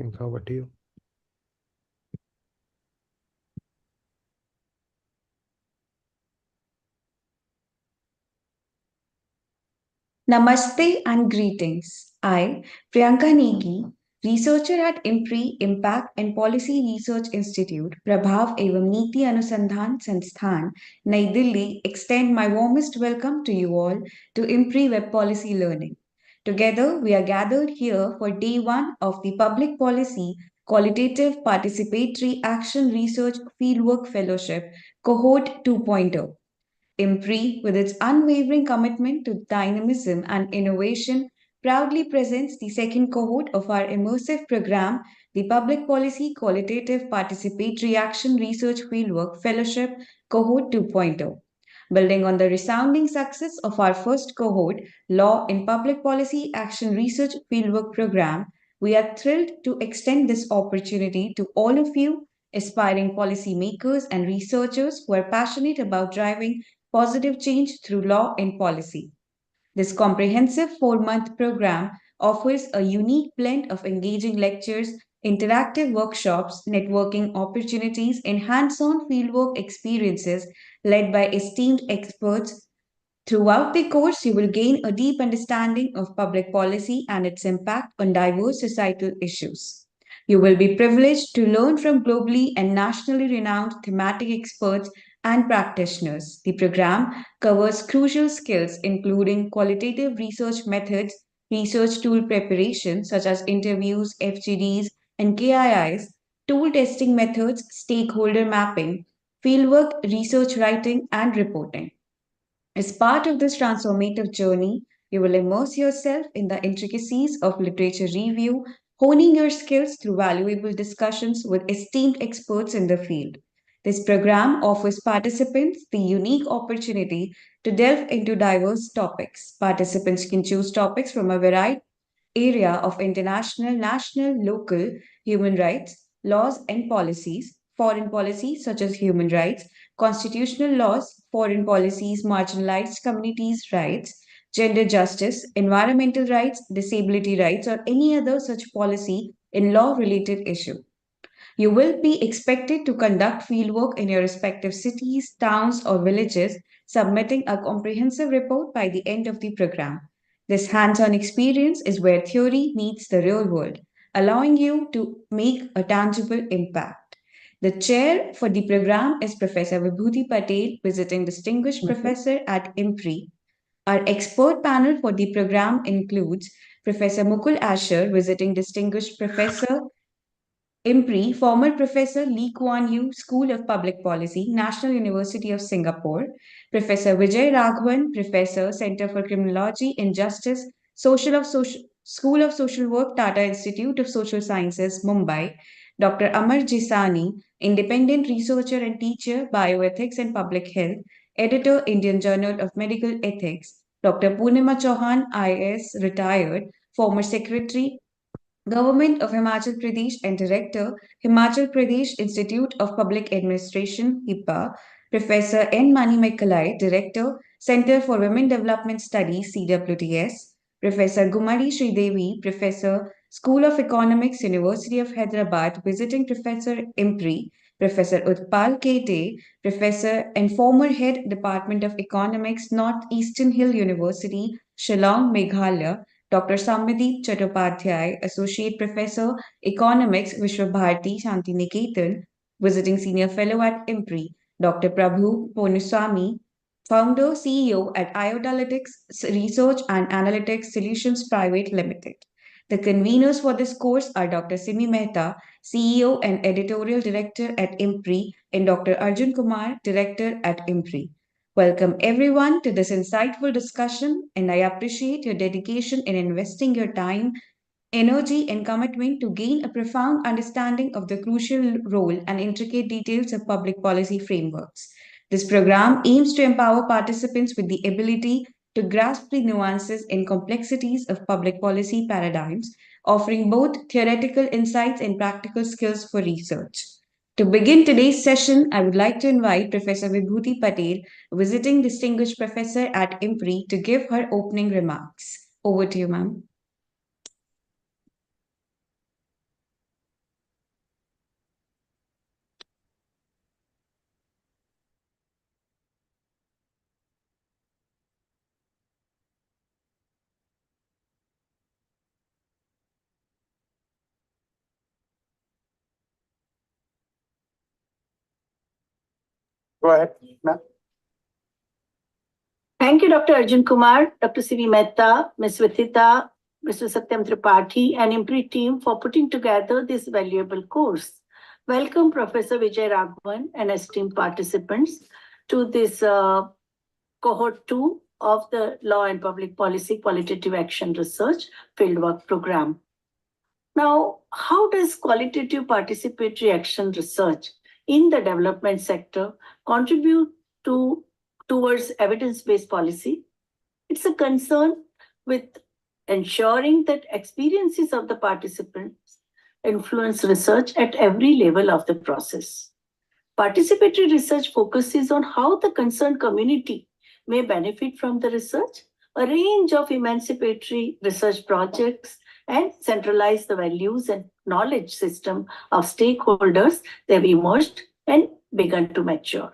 Inka, over to you. Namaste and greetings. I, Priyanka Negi, researcher at IMPRI Impact and Policy Research Institute, Prabhav एवं नीति अनुसंधान संस्थान, Nai Delhi, extend my warmest welcome to you all to IMPRI Web Policy Learning. Together, we are gathered here for day one of the Public Policy Qualitative Participatory Action Research Fieldwork Fellowship, Cohort 2.0. IMPRI, with its unwavering commitment to dynamism and innovation, proudly presents the second cohort of our immersive program, the Public Policy Qualitative Participatory Action Research Fieldwork Fellowship, Cohort 2.0. Building on the resounding success of our first cohort, Law in Public Policy Action Research Fieldwork Program, we are thrilled to extend this opportunity to all of you, aspiring policymakers and researchers who are passionate about driving positive change through law and policy. This comprehensive 4-month program offers a unique blend of engaging lectures, interactive workshops, networking opportunities, and hands on fieldwork experiences led by esteemed experts. Throughout the course, you will gain a deep understanding of public policy and its impact on diverse societal issues. You will be privileged to learn from globally and nationally renowned thematic experts and practitioners. The program covers crucial skills including qualitative research methods, research tool preparation such as interviews, FGDs, and KIIs, tool testing methods, stakeholder mapping, fieldwork, research writing, and reporting. As part of this transformative journey, you will immerse yourself in the intricacies of literature review, honing your skills through valuable discussions with esteemed experts in the field. This program offers participants the unique opportunity to delve into diverse topics. Participants can choose topics from a variety area of international, national, local human rights, laws, and policies, foreign policies such as human rights, constitutional laws, foreign policies, marginalized communities' rights, gender justice, environmental rights, disability rights, or any other such policy in law related issue. You will be expected to conduct fieldwork in your respective cities, towns, or villages, submitting a comprehensive report by the end of the program. This hands on experience is where theory meets the real world, allowing you to make a tangible impact. The chair for the program is Professor Vibhuti Patel, visiting distinguished professor at IMPRI. Our expert panel for the program includes Professor Mukul Asher, visiting distinguished professor IMPRI, former Professor Lee Kuan Yew, School of Public Policy, National University of Singapore, Professor Vijay Raghavan, Professor, Center for Criminology and Justice, School of Social Work, Tata Institute of Social Sciences, Mumbai, Dr. Amar Jisani, independent researcher and teacher, Bioethics and Public Health, editor, Indian Journal of Medical Ethics, Dr. Purnima Chauhan, IAS, retired, former secretary, Government of Himachal Pradesh and Director, Himachal Pradesh Institute of Public Administration, HIPAA, Professor N. Mani Mekkalai, Director, Center for Women Development Studies, CWTS, Professor Gumari Sridevi, Professor, School of Economics, University of Hyderabad, Visiting Professor IMPRI, Professor Utpal Kete, Professor and former Head Department of Economics, Northeastern Hill University, Shillong, Meghalaya, Dr. Samyadeep Chattopadhyay, Associate Professor, Economics, Vishwabharati Shantiniketan, Visiting Senior Fellow at IMPRI, Dr. Prabhu Ponuswamy, Founder, CEO at Iodalytics Research and Analytics Solutions Private Limited. The conveners for this course are Dr. Simi Mehta, CEO and Editorial Director at IMPRI, and Dr. Arjun Kumar, Director at IMPRI. Welcome everyone to this insightful discussion, and I appreciate your dedication in investing your time, energy, and commitment to gain a profound understanding of the crucial role and intricate details of public policy frameworks. This program aims to empower participants with the ability to grasp the nuances and complexities of public policy paradigms, offering both theoretical insights and practical skills for research. To begin today's session, I would like to invite Professor Vibhuti Patel, visiting distinguished professor at IMPRI, to give her opening remarks. Over to you, ma'am. Go ahead, ma'am. Thank you, Dr. Arjun Kumar, Dr. C.V. Mehta, Ms. Vithita, Mr. Satyam Tripathi, and IMPRI team for putting together this valuable course. Welcome, Professor Vijay Raghavan and esteemed participants to this Cohort 2 of the Law and Public Policy Qualitative Action Research Fieldwork Program. Now, how does qualitative participatory action research in the development sector contribute towards evidence-based policy? It's a concern with ensuring that experiences of the participants influence research at every level of the process. Participatory research focuses on how the concerned community may benefit from the research. A range of emancipatory research projects and centralize the values and knowledge system of stakeholders. They've emerged and begun to mature.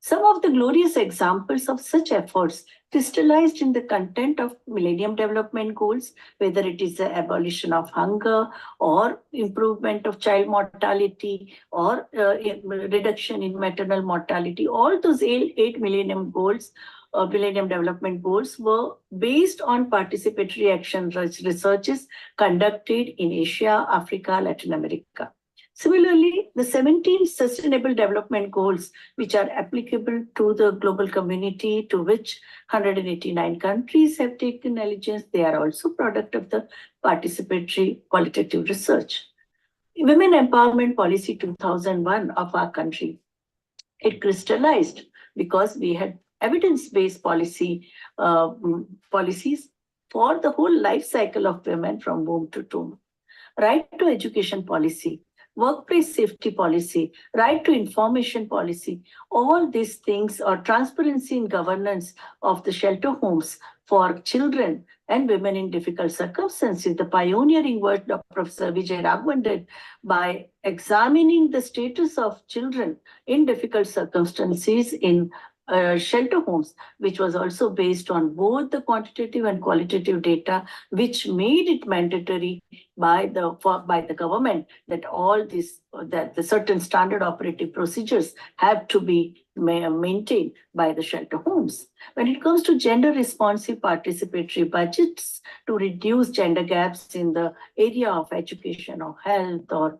Some of the glorious examples of such efforts crystallized in the content of Millennium Development Goals, whether it is the abolition of hunger or improvement of child mortality or reduction in maternal mortality, all those 8 Millennium Goals, Millennium Development Goals were based on participatory action researches conducted in Asia, Africa, Latin America. Similarly, the 17 Sustainable Development Goals, which are applicable to the global community, to which 189 countries have taken allegiance, they are also product of the participatory qualitative research. Women Empowerment Policy 2001 of our country, it crystallized because we had evidence-based policies for the whole life cycle of women from womb to tomb. Right to education policy, workplace safety policy, right to information policy, all these things, or transparency in governance of the shelter homes for children and women in difficult circumstances. The pioneering work of Professor Vijay Raghavan did by examining the status of children in difficult circumstances in shelter homes, which was also based on both the quantitative and qualitative data, which made it mandatory by the government that all this, that the certain standard operative procedures have to be maintained by the shelter homes. When it comes to gender responsive participatory budgets to reduce gender gaps in the area of education or health or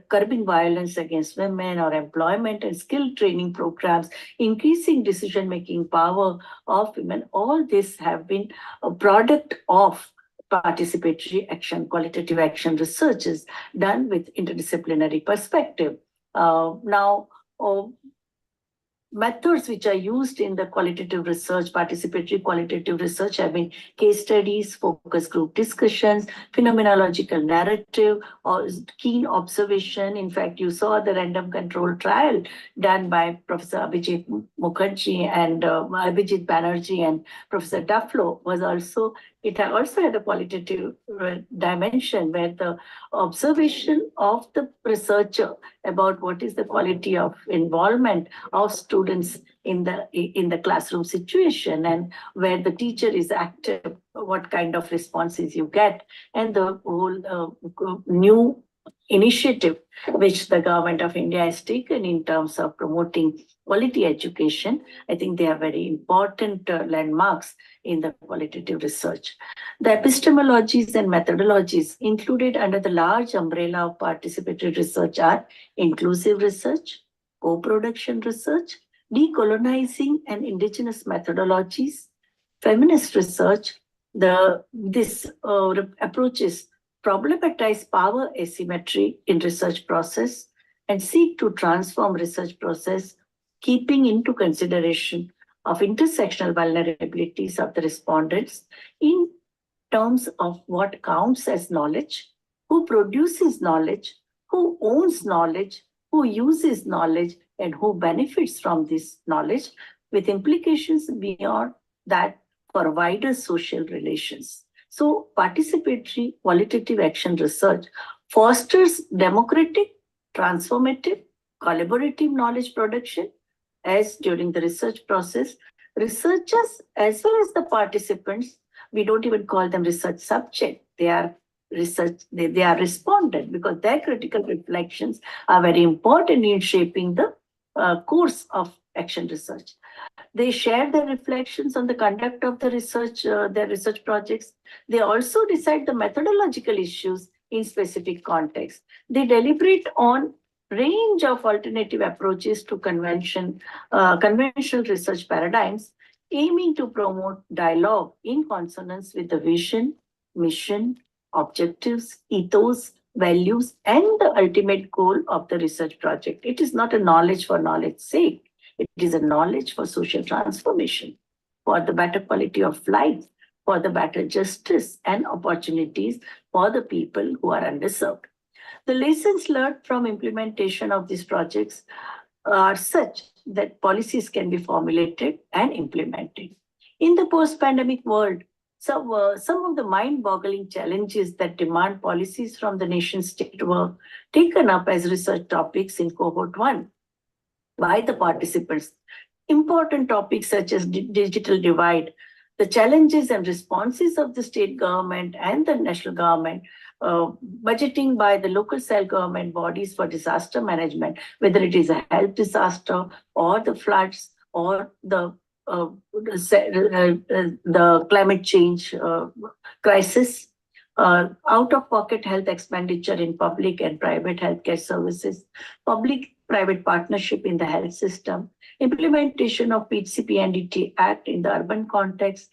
curbing violence against women or employment and skill training programs, increasing decision-making power of women, all this have been a product of participatory action, qualitative action researches done with interdisciplinary perspective. Methods which are used in the qualitative research, participatory qualitative research, have been case studies, focus group discussions, phenomenological narrative, or keen observation. In fact, you saw the random control trial done by Professor Abhijit Mukherjee and Abhijit Banerjee and Professor Duflo was also, it also had a qualitative dimension where the observation of the researcher about what is the quality of involvement of students in the classroom situation, and where the teacher is active, what kind of responses you get, and the whole new initiative which the government of India has taken in terms of promoting quality education. I think they are very important landmarks in the qualitative research. The epistemologies and methodologies included under the large umbrella of participatory research are inclusive research, co-production research, decolonizing and indigenous methodologies, feminist research. This approaches problematize power asymmetry in research process and seek to transform research process, keeping into consideration of intersectional vulnerabilities of the respondents in terms of what counts as knowledge, who produces knowledge, who owns knowledge, who uses knowledge, and who benefits from this knowledge, with implications beyond that for wider social relations. So participatory qualitative action research fosters democratic, transformative, collaborative knowledge production, as during the research process, researchers as well as the participants, we don't even call them research subject, they are they are respondent, because their critical reflections are very important in shaping the course of action research. They share their reflections on the conduct of the research, their research projects. They also decide the methodological issues in specific contexts. They deliberate on range of alternative approaches to conventional research paradigms, aiming to promote dialogue in consonance with the vision, mission, objectives, ethos, values, and the ultimate goal of the research project. It is not a knowledge for knowledge's sake. It is a knowledge for social transformation, for the better quality of life, for the better justice and opportunities for the people who are underserved. The lessons learned from implementation of these projects are such that policies can be formulated and implemented. In the post-pandemic world, some of the mind-boggling challenges that demand policies from the nation state were taken up as research topics in Cohort 1 by the participants. Important topics such as digital divide, the challenges and responses of the state government and the national government, budgeting by the local self-government bodies for disaster management, whether it is a health disaster or the floods or the climate change crisis, out-of-pocket health expenditure in public and private healthcare services, public-private partnership in the health system, implementation of PCP&DT Act in the urban context,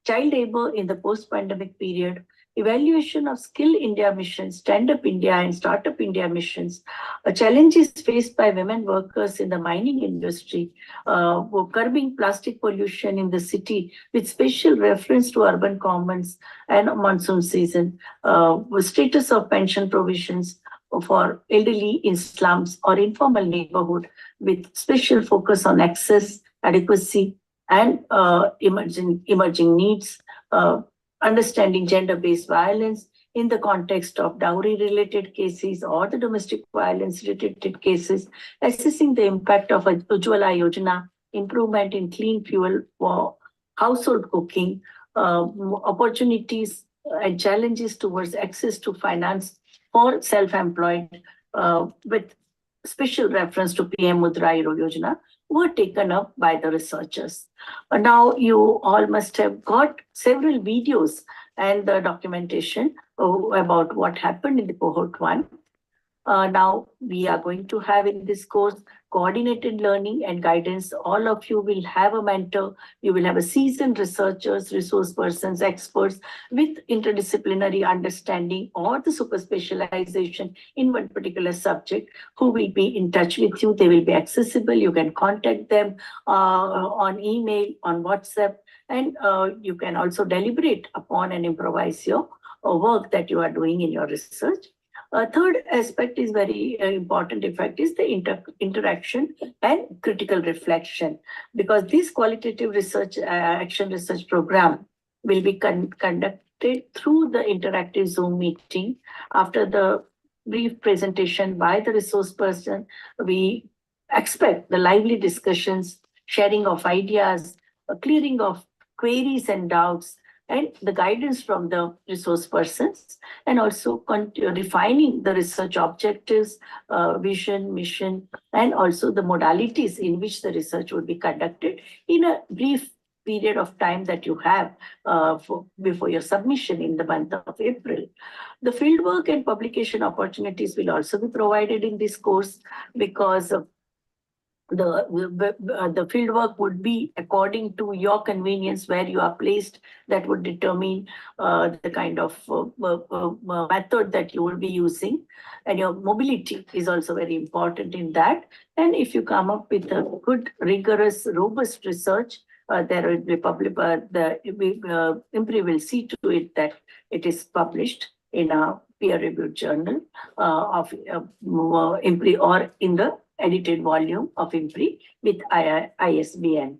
child labor in the post-pandemic period, evaluation of Skill India missions, Stand-up India and Startup India missions, challenges faced by women workers in the mining industry, curbing plastic pollution in the city with special reference to urban commons and monsoon season, status of pension provisions for elderly in slums or informal neighborhood with special focus on access, adequacy, and emerging needs, understanding gender-based violence in the context of dowry-related cases or the domestic violence-related cases, assessing the impact of Ujjwala Yojana, improvement in clean fuel for household cooking, opportunities and challenges towards access to finance for self-employed with special reference to PM Mudra Yojana were taken up by the researchers. Now you all must have got several videos and the documentation about what happened in the Cohort 1. Now we are going to have in this course coordinated learning and guidance. All of you will have a mentor. You will have a seasoned researchers, resource persons, experts with interdisciplinary understanding or the super specialization in one particular subject who will be in touch with you. They will be accessible. You can contact them on email, on WhatsApp, and you can also deliberate upon and improvise your work that you are doing in your research. A third aspect is very important, in fact, is the interaction and critical reflection, because this qualitative research, action research program will be conducted through the interactive Zoom meeting. After the brief presentation by the resource person, we expect the lively discussions, sharing of ideas, clearing of queries and doubts, and the guidance from the resource persons, and also refining the research objectives, vision, mission, and also the modalities in which the research would be conducted in a brief period of time that you have before your submission in the month of April. The fieldwork and publication opportunities will also be provided in this course, because the fieldwork would be according to your convenience, where you are placed. That would determine the kind of method that you will be using, and your mobility is also very important in that. And if you come up with a good, rigorous, robust research, there will be IMPRI will see to it that it is published in a peer-reviewed journal of IMPRI or in the edited volume of IMPRI with ISBN.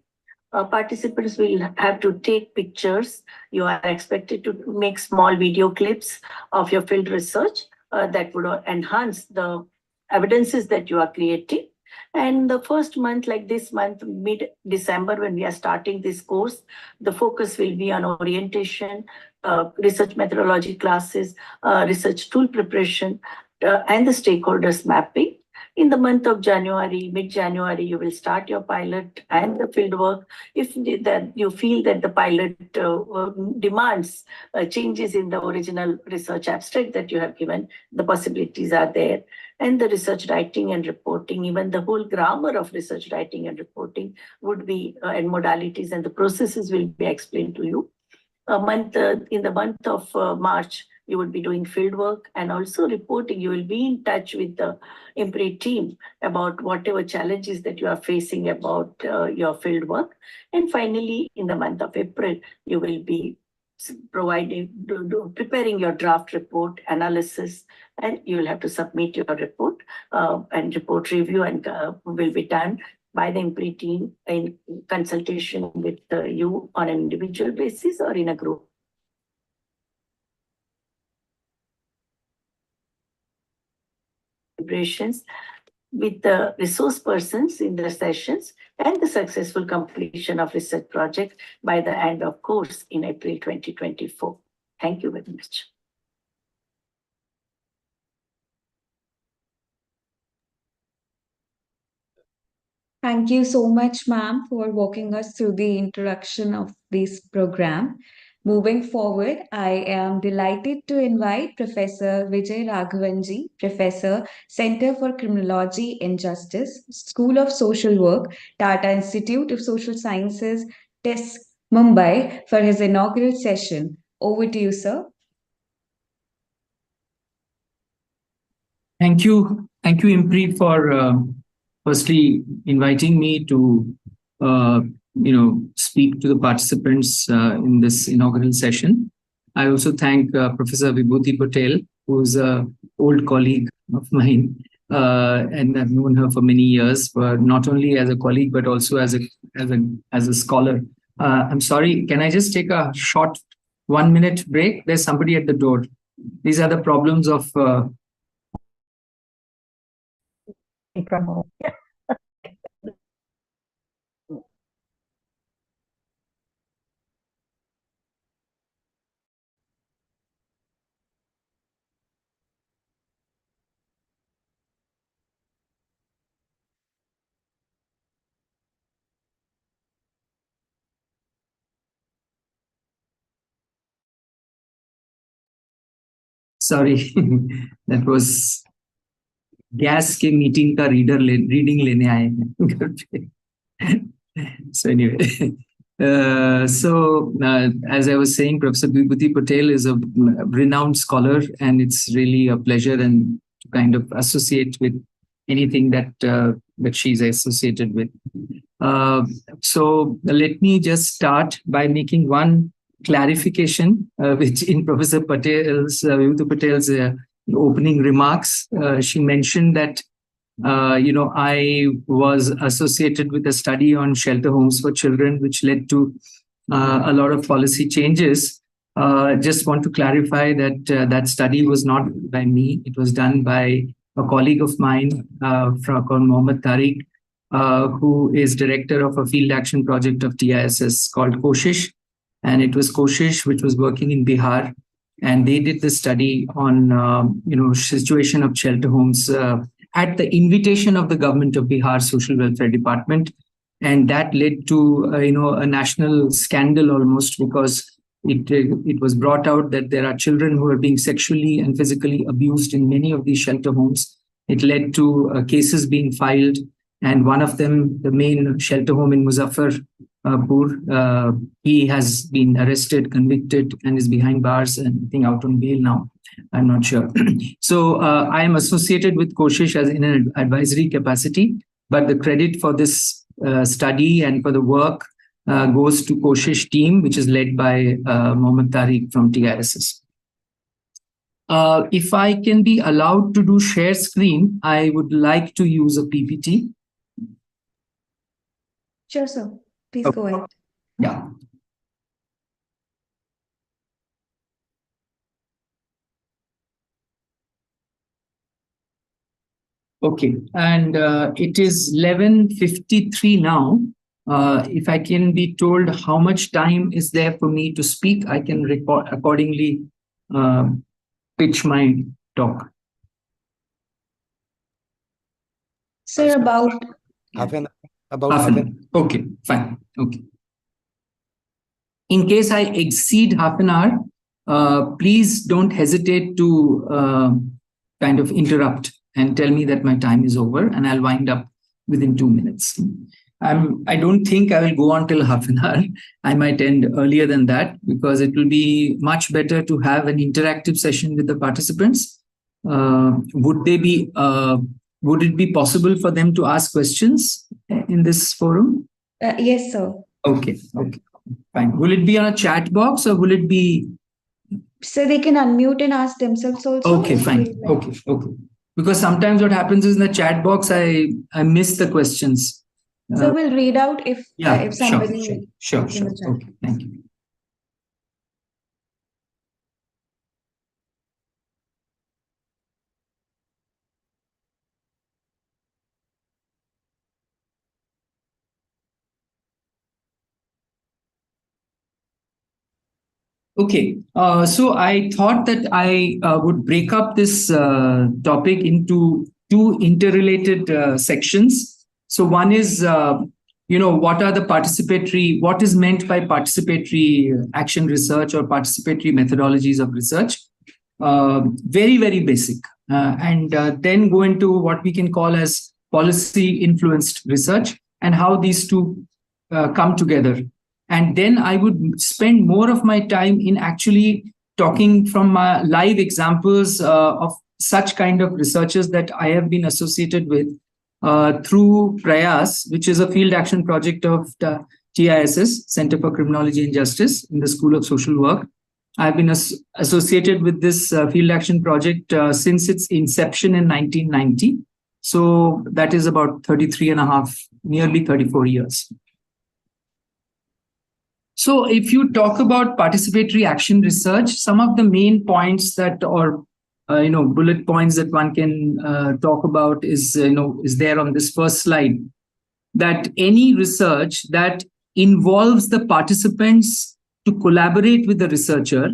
Participants will have to take pictures. You are expected to make small video clips of your field research that would enhance the evidences that you are creating. And the first month, like this month, mid-December, when we are starting this course, the focus will be on orientation, research methodology classes, research tool preparation, and the stakeholders mapping. In the month of January, mid-January, you will start your pilot and the field work. If that you feel that the pilot demands changes in the original research abstract that you have given, the possibilities are there. And the research writing and reporting, even the whole grammar of research writing and reporting would be, and modalities and the processes will be explained to you. In the month of March, you would be doing field work and also reporting. You will be in touch with the IMPRI team about whatever challenges that you are facing about your field work. And finally, in the month of April, you will be preparing your draft report analysis, and you will have to submit your report, and report review and will be done by the IMPRI team in consultation with you on an individual basis or in a group. Deliberations with the resource persons in the sessions and the successful completion of research project by the end of course in April 2024. Thank you very much. Thank you so much, ma'am, for walking us through the introduction of this program. Moving forward, I am delighted to invite Professor Vijay Raghavanji, Professor, Center for Criminology and Justice, School of Social Work, Tata Institute of Social Sciences, TISC, Mumbai, for his inaugural session. Over to you, sir. Thank you, IMPRI, for firstly inviting me to speak to the participants in this inaugural session. I also thank Professor Vibhuti Patel, who is an old colleague of mine, and I've known her for many years, but not only as a colleague but also as a scholar. I'm sorry, can I just take a short 1-minute break? There's somebody at the door. These are the problems of sorry, that was gas के meeting का reading लेने आए हैं. So anyway, as I was saying, Professor Vibhuti Patel is a renowned scholar, and it's really a pleasure and to kind of associate with anything that she's associated with. So let me just start by making one clarification, which in Professor Vibhuti Patel's opening remarks, she mentioned that I was associated with a study on shelter homes for children, which led to a lot of policy changes. Just want to clarify that that study was not by me. It was done by a colleague of mine called Mohammed Tariq, who is director of a field action project of TISS called Koshish. And it was Koshish which was working in Bihar. And they did the study on, situation of shelter homes at the invitation of the government of Bihar Social Welfare Department. And that led to, a national scandal almost, because it was brought out that there are children who are being sexually and physically abused in many of these shelter homes. It led to cases being filed. And one of them, the main shelter home in Muzaffarpur, he has been arrested, convicted, and is behind bars and I think out on bail now. I'm not sure. So I am associated with Koshish as in an advisory capacity, but the credit for this study and for the work goes to Koshish team, which is led by Mohammed Tariq from TISS. If I can be allowed to do share screen, I would like to use a PPT. Sure, sir. Please go ahead. Yeah. Okay, and it is 11:53 now. If I can be told how much time is there for me to speak, I can record accordingly pitch my talk. Sir, about half an Okay, fine. Okay. In case I exceed half an hour, please don't hesitate to kind of interrupt and tell me that my time is over, and I'll wind up within 2 minutes. I don't think I will go on till half an hour. I might end earlier than that, because it will be much better to have an interactive session with the participants. Would it be possible for them to ask questions in this forum? yes, sir. Okay. Fine. Will it be on a chat box, or will it be? So they can unmute and ask themselves also. Okay, fine. Okay. Because sometimes what happens is in the chat box, I miss the questions. So we'll read out if somebody. Sure. Okay, thank you. Okay, so I thought that I would break up this topic into two interrelated sections. So one is, what is meant by participatory action research or participatory methodologies of research? Very, very basic. And then go into what we can call as policy influenced research and how these two come together. And then I would spend more of my time in actually talking from live examples of such kind of researchers that I have been associated with through Prayas, which is a field action project of the TISS, Center for Criminology and Justice in the School of Social Work. I've been associated with this field action project since its inception in 1990. So that is about 33 and a half, nearly 34 years. So if you talk about participatory action research, some of the main points bullet points that one can talk about is there on this first slide, that any research that involves the participants to collaborate with the researcher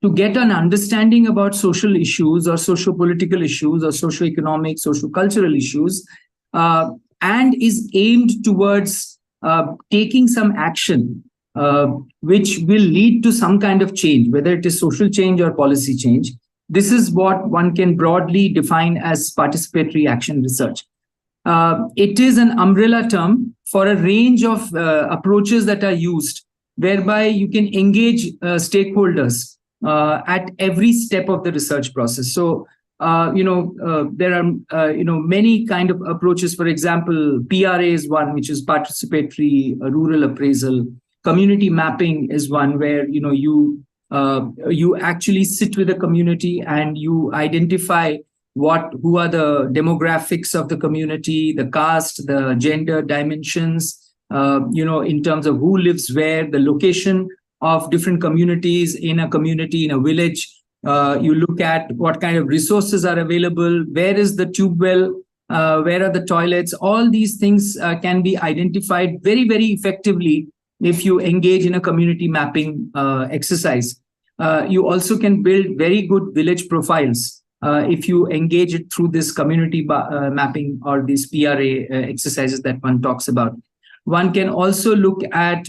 to get an understanding about social issues or socio-political issues or socio-economic, socio-cultural issues, and is aimed towards taking some action which will lead to some kind of change, whether it is social change or policy change. This is what one can broadly define as participatory action research. It is an umbrella term for a range of approaches that are used, whereby you can engage stakeholders at every step of the research process. So, there are, many kind of approaches. For example, PRA is one, which is participatory rural appraisal. Community mapping is one where you actually sit with the community and you identify who are the demographics of the community, the caste, the gender dimensions, in terms of who lives where, the location of different communities in a community, in a village. You look at what kind of resources are available, where is the tube well, where are the toilets. All these things can be identified very, very effectively if you engage in a community mapping exercise. You also can build very good village profiles if you engage it through this community mapping or these PRA exercises that one talks about. One can also look at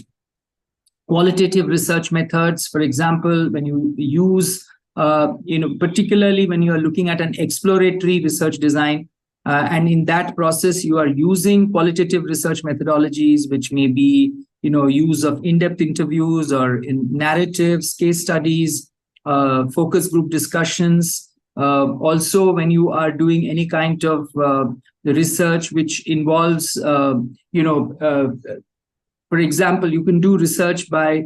qualitative research methods. For example, when you use, particularly when you are looking at an exploratory research design, and in that process, you are using qualitative research methodologies, which may be use of in-depth interviews or in narratives, case studies, focus group discussions. Also, when you are doing any kind of the research which involves, for example, you can do research by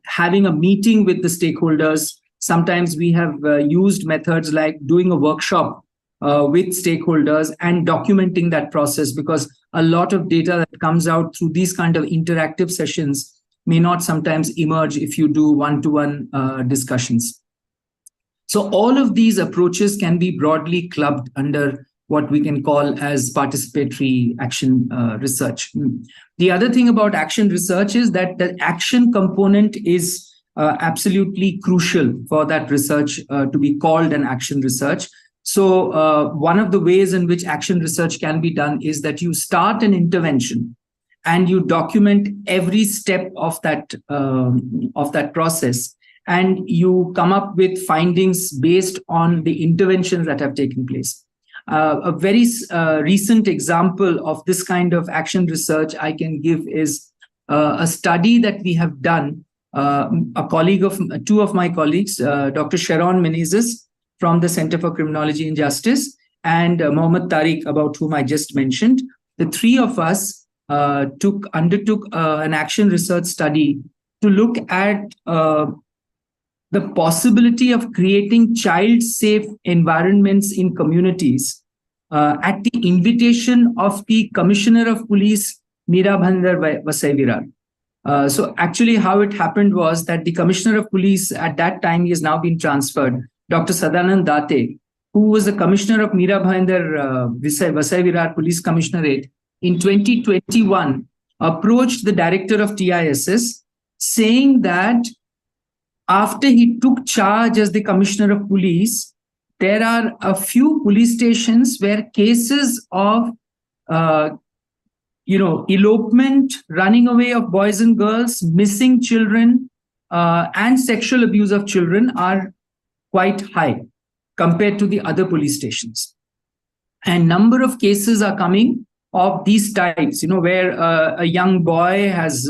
having a meeting with the stakeholders. Sometimes we have used methods like doing a workshop with stakeholders and documenting that process, because a lot of data that comes out through these kind of interactive sessions may not sometimes emerge if you do one-to-one discussions. So all of these approaches can be broadly clubbed under what we can call as participatory action research. The other thing about action research is that the action component is absolutely crucial for that research to be called an action research. So one of the ways in which action research can be done is that you start an intervention and you document every step of that process, and you come up with findings based on the interventions that have taken place. A very recent example of this kind of action research I can give is a study that we have done. Two of my colleagues, Dr. Sharon Menezes from the Center for Criminology and Justice, and Mohammed Tariq, about whom I just mentioned. The three of us undertook an action research study to look at the possibility of creating child-safe environments in communities at the invitation of the Commissioner of Police, Meera Bhander Vasai. So actually how it happened was that the Commissioner of Police at that time, he has now been transferred, Dr. Sadanand Date, who was the Commissioner of Meera Bhander Vasai Police Commissionerate, in 2021 approached the Director of TISS saying that after he took charge as the Commissioner of Police, there are a few police stations where cases of elopement, running away of boys and girls, missing children, and sexual abuse of children are quite high compared to the other police stations. And number of cases are coming of these types, where a young boy has,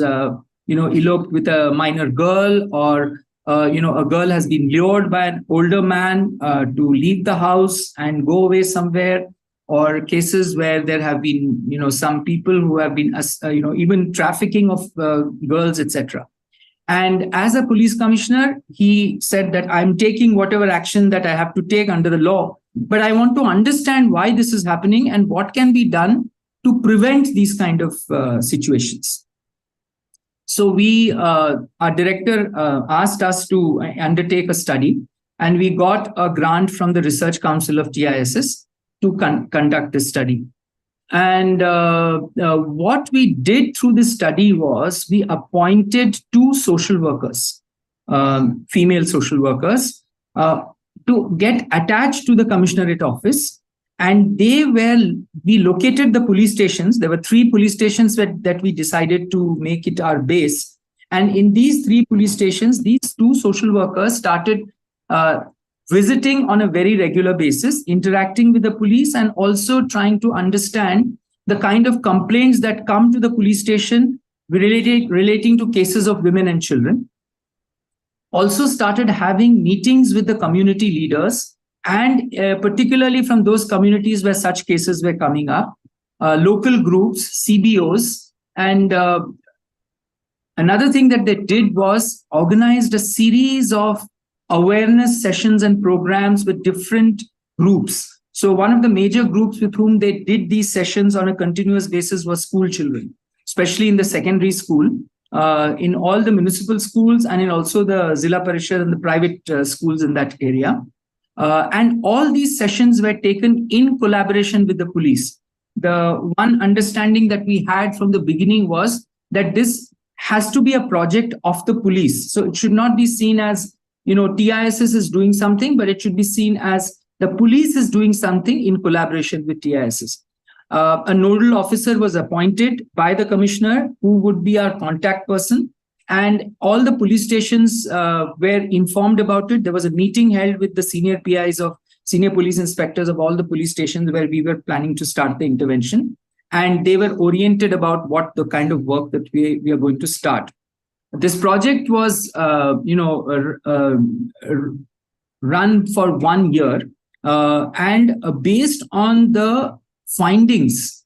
eloped with a minor girl, or a girl has been lured by an older man to leave the house and go away somewhere, or cases where there have been, some people who have been, even trafficking of girls, etc. And as a police commissioner, he said that I'm taking whatever action that I have to take under the law, but I want to understand why this is happening and what can be done to prevent these kind of situations. So our director asked us to undertake a study, and we got a grant from the Research Council of TISS to conduct this study. And what we did through this study was we appointed 2 social workers, female social workers, to get attached to the commissionerate office. And we located the police stations. There were 3 police stations that we decided to make it our base. And in these 3 police stations, these 2 social workers started visiting on a very regular basis, interacting with the police, and also trying to understand the kind of complaints that come to the police station relating to cases of women and children. Also started having meetings with the community leaders, and particularly from those communities where such cases were coming up, local groups, CBOs. And another thing that they did was organized a series of awareness sessions and programs with different groups. So one of the major groups with whom they did these sessions on a continuous basis was school children, especially in the secondary school, in all the municipal schools, and in also the Zilla Parishad and the private schools in that area. And all these sessions were taken in collaboration with the police. The one understanding that we had from the beginning was that this has to be a project of the police. So it should not be seen as, TISS is doing something, but it should be seen as the police is doing something in collaboration with TISS. A nodal officer was appointed by the commissioner, who would be our contact person. And all the police stations were informed about it. There was a meeting held with the senior PIs of senior police inspectors of all the police stations where we were planning to start the intervention. And they were oriented about what the kind of work that we are going to start. This project was, run for 1 year. And based on the findings,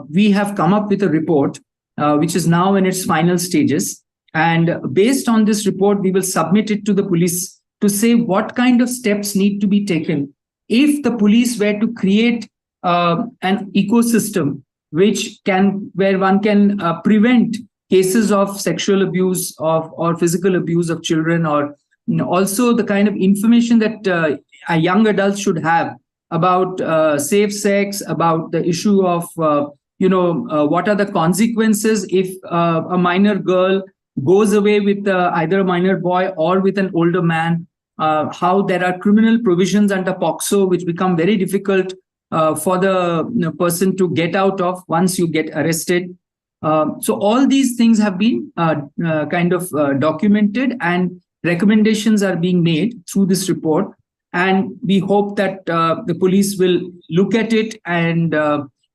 we have come up with a report, which is now in its final stages. And based on this report, we will submit it to the police to say what kind of steps need to be taken if the police were to create an ecosystem where one can prevent cases of sexual abuse or physical abuse of children, or also the kind of information that a young adult should have about safe sex, about the issue of what are the consequences if a minor girl goes away with either a minor boy or with an older man, how there are criminal provisions under POCSO which become very difficult for the person to get out of once you get arrested. So all these things have been documented, and recommendations are being made through this report. And we hope that the police will look at it and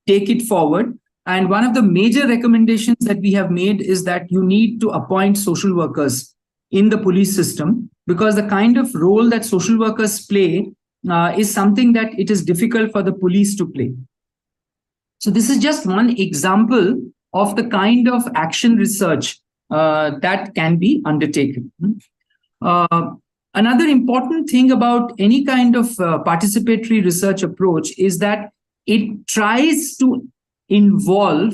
take it forward. And one of the major recommendations that we have made is that you need to appoint social workers in the police system, because the kind of role that social workers play is something that it is difficult for the police to play. So this is just one example of the kind of action research that can be undertaken. Another important thing about any kind of participatory research approach is that it tries to involve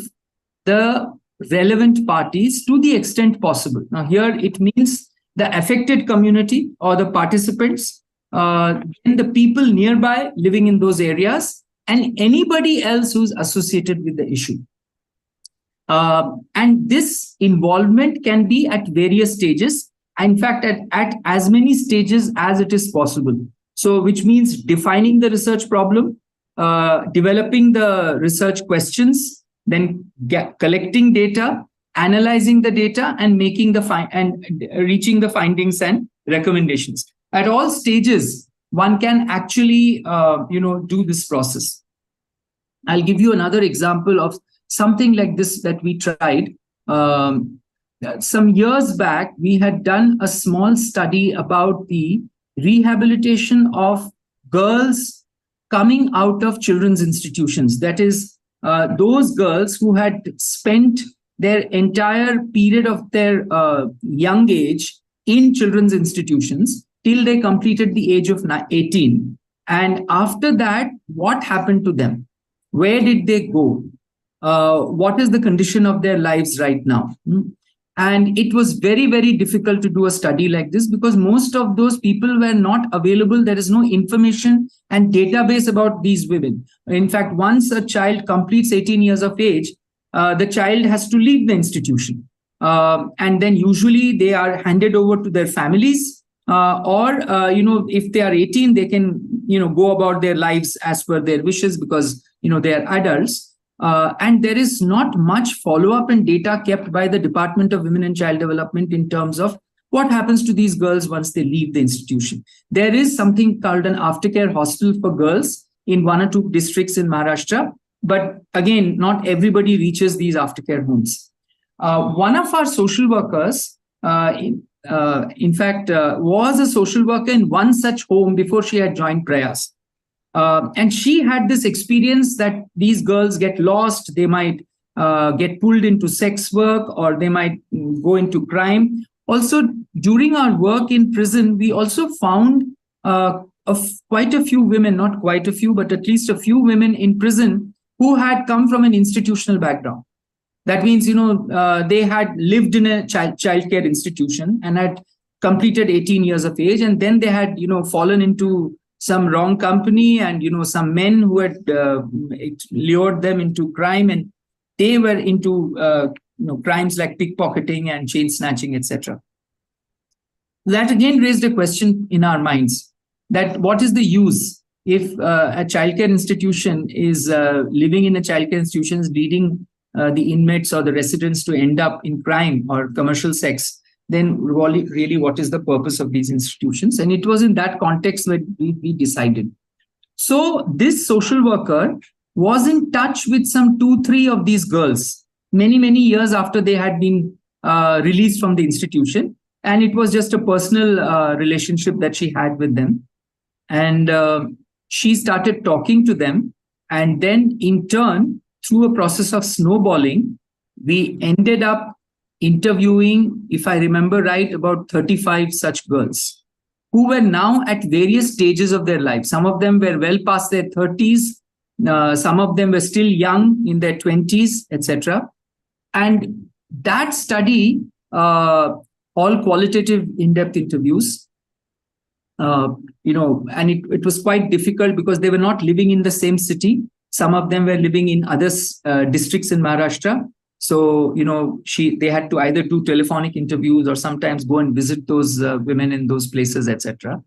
the relevant parties to the extent possible. Now here it means the affected community or the participants, and the people nearby living in those areas, and anybody else who's associated with the issue. And this involvement can be at various stages. In fact, at as many stages as it is possible. So which means defining the research problem, developing the research questions, then collecting data, analyzing the data, and making reaching the findings and recommendations. At all stages, one can actually do this process. I'll give you another example of something like this that we tried. Some years back, we had done a small study about the rehabilitation of girls coming out of children's institutions. That is, those girls who had spent their entire period of their young age in children's institutions till they completed the age of 18. And after that, what happened to them? Where did they go? What is the condition of their lives right now? And it was very, very difficult to do a study like this because most of those people were not available. There is no information and database about these women. In fact, once a child completes 18 years of age, the child has to leave the institution. And then usually they are handed over to their families, or if they are 18, they can, go about their lives as per their wishes because, they are adults. And there is not much follow-up and data kept by the Department of Women and Child Development in terms of what happens to these girls once they leave the institution. There is something called an aftercare hostel for girls in 1 or 2 districts in Maharashtra. But again, not everybody reaches these aftercare homes. One of our social workers, in fact, was a social worker in one such home before she had joined Prayas. And she had this experience that these girls get lost, they might get pulled into sex work, or they might go into crime. Also, during our work in prison, we also found quite a few women, not quite a few, but at least a few women in prison who had come from an institutional background. That means, they had lived in a childcare institution and had completed 18 years of age. And then they had, fallen into some wrong company and, some men who had lured them into crime, and they were into, crimes like pickpocketing and chain snatching, etc. That again raised a question in our minds that what is the use if a childcare institution is living in a childcare institution is leading the inmates or the residents to end up in crime or commercial sex, then really what is the purpose of these institutions? And it was in that context that we decided. So this social worker was in touch with some 2-3 of these girls many, many years after they had been released from the institution. And it was just a personal relationship that she had with them. And she started talking to them. And then in turn, through a process of snowballing, we ended up interviewing, if I remember right, about 35 such girls who were now at various stages of their life. Some of them were well past their 30s. Some of them were still young in their 20s, etc. And that study, all qualitative in-depth interviews, and it was quite difficult because they were not living in the same city. Some of them were living in other districts in Maharashtra. So, they had to either do telephonic interviews or sometimes go and visit those women in those places, etc.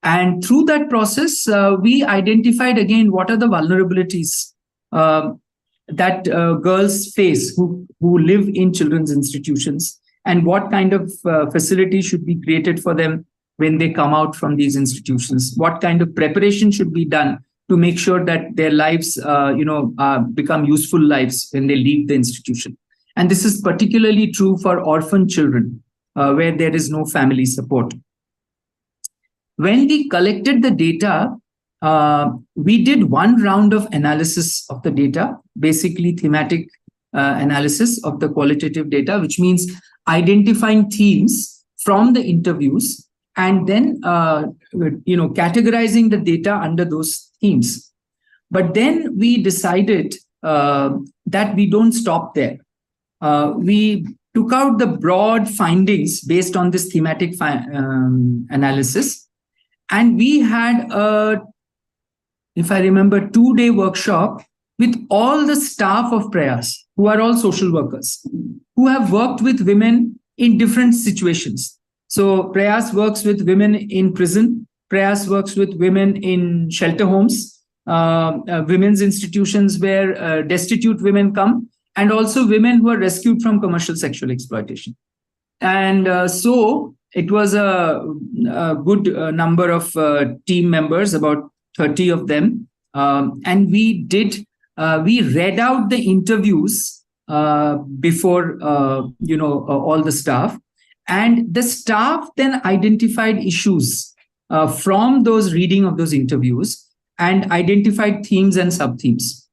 And through that process, we identified again what are the vulnerabilities that girls face who live in children's institutions, and what kind of facility should be created for them when they come out from these institutions. What kind of preparation should be done to make sure that their lives, become useful lives when they leave the institution. And this is particularly true for orphan children, where there is no family support. When we collected the data, we did one round of analysis of the data, basically thematic analysis of the qualitative data, which means identifying themes from the interviews and then categorizing the data under those themes. But then we decided that we don't stop there. We took out the broad findings based on this thematic analysis, and we had if I remember, 2-day workshop with all the staff of Prayas, who are all social workers, who have worked with women in different situations. So Prayas works with women in prison, Prayas works with women in shelter homes, women's institutions where destitute women come, and also women who are rescued from commercial sexual exploitation. And so it was a good number of team members, about 30 of them. And we read out the interviews before, all the staff. And the staff then identified issues from those reading of those interviews and identified themes and sub-themes.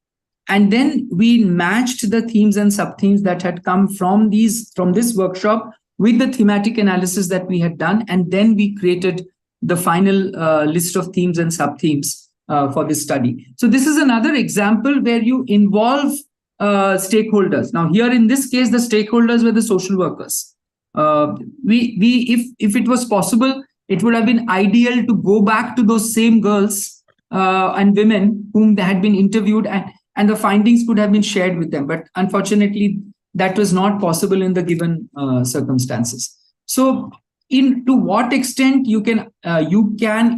And then we matched the themes and sub-themes that had come from this workshop with the thematic analysis that we had done. And then we created the final list of themes and sub-themes for this study. So this is another example where you involve stakeholders. Now here in this case, the stakeholders were the social workers. If it was possible, it would have been ideal to go back to those same girls and women whom they had been interviewed, and the findings could have been shared with them. But unfortunately, that was not possible in the given circumstances. So to what extent you can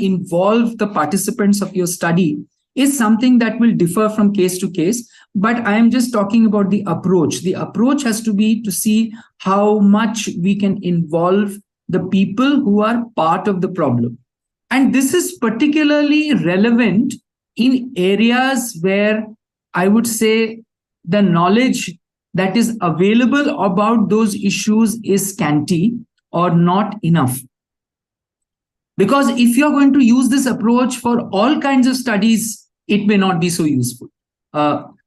involve the participants of your study is something that will differ from case to case. But I am just talking about the approach. The approach has to be to see how much we can involve the people who are part of the problem. And this is particularly relevant in areas where I would say the knowledge that is available about those issues is scanty or not enough. Because if you're going to use this approach for all kinds of studies, it may not be so useful.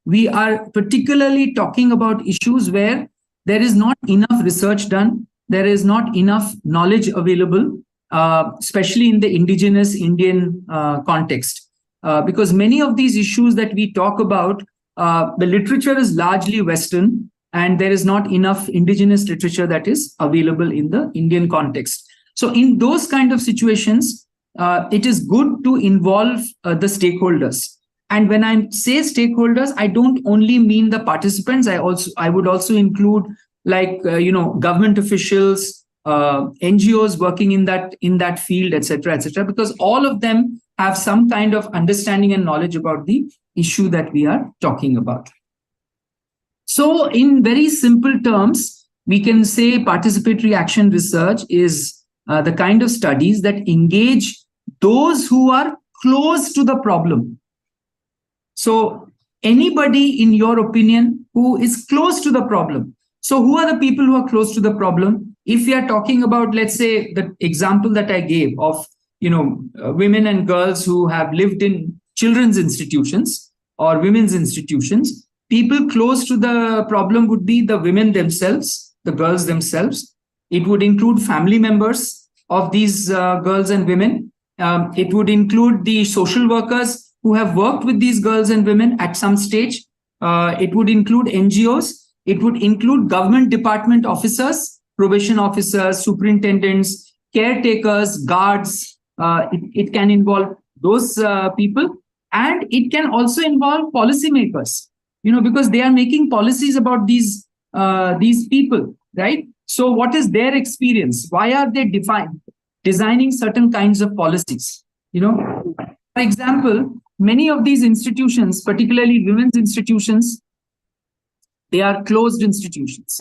We are particularly talking about issues where there is not enough research done, there is not enough knowledge available, especially in the indigenous Indian context. Because many of these issues that we talk about, the literature is largely Western, and there is not enough indigenous literature that is available in the Indian context. So in those kind of situations, it is good to involve the stakeholders. And when I say stakeholders, I don't only mean the participants. I would also include government officials, NGOs working in that field, etc., because all of them have some kind of understanding and knowledge about the issue that we are talking about. So in very simple terms, we can say participatory action research is the kind of studies that engage those who are close to the problem. So anybody, in your opinion, who is close to the problem. So who are the people who are close to the problem? If we are talking about, let's say, the example that I gave of women and girls who have lived in children's institutions or women's institutions, people close to the problem would be the women themselves, the girls themselves. It would include family members of these girls and women. It would include the social workers who have worked with these girls and women at some stage. It would include NGOs. It would include government department officers, probation officers, superintendents, caretakers, guards. It can involve those people. And it can also involve policymakers, because they are making policies about these people, right? So what is their experience? Why are they designing certain kinds of policies? For example, many of these institutions, particularly women's institutions, they are closed institutions.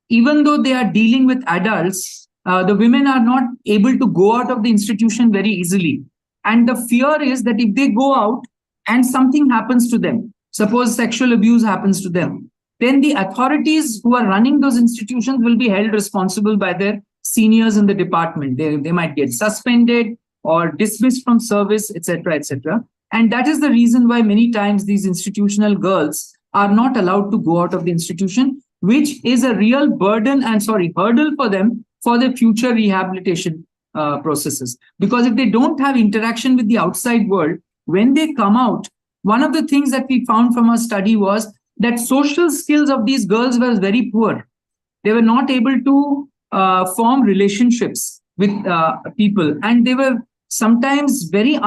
Even though they are dealing with adults, the women are not able to go out of the institution very easily. And the fear is that if they go out and something happens to them, suppose sexual abuse happens to them, then the authorities who are running those institutions will be held responsible by their seniors in the department. They might get suspended or dismissed from service, etc., etc. And that is the reason why many times these institutional girls are not allowed to go out of the institution, which is a real burden and hurdle for them for their future rehabilitation processes. Because if they don't have interaction with the outside world, when they come out, one of the things that we found from our study was that social skills of these girls were very poor. They were not able to form relationships with people, and they were sometimes very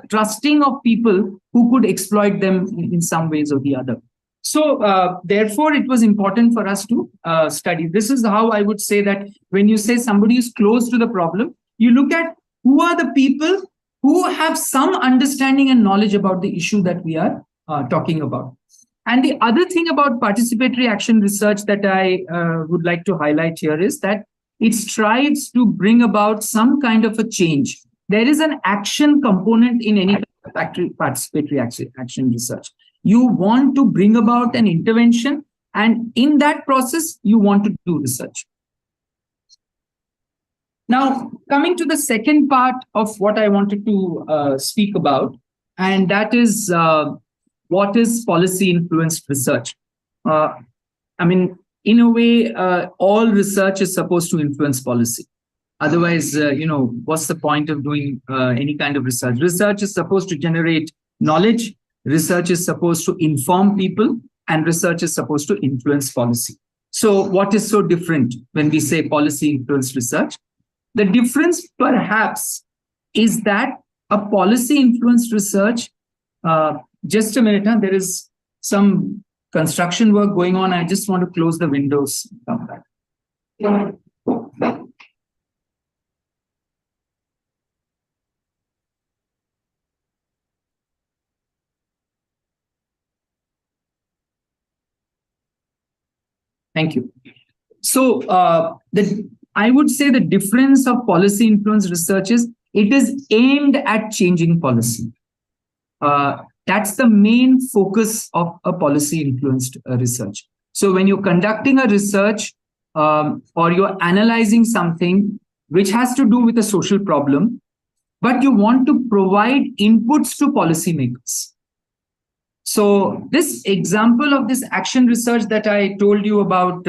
trusting of people who could exploit them in some ways or the other. So therefore, it was important for us to study. This is how I would say that when you say somebody is close to the problem, you look at who are the people who have some understanding and knowledge about the issue that we are talking about. And the other thing about participatory action research that I would like to highlight here is that it strives to bring about some kind of a change. There is an action component in any participatory action research. You want to bring about an intervention, and in that process, you want to do research. Now, coming to the second part of what I wanted to speak about, and that is what is policy-influenced research? In a way, all research is supposed to influence policy. Otherwise, what's the point of doing any kind of research? Research is supposed to generate knowledge. Research is supposed to inform people, and research is supposed to influence policy. So what is so different when we say policy-influenced research? The difference, perhaps, is that a policy-influenced research, just a minute, there is some construction work going on. I just want to close the windows. Come back. Thank you. So I would say the difference of policy influence research is it is aimed at changing policy. That's the main focus of a policy influenced research. So when you're conducting a research or you're analyzing something which has to do with a social problem, but you want to provide inputs to policymakers. So this example of this action research that I told you about,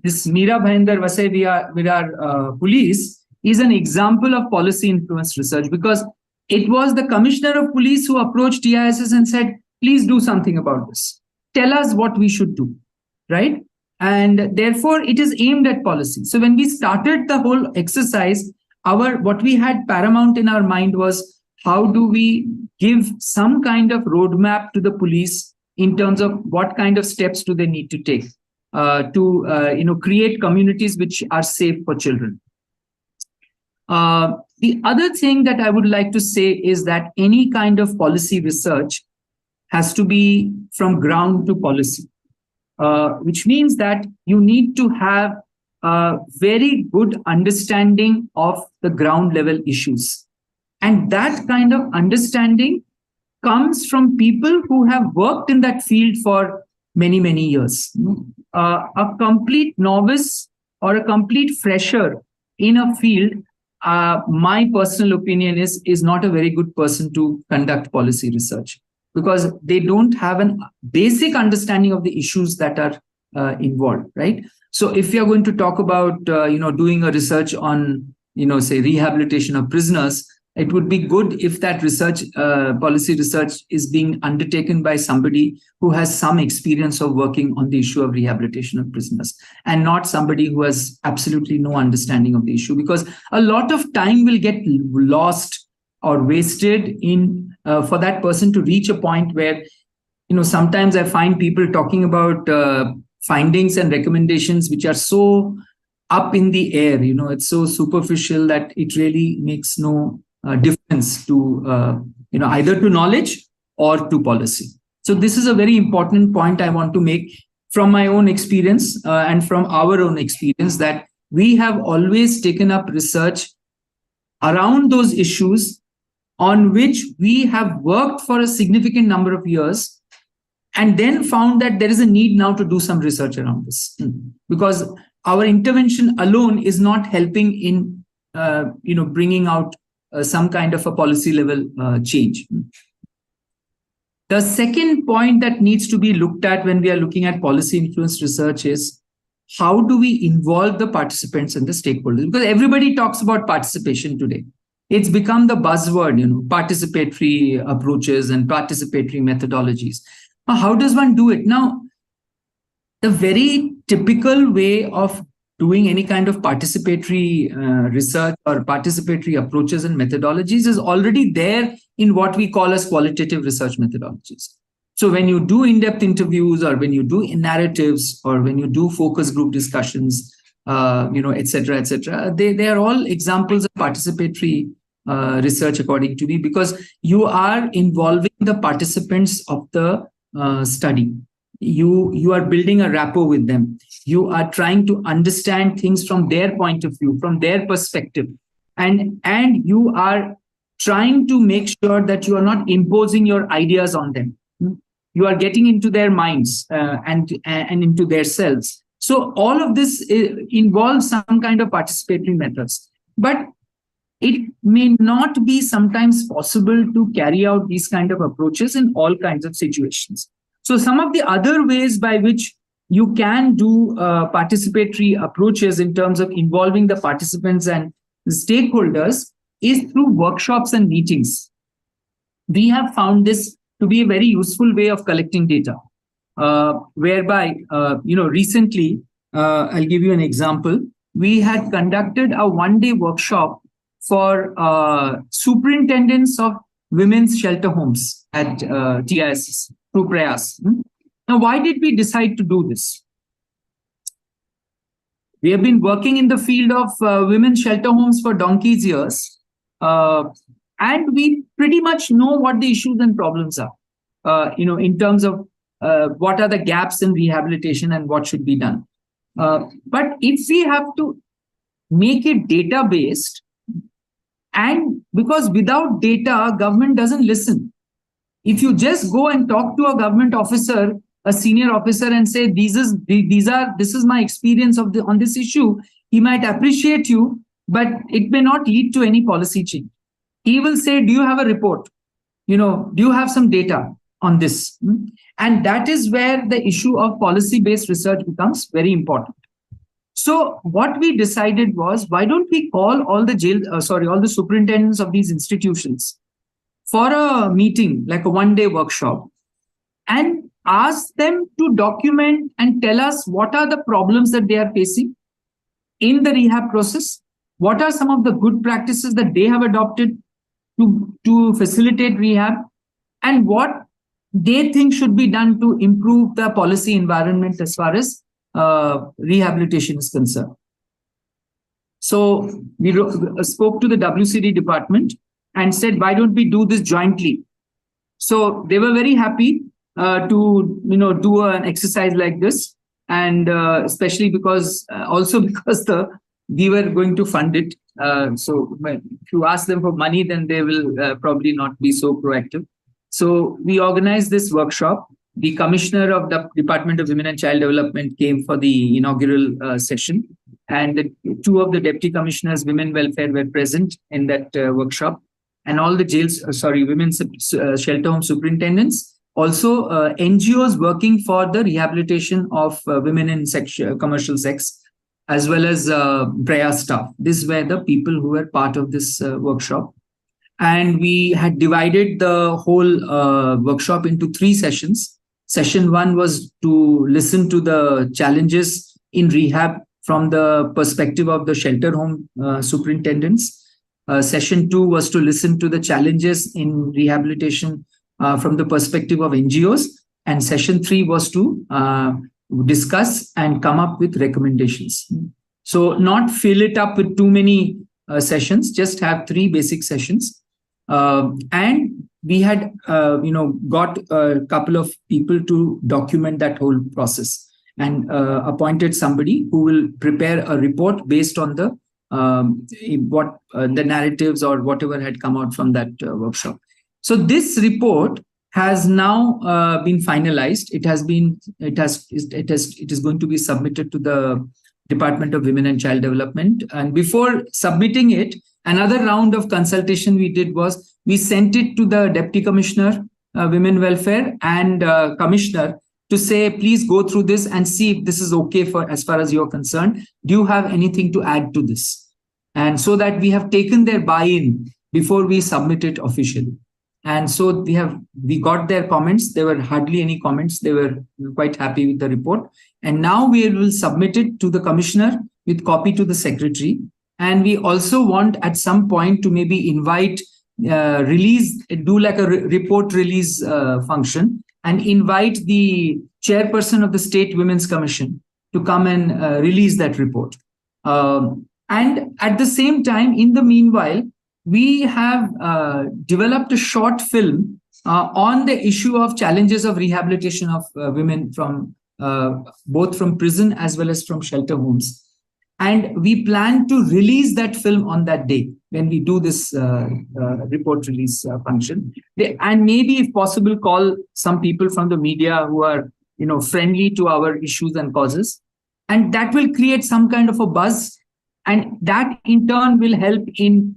this Meera Bhainder Vasai Virar Police, is an example of policy influenced research, because it was the commissioner of police who approached TISS and said, please do something about this. Tell us what we should do, right? And therefore, it is aimed at policy. So when we started the whole exercise, what we had paramount in our mind was, how do we give some kind of roadmap to the police in terms of what kind of steps do they need to take to create communities which are safe for children. The other thing that I would like to say is that any kind of policy research has to be from ground to policy, which means that you need to have a very good understanding of the ground level issues. And that kind of understanding comes from people who have worked in that field for many, many years. A complete novice or a complete fresher in a field, my personal opinion is not a very good person to conduct policy research, because they don't have a basic understanding of the issues that are involved, right? So if you're going to talk about, doing a research on, say, rehabilitation of prisoners, it would be good if that research, policy research, is being undertaken by somebody who has some experience of working on the issue of rehabilitation of prisoners, and not somebody who has absolutely no understanding of the issue, because a lot of time will get lost or wasted in for that person to reach a point where, sometimes I find people talking about findings and recommendations which are so up in the air. It's so superficial that it really makes no difference to, either to knowledge or to policy. So this is a very important point I want to make from my own experience and from our own experience, that we have always taken up research around those issues on which we have worked for a significant number of years, and then found that there is a need now to do some research around this, because our intervention alone is not helping in bringing out some kind of a policy level change. The second point that needs to be looked at when we are looking at policy influence research is, how do we involve the participants and the stakeholders? Because everybody talks about participation today. It's become the buzzword, participatory approaches and participatory methodologies. Now, how does one do it? Now, the very typical way of doing any kind of participatory research or participatory approaches and methodologies is already there in what we call as qualitative research methodologies. So when you do in-depth interviews, or when you do narratives, or when you do focus group discussions, et cetera, they are all examples of participatory research, according to me, because you are involving the participants of the study. You are building a rapport with them. You are trying to understand things from their point of view, from their perspective, and you are trying to make sure that you are not imposing your ideas on them. You are getting into their minds and into their selves. So all of this involves some kind of participatory methods, but it may not be sometimes possible to carry out these kind of approaches in all kinds of situations. So some of the other ways by which you can do participatory approaches in terms of involving the participants and the stakeholders is through workshops and meetings. We have found this to be a very useful way of collecting data, whereby, recently, I'll give you an example. We had conducted a one-day workshop for superintendents of women's shelter homes at TISS through Prayas. Now, why did we decide to do this? We have been working in the field of women's shelter homes for donkey's years, and we pretty much know what the issues and problems are, in terms of what are the gaps in rehabilitation and what should be done. But if we have to make it data-based, and because without data, government doesn't listen. If you just go and talk to a government officer, a senior officer, and say, this is my experience on this issue, he might appreciate you, but it may not lead to any policy change. He will say, do you have a report? Do you have some data on this? And that is where the issue of policy-based research becomes very important. So what we decided was, why don't we call all the superintendents of these institutions for a meeting, like a one-day workshop, and ask them to document and tell us what are the problems that they are facing in the rehab process, what are some of the good practices that they have adopted to facilitate rehab, and what they think should be done to improve the policy environment as far as rehabilitation is concerned. So we spoke to the WCD department and said, why don't we do this jointly? So they were very happy to do an exercise like this, and especially because we were going to fund it. So if you ask them for money, then they will probably not be so proactive. So we organized this workshop. The commissioner of the Department of Women and Child Development came for the inaugural session, and two of the deputy commissioners, women welfare, were present in that workshop, and all the women's shelter home superintendents, also NGOs working for the rehabilitation of women in commercial sex, as well as Praya staff. These were the people who were part of this workshop. And we had divided the whole workshop into 3 sessions. Session 1 was to listen to the challenges in rehab from the perspective of the shelter home superintendents. Session 2 was to listen to the challenges in rehabilitation from the perspective of NGOs. And session 3 was to discuss and come up with recommendations. So not fill it up with too many sessions, just have 3 basic sessions. And we had, got a couple of people to document that whole process, and appointed somebody who will prepare a report based on the the narratives or whatever had come out from that workshop. So this report has now been finalized. It is going to be submitted to the Department of Women and Child Development. And before submitting it, another round of consultation we did was we sent it to the Deputy Commissioner, Women Welfare, and Commissioner to say, please go through this and see if this is okay for as far as you're concerned. Do you have anything to add to this? And so that we have taken their buy-in before we submit it officially. And so we got their comments. There were hardly any comments. They were quite happy with the report. And now we will submit it to the Commissioner with copy to the Secretary. And we also want at some point to maybe invite, do like a report release function, and invite the chairperson of the State Women's Commission to come and release that report. And at the same time, in the meanwhile, we have developed a short film on the issue of challenges of rehabilitation of women from both from prison as well as from shelter homes. And we plan to release that film on that day when we do this report release function. And maybe, if possible, call some people from the media who are, friendly to our issues and causes. And that will create some kind of a buzz. And that in turn will help in,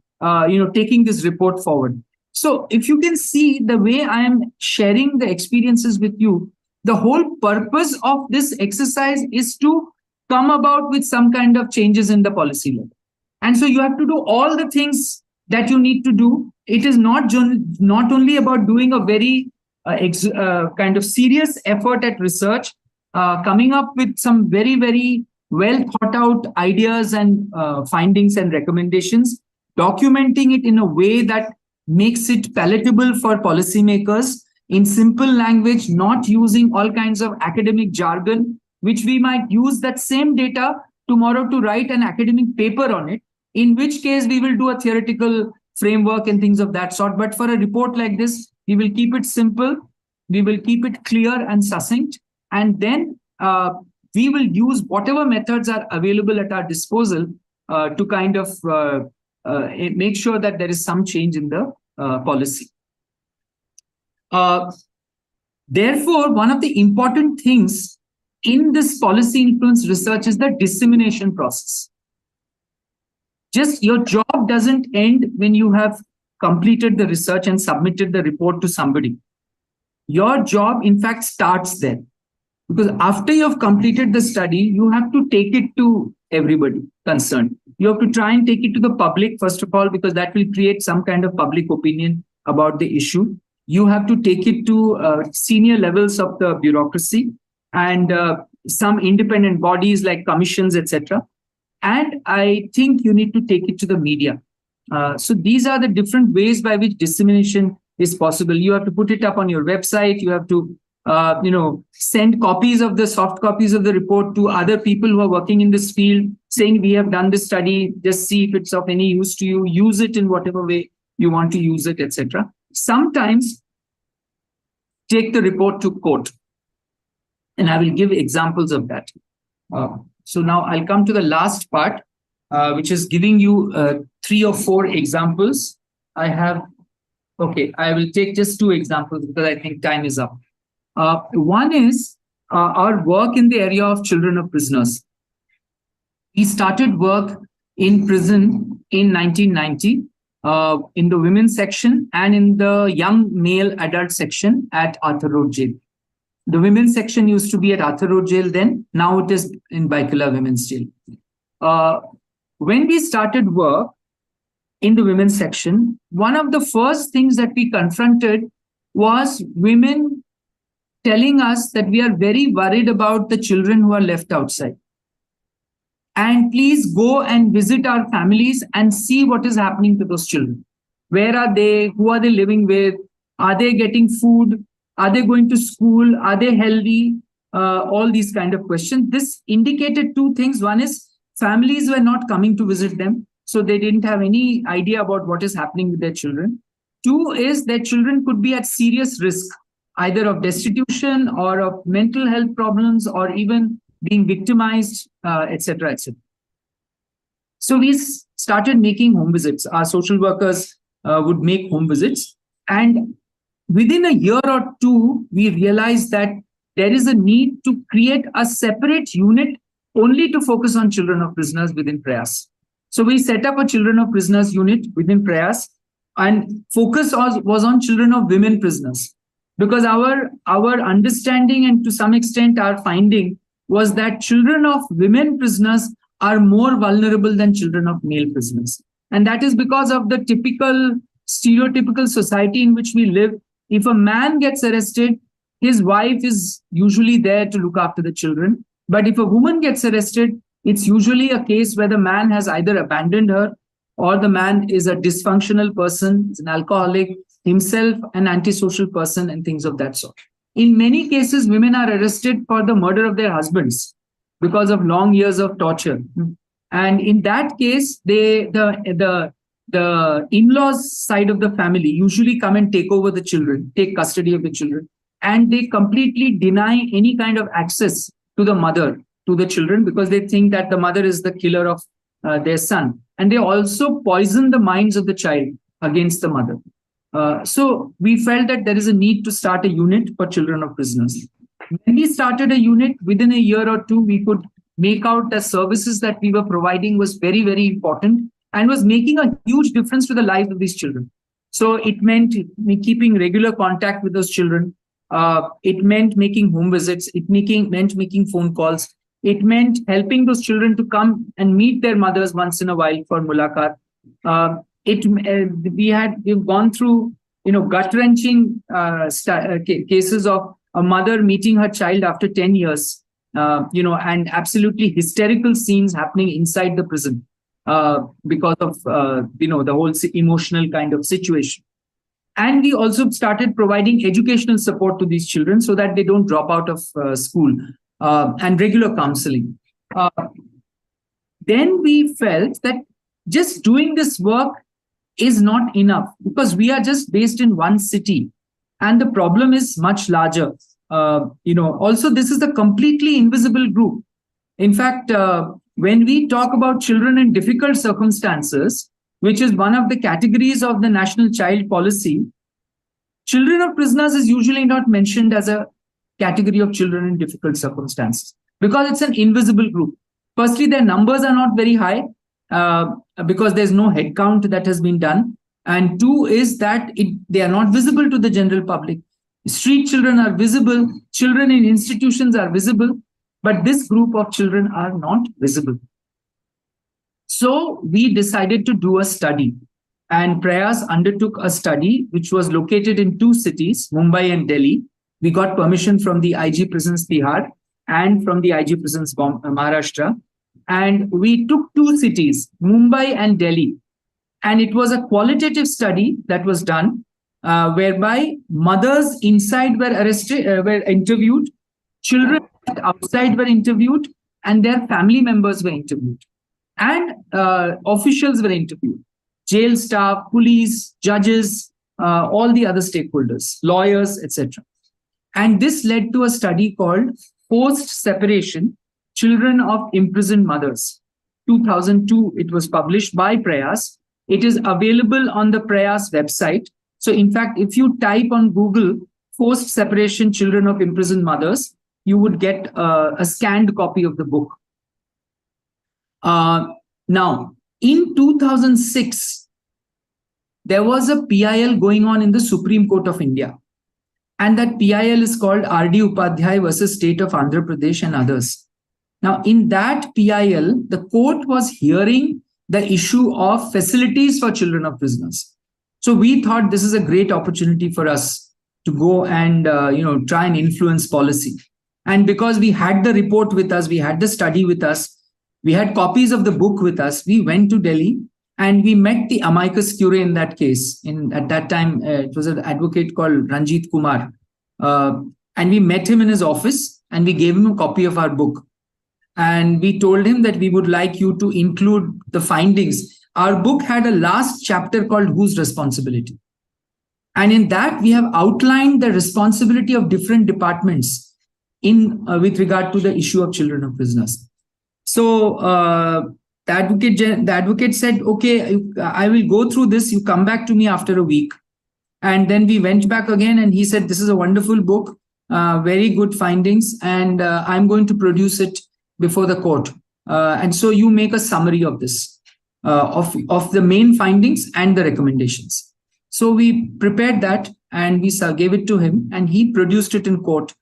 taking this report forward. So if you can see the way I am sharing the experiences with you, the whole purpose of this exercise is to come about with some kind of changes in the policy level. And so you have to do all the things that you need to do. It is not only about doing a very kind of serious effort at research, coming up with some very, very well thought out ideas and findings and recommendations, documenting it in a way that makes it palatable for policymakers in simple language, not using all kinds of academic jargon, which we might use that same data tomorrow to write an academic paper on it, in which case we will do a theoretical framework and things of that sort. But for a report like this, we will keep it simple, we will keep it clear and succinct, and then we will use whatever methods are available at our disposal to kind of make sure that there is some change in the policy. Therefore, one of the important things in this policy influence research is the dissemination process. Just your job doesn't end when you have completed the research and submitted the report to somebody. Your job, in fact, starts there. Because after you have completed the study, you have to take it to everybody concerned. You have to try and take it to the public, first of all, because that will create some kind of public opinion about the issue. You have to take it to senior levels of the bureaucracy and some independent bodies like commissions, etc. And I think you need to take it to the media. So these are the different ways by which dissemination is possible. You have to put it up on your website. You have to send copies of the soft copies of the report to other people who are working in this field, saying we have done this study, just see if it's of any use to you, use it in whatever way you want to use it, etc. Sometimes take the report to court. And I will give examples of that. So now I'll come to the last part, which is giving you 3 or 4 examples. I will take just 2 examples because I think time is up. One is our work in the area of children of prisoners. We started work in prison in 1990 in the women's section and in the young male adult section at Arthur Road Jail. The women's section used to be at Arthur Road Jail then. Now it is in Baikula Women's Jail. When we started work in the women's section, one of the first things that we confronted was women telling us that we are very worried about the children who are left outside. And please go and visit our families and see what is happening to those children. Where are they? Who are they living with? Are they getting food? Are they going to school? Are they healthy? All these kind of questions. This indicated 2 things. One is families were not coming to visit them, so they didn't have any idea about what is happening with their children. 2 is their children could be at serious risk, either of destitution or of mental health problems or even being victimized, etc., etc. So we started making home visits. Our social workers would make home visits. And within a year or 2, we realized that there is a need to create a separate unit only to focus on children of prisoners within Prayas. So we set up a children of prisoners unit within Prayas, and focus was on children of women prisoners. Because our understanding and to some extent our finding was that children of women prisoners are more vulnerable than children of male prisoners. And that is because of the typical stereotypical society in which we live. If a man gets arrested, his wife is usually there to look after the children. But if a woman gets arrested, it's usually a case where the man has either abandoned her or the man is a dysfunctional person, is an alcoholic, himself an antisocial person, and things of that sort. In many cases, women are arrested for the murder of their husbands because of long years of torture. And in that case, the in-laws side of the family usually come and take over the children, take custody of the children, and they completely deny any kind of access to the mother, to the children, because they think that the mother is the killer of their son. And they also poison the minds of the child against the mother. So we felt that there is a need to start a unit for children of prisoners. When we started a unit, within a year or 2, we could make out that services that we were providing was very, very important and was making a huge difference to the lives of these children. So it meant keeping regular contact with those children. It meant making home visits. It meant making phone calls. It meant helping those children to come and meet their mothers once in a while for mulaqat. We've gone through, gut-wrenching cases of a mother meeting her child after 10 years, and absolutely hysterical scenes happening inside the prison because of, the whole emotional kind of situation. And we also started providing educational support to these children so that they don't drop out of school, and regular counseling. Then we felt that just doing this work is not enough, because we are just based in one city and the problem is much larger. Also, this is a completely invisible group. In fact, when we talk about children in difficult circumstances, which is one of the categories of the National Child Policy, children of prisoners is usually not mentioned as a category of children in difficult circumstances because it's an invisible group. Firstly, their numbers are not very high because there's no head count that has been done. And 2 is that they are not visible to the general public. Street children are visible, children in institutions are visible, but this group of children are not visible. So we decided to do a study, and Prayas undertook a study which was located in 2 cities, Mumbai and Delhi. We got permission from the IG Prisons Bihar and from the IG Prisons Maharashtra. And we took 2 cities, Mumbai and Delhi. And it was a qualitative study that was done, whereby mothers inside were interviewed, children outside were interviewed, and their family members were interviewed. And officials were interviewed, jail staff, police, judges, all the other stakeholders, lawyers, etc. And this led to a study called Post-Separation, Children of Imprisoned Mothers. 2002, it was published by Prayas. It is available on the Prayas website. So in fact, if you type on Google, Post-Separation, Children of Imprisoned Mothers, you would get a scanned copy of the book. Now, in 2006, there was a PIL going on in the Supreme Court of India. And that PIL is called R.D. Upadhyay versus State of Andhra Pradesh and others. Now, in that PIL, the court was hearing the issue of facilities for children of prisoners. So we thought this is a great opportunity for us to go and try and influence policy. And because we had the report with us, we had the study with us, we had copies of the book with us, we went to Delhi and we met the amicus curiae in that case. At that time, it was an advocate called Ranjit Kumar. And we met him in his office and we gave him a copy of our book. and we told him that we would like you to include the findings. Our book had a last chapter called Whose Responsibility? And in that, we have outlined the responsibility of different departments in with regard to the issue of children of prisoners. So the advocate said, okay, I will go through this. You come back to me after a week. And then we went back again, and he said, this is a wonderful book, very good findings, and I'm going to produce it before the court. And so you make a summary of this, of the main findings and the recommendations. So we prepared that and we gave it to him, and he produced it in court.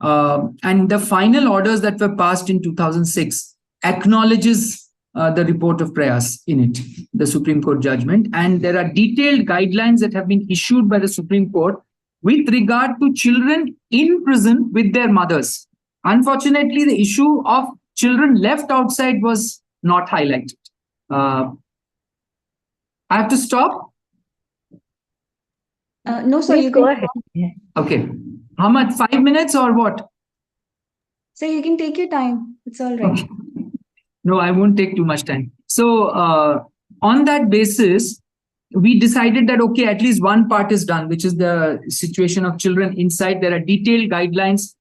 And the final orders that were passed in 2006 acknowledges the report of Prayas in it, the Supreme Court judgment. And there are detailed guidelines that have been issued by the Supreme Court with regard to children in prison with their mothers. Unfortunately, the issue of children left outside was not highlighted. I have to stop. No, sir, Please you go can ahead. Okay. How much? 5 minutes or what? So you can take your time. It's all right. Okay. No, I won't take too much time. So on that basis, we decided that, okay, at least one part is done, which is the situation of children inside. There are detailed guidelines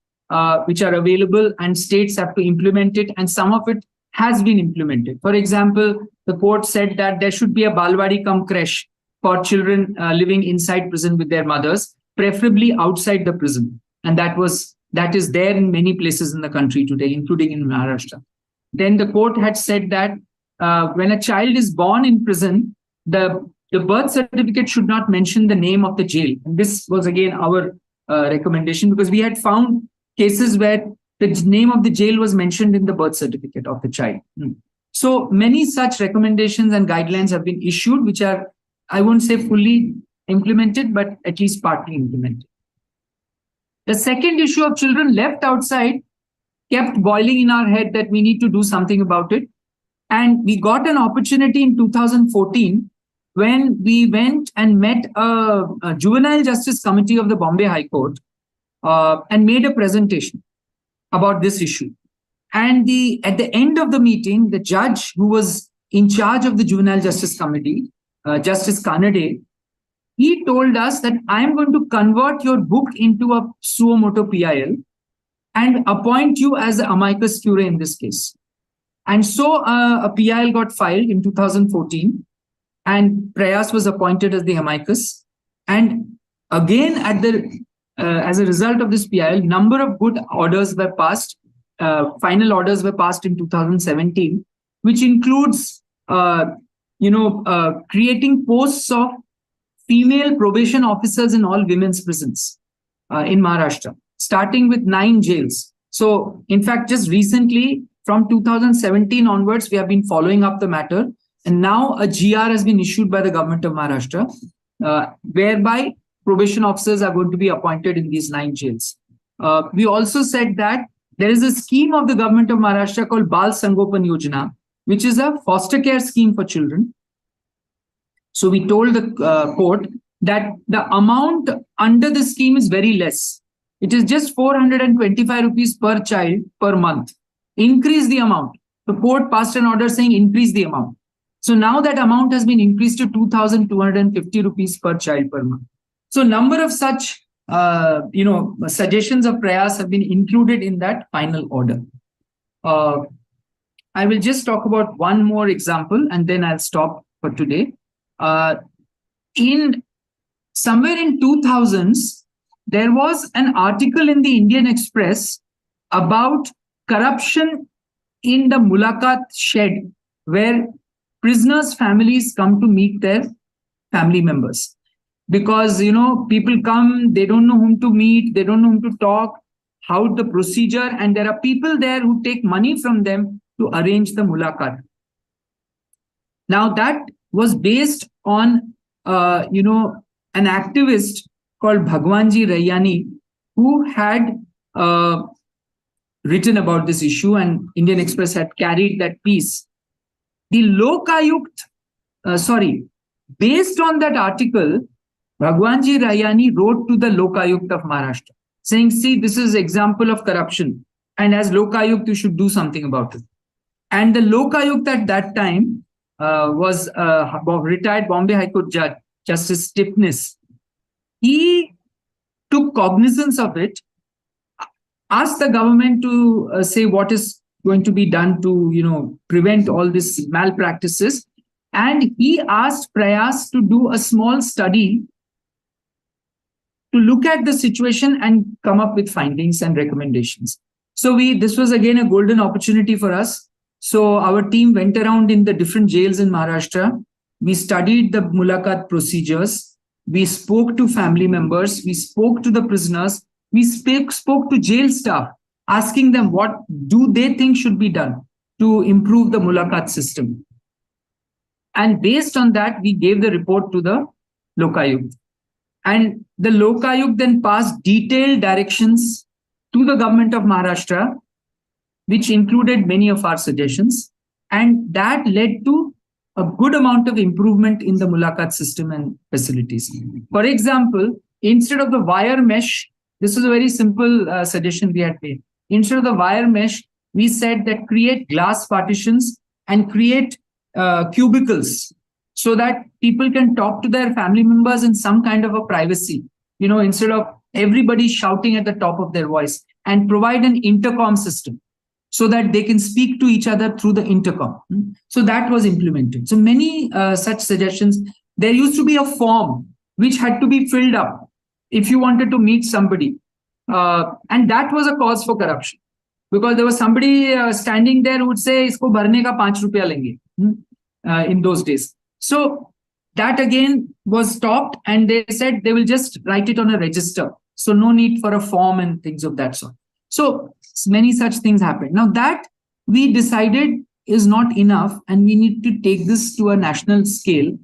which are available, and states have to implement it, and some of it has been implemented. For example, the court said that there should be a balwadi cum creche for children living inside prison with their mothers, preferably outside the prison. And that is there in many places in the country today, including in Maharashtra. Then the court had said that when a child is born in prison, the birth certificate should not mention the name of the jail. And this was again our recommendation, because we had found cases where the name of the jail was mentioned in the birth certificate of the child. So many such recommendations and guidelines have been issued, which are, I won't say fully implemented, but at least partly implemented. The second issue of children left outside kept boiling in our head that we need to do something about it. And we got an opportunity in 2014 when we went and met a Juvenile Justice Committee of the Bombay High Court and made a presentation about this issue. And at the end of the meeting, the judge who was in charge of the Juvenile Justice Committee, Justice Kanade, he told us that I'm going to convert your book into a suo motu PIL and appoint you as the amicus curiae in this case. And so a PIL got filed in 2014, and Prayas was appointed as the amicus. And again, as a result of this PIL, number of good orders were passed. Final orders were passed in 2017, which includes, creating posts of female probation officers in all women's prisons in Maharashtra, starting with 9 jails. So, in fact, just recently, from 2017 onwards, we have been following up the matter. And now a GR has been issued by the government of Maharashtra, whereby probation officers are going to be appointed in these 9 jails. We also said that there is a scheme of the government of Maharashtra called Bal Sangopan Yojana, which is a foster care scheme for children. So we told the court that the amount under the scheme is very less. It is just 425 rupees per child per month. Increase the amount. The court passed an order saying increase the amount. So now that amount has been increased to 2,250 rupees per child per month. So number of such suggestions of Prayas have been included in that final order. I will just talk about one more example and then I'll stop for today. Somewhere in 2000s, there was an article in the Indian Express about corruption in the Mulakat shed, where prisoners' families come to meet their family members. Because, people come, they don't know whom to meet, they don't know whom to talk, how the procedure, and there are people there who take money from them to arrange the Mulakat. Now, that was based on, an activist called Bhagwanji Rayyani, who had written about this issue, and Indian Express had carried that piece. The based on that article, Bhagwanji Rayyani wrote to the Lokayukt of Maharashtra, saying, see, this is example of corruption. and as Lokayukt, you should do something about it. And the Lokayukt at that time was retired Bombay High Court Judge, Justice Stipnis. He took cognizance of it, asked the government to say what is going to be done to, prevent all these malpractices. And he asked Prayas to do a small study to look at the situation and come up with findings and recommendations. So this was again a golden opportunity for us. So our team went around in the different jails in Maharashtra. We studied the Mulakat procedures. We spoke to family members. We spoke to the prisoners. We spoke to jail staff, asking them what do they think should be done to improve the Mulakat system. And based on that, we gave the report to the Lokayukt. And the Lokayukt then passed detailed directions to the government of Maharashtra, which included many of our suggestions. And that led to a good amount of improvement in the Mulakat system and facilities. For example, instead of the wire mesh, this was a very simple suggestion we had made. Instead of the wire mesh, we said that create glass partitions and create cubicles so that people can talk to their family members in some kind of a privacy, instead of everybody shouting at the top of their voice, and provide an intercom system so that they can speak to each other through the intercom. So that was implemented. So many such suggestions. There used to be a form which had to be filled up if you wanted to meet somebody. And that was a cause for corruption, because there was somebody standing there who would say, isko bharne ka 5 rupiya lenge, in those days. So that again was stopped, and they said they will just write it on a register. So no need for a form and things of that sort. So many such things happened. Now that we decided is not enough, and we need to take this to a national scale.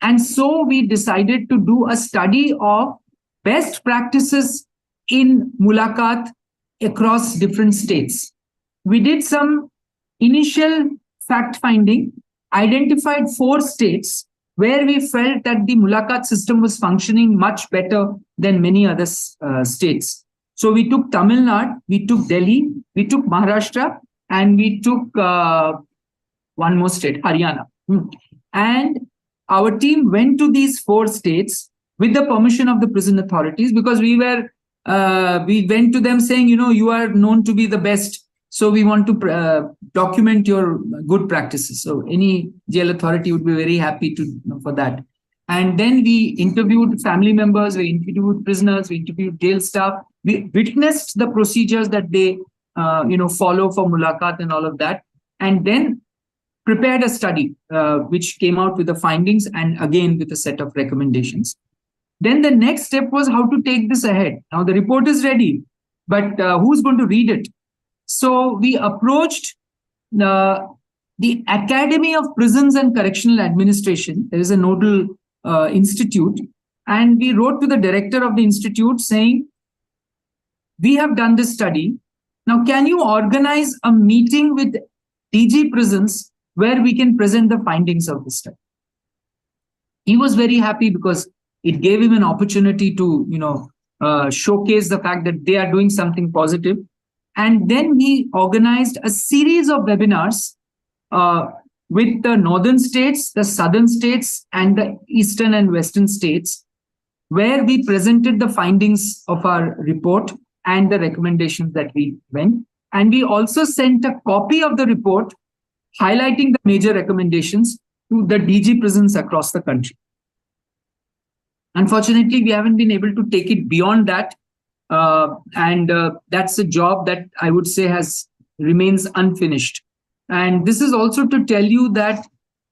And so we decided to do a study of best practices in Mulakat across different states. We did some initial fact finding, identified 4 states where we felt that the Mulakat system was functioning much better than many other states. So we took Tamil Nadu, we took Delhi, we took Maharashtra, and we took one more state, Haryana. And our team went to these 4 states with the permission of the prison authorities, because we went to them saying, you are known to be the best. So we want to document your good practices. So any jail authority would be very happy for that. And then we interviewed family members, we interviewed prisoners, we interviewed jail staff. We witnessed the procedures that they, follow for Mulakat and all of that. And then prepared a study, which came out with the findings and again with a set of recommendations. Then the next step was how to take this ahead. Now the report is ready, but who's going to read it? So we approached the Academy of Prisons and Correctional Administration. There is a nodal institute. And we wrote to the director of the institute saying, we have done this study. Now, can you organize a meeting with DG Prisons where we can present the findings of the study? He was very happy because it gave him an opportunity to, showcase the fact that they are doing something positive. And then he organized a series of webinars with the northern states, the southern states, and the eastern and western states, where we presented the findings of our report and the recommendations that we went. And we also sent a copy of the report highlighting the major recommendations to the DG prisons across the country. Unfortunately, we haven't been able to take it beyond that. And that's a job that I would say remains unfinished. And this is also to tell you that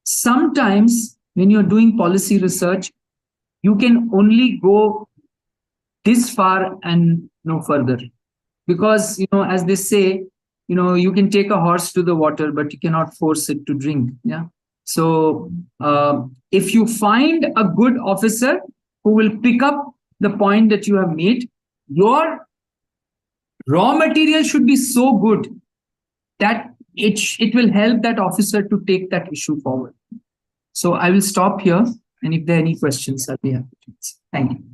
sometimes when you're doing policy research, you can only go this far and no further. Because, as they say, you can take a horse to the water, but you cannot force it to drink. Yeah. So if you find a good officer who will pick up the point that you have made, your raw material should be so good that it will help that officer to take that issue forward. So I will stop here. And if there are any questions, I'll be happy to answer. Thank you.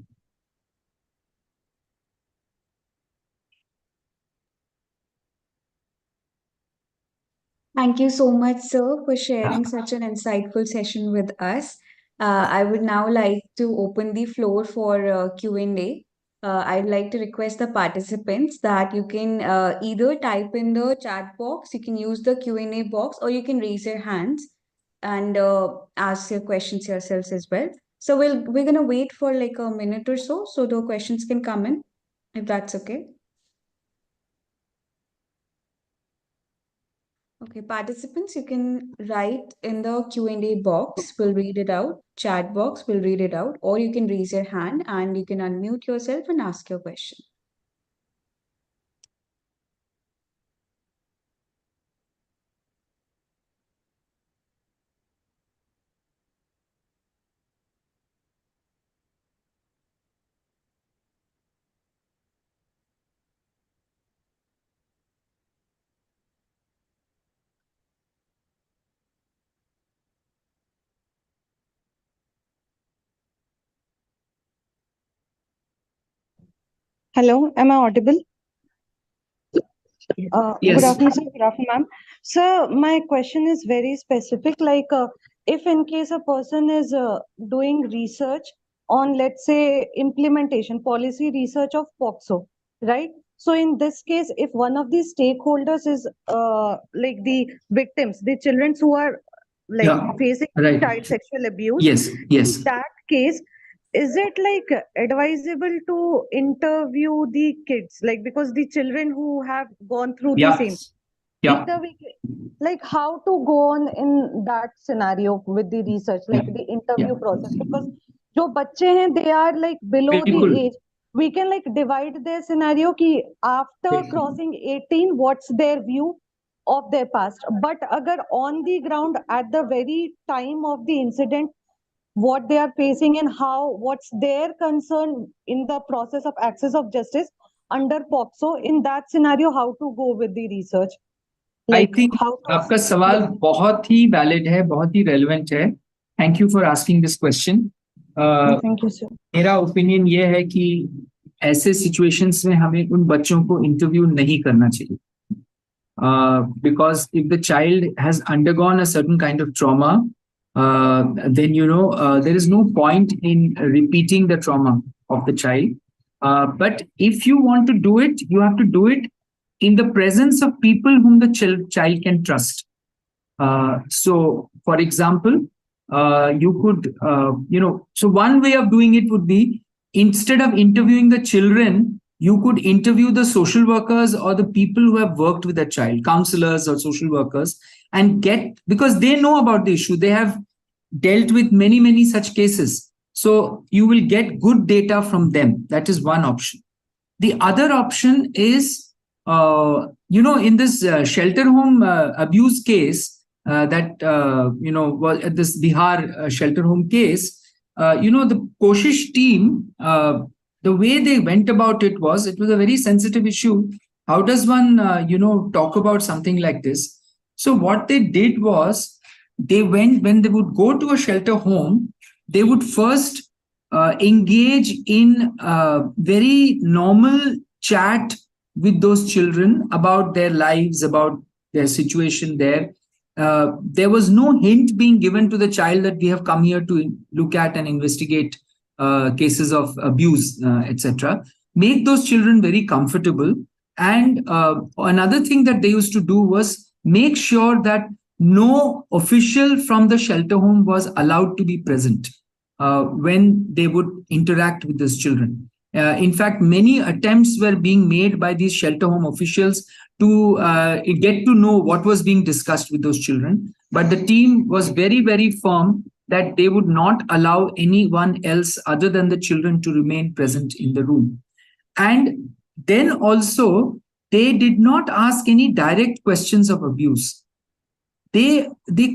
Thank you so much, sir, for sharing such an insightful session with us. I would now like to open the floor for Q&A. I'd like to request the participants that you can either type in the chat box, you can use the Q&A box, or you can raise your hands and ask your questions yourselves as well. So we're gonna wait for like a minute or so the questions can come in, if that's okay. Okay, participants, you can write in the Q&A box, we'll read it out, chat box, we'll read it out, or you can raise your hand and you can unmute yourself and ask your question. Hello, am I audible? Yes. Good afternoon, sir. Good afternoon, ma'am. So my question is very specific. Like, if in case a person is doing research on, let's say, implementation, policy research of POXO, right? So in this case, if one of the stakeholders is like the victims, the children who are like facing right. child sexual abuse, Yes. in that case, is it like advisable to interview the kids, like because the children who have gone through the same, like how to go on in that scenario with the research, like the interview process? Because jo bacche hain, they are like below the age, we can like divide their scenario ki after crossing 18 what's their view of their past, but agar on the ground at the very time of the incident what they are facing and how what's their concern in the process of access of justice under POXO, in that scenario how to go with the research? I think आपका सवाल बहुत ही valid है, बहुत ही relevant है. Thank you for asking this question. Thank you, sir. मेरा opinion ये है कि ऐसे situations में हमें उन बच्चों को interview नहीं करना चाहिए. Because if the child has undergone a certain kind of trauma, then there is no point in repeating the trauma of the child. But if you want to do it, you have to do it in the presence of people whom the child can trust. So, for example, you could, so one way of doing it would be, instead of interviewing the children, you could interview the social workers or the people who have worked with the child, counselors or social workers, and because they know about the issue, they have dealt with many, many such cases. So you will get good data from them. That is one option. The other option is, in this shelter home abuse case, was at this Bihar shelter home case, the Koshish team, the way they went about it was a very sensitive issue. How does one, talk about something like this? So what they did was, when they would go to a shelter home, they would first engage in very normal chat with those children about their lives, about their situation there. There was no hint being given to the child that we have come here to look at and investigate cases of abuse, etc. Make those children very comfortable. And another thing that they used to do was make sure that no official from the shelter home was allowed to be present when they would interact with these children. In fact, many attempts were being made by these shelter home officials to get to know what was being discussed with those children. But the team was very, very firm that they would not allow anyone else other than the children to remain present in the room. And then also, they did not ask any direct questions of abuse. They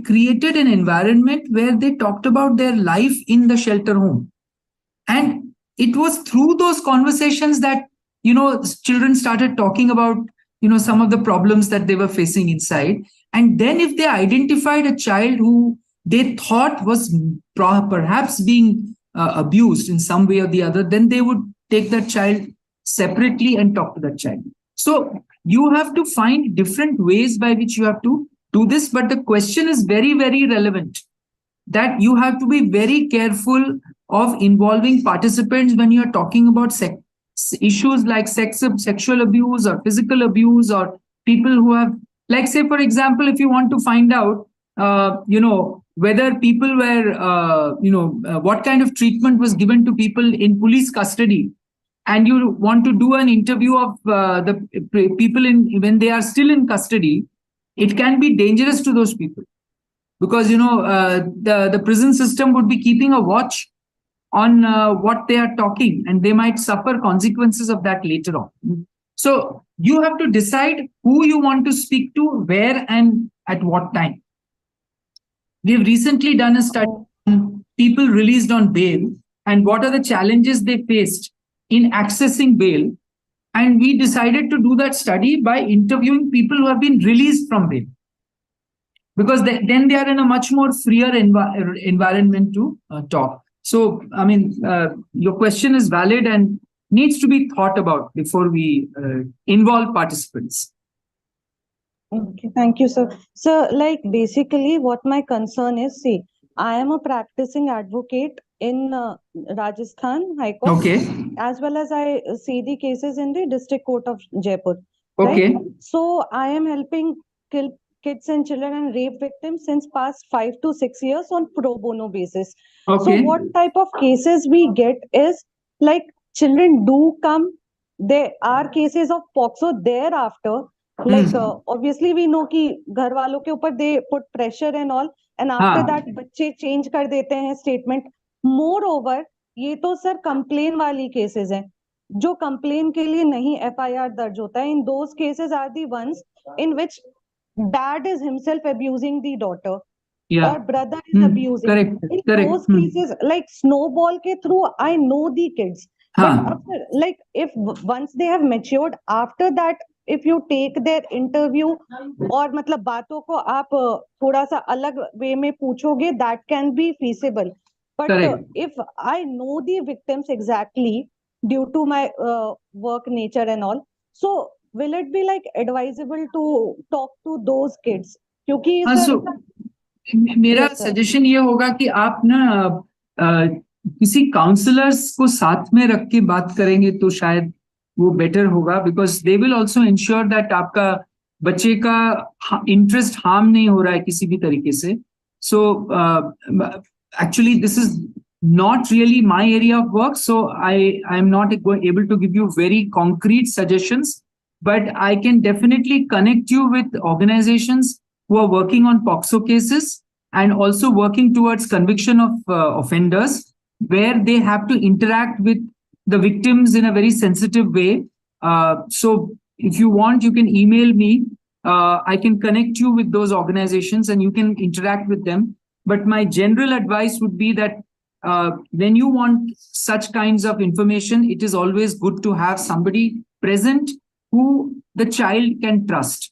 created an environment where they talked about their life in the shelter home. And it was through those conversations that, children started talking about, some of the problems that they were facing inside. And then if they identified a child who they thought was perhaps being abused in some way or the other, then they would take that child separately and talk to that child. So you have to find different ways by which you have to to this, but the question is very, very relevant, that you have to be very careful of involving participants when you're talking about issues like sexual abuse or physical abuse, or people who have, like, say, for example, if you want to find out, whether people were, what kind of treatment was given to people in police custody, and you want to do an interview of the people when they are still in custody, it can be dangerous to those people, because the prison system would be keeping a watch on what they are talking, and they might suffer consequences of that later on. So you have to decide who you want to speak to, where, and at what time. We've recently done a study on people released on bail and what are the challenges they faced in accessing bail. And we decided to do that study by interviewing people who have been released from bail, because then they are in a much more freer environment to talk. So, I mean, your question is valid and needs to be thought about before we involve participants. Okay, thank you, sir. So, like, basically, what my concern is, see, I am a practicing advocate in Rajasthan High Court, Okay. as well as I see the cases in the District Court of Jaipur. Okay. Right? So, I am helping kids and children and rape victims since past 5 to 6 years on pro bono basis. Okay. So, what type of cases we get is like children do come. There are cases of POXO thereafter. Like obviously we know कि घर वालों के ऊपर they put pressure and all, and after that बच्चे change कर देते हैं statement. Moreover, ये तो सर complain वाली cases हैं, जो complain के लिए नहीं FIR दर्ज होता है. In those cases are the ones in which dad is himself abusing the daughter, or brother is abusing. Correct. In Correct. those cases, like snowball ke through, I know the kids. But after, like, if once they have matured, after that, if you take their interview और मतलब बातों को आप थोड़ा सा अलग वे में पूछोगे, that can be feasible. But if I know the victims exactly due to my work nature and all, so will it be like advisable to talk to those kids? क्योंकि so, मेरा सजेशन ये होगा कि आप ना किसी counsellors को साथ में रख के बात करेंगे तो शायद वो बेटर होगा, because they will also ensure that आपका बच्चे का इंटरेस्ट हार्म नहीं हो रहा है किसी भी तरीके से. So actually this is not really my area of work, so I am not able to give you very concrete suggestions, but I can definitely connect you with organizations who are working on POXO cases and also working towards conviction of offenders, where they have to interact with the victims in a very sensitive way. So if you want, you can email me. I can connect you with those organizations and you can interact with them. But my general advice would be that when you want such kinds of information, it is always good to have somebody present who the child can trust.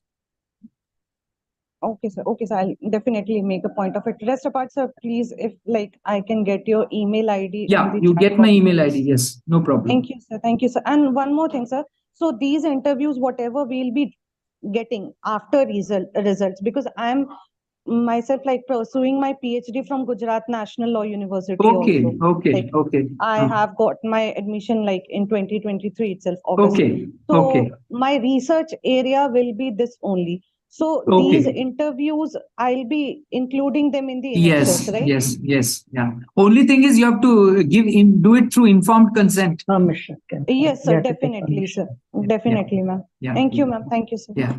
Okay, sir. Okay, sir. I'll definitely make a point of it. Rest apart, sir, please, if like I can get your email ID. Yeah, you get my email ID. Yes, no problem. Thank you, sir. Thank you, sir. And one more thing, sir. So these interviews, whatever we'll be getting after results, because I'm myself like pursuing my PhD from Gujarat National Law University. Okay, also. okay, like, okay. I have got my admission like in 2023 itself, August. Okay, so okay. My research area will be this only. So these interviews, I'll be including them in the annexures, right? Yes, yeah. Only thing is you have to do it through informed consent. Yes, sir. Definitely, sir. Definitely, ma'am. Yeah. Thank you, ma'am. Thank you, sir. Yeah.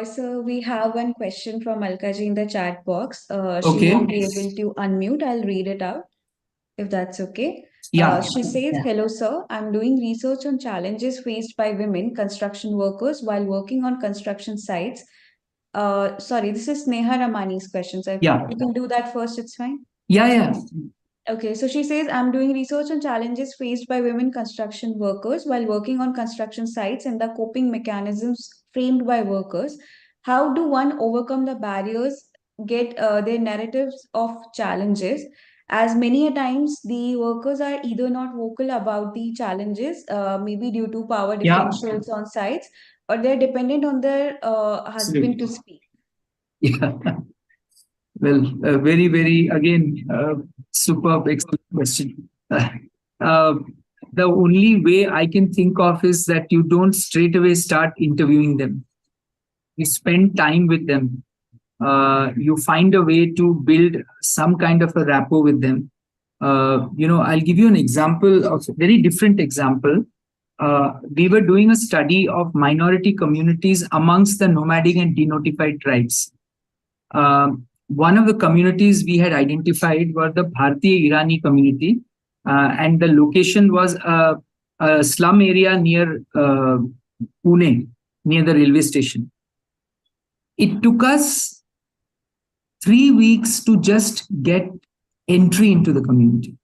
So we have one question from Alkaji in the chat box. She won't be able to unmute. I'll read it out, if that's okay. Yeah. She says, hello, sir. I'm doing research on challenges faced by women construction workers while working on construction sites. Sorry, this is Sneha Ramani's question. So if you can do that first, it's fine. Yeah. Okay, so she says, I'm doing research on challenges faced by women construction workers while working on construction sites and the coping mechanisms framed by workers. How do one overcome the barriers, get their narratives of challenges? As many a times, the workers are either not vocal about the challenges, maybe due to power differentials on sites, or they're dependent on their husband to speak? Yeah. Well, very, very, again, superb, excellent question. The only way I can think of is that you don't straight away start interviewing them. You spend time with them. You find a way to build some kind of a rapport with them. I'll give you an example of a very different example. We were doing a study of minority communities amongst the nomadic and denotified tribes. One of the communities we had identified were the Bharatiya Irani community, and the location was a slum area near Pune, near the railway station. It took us 3 weeks to just get entry into the community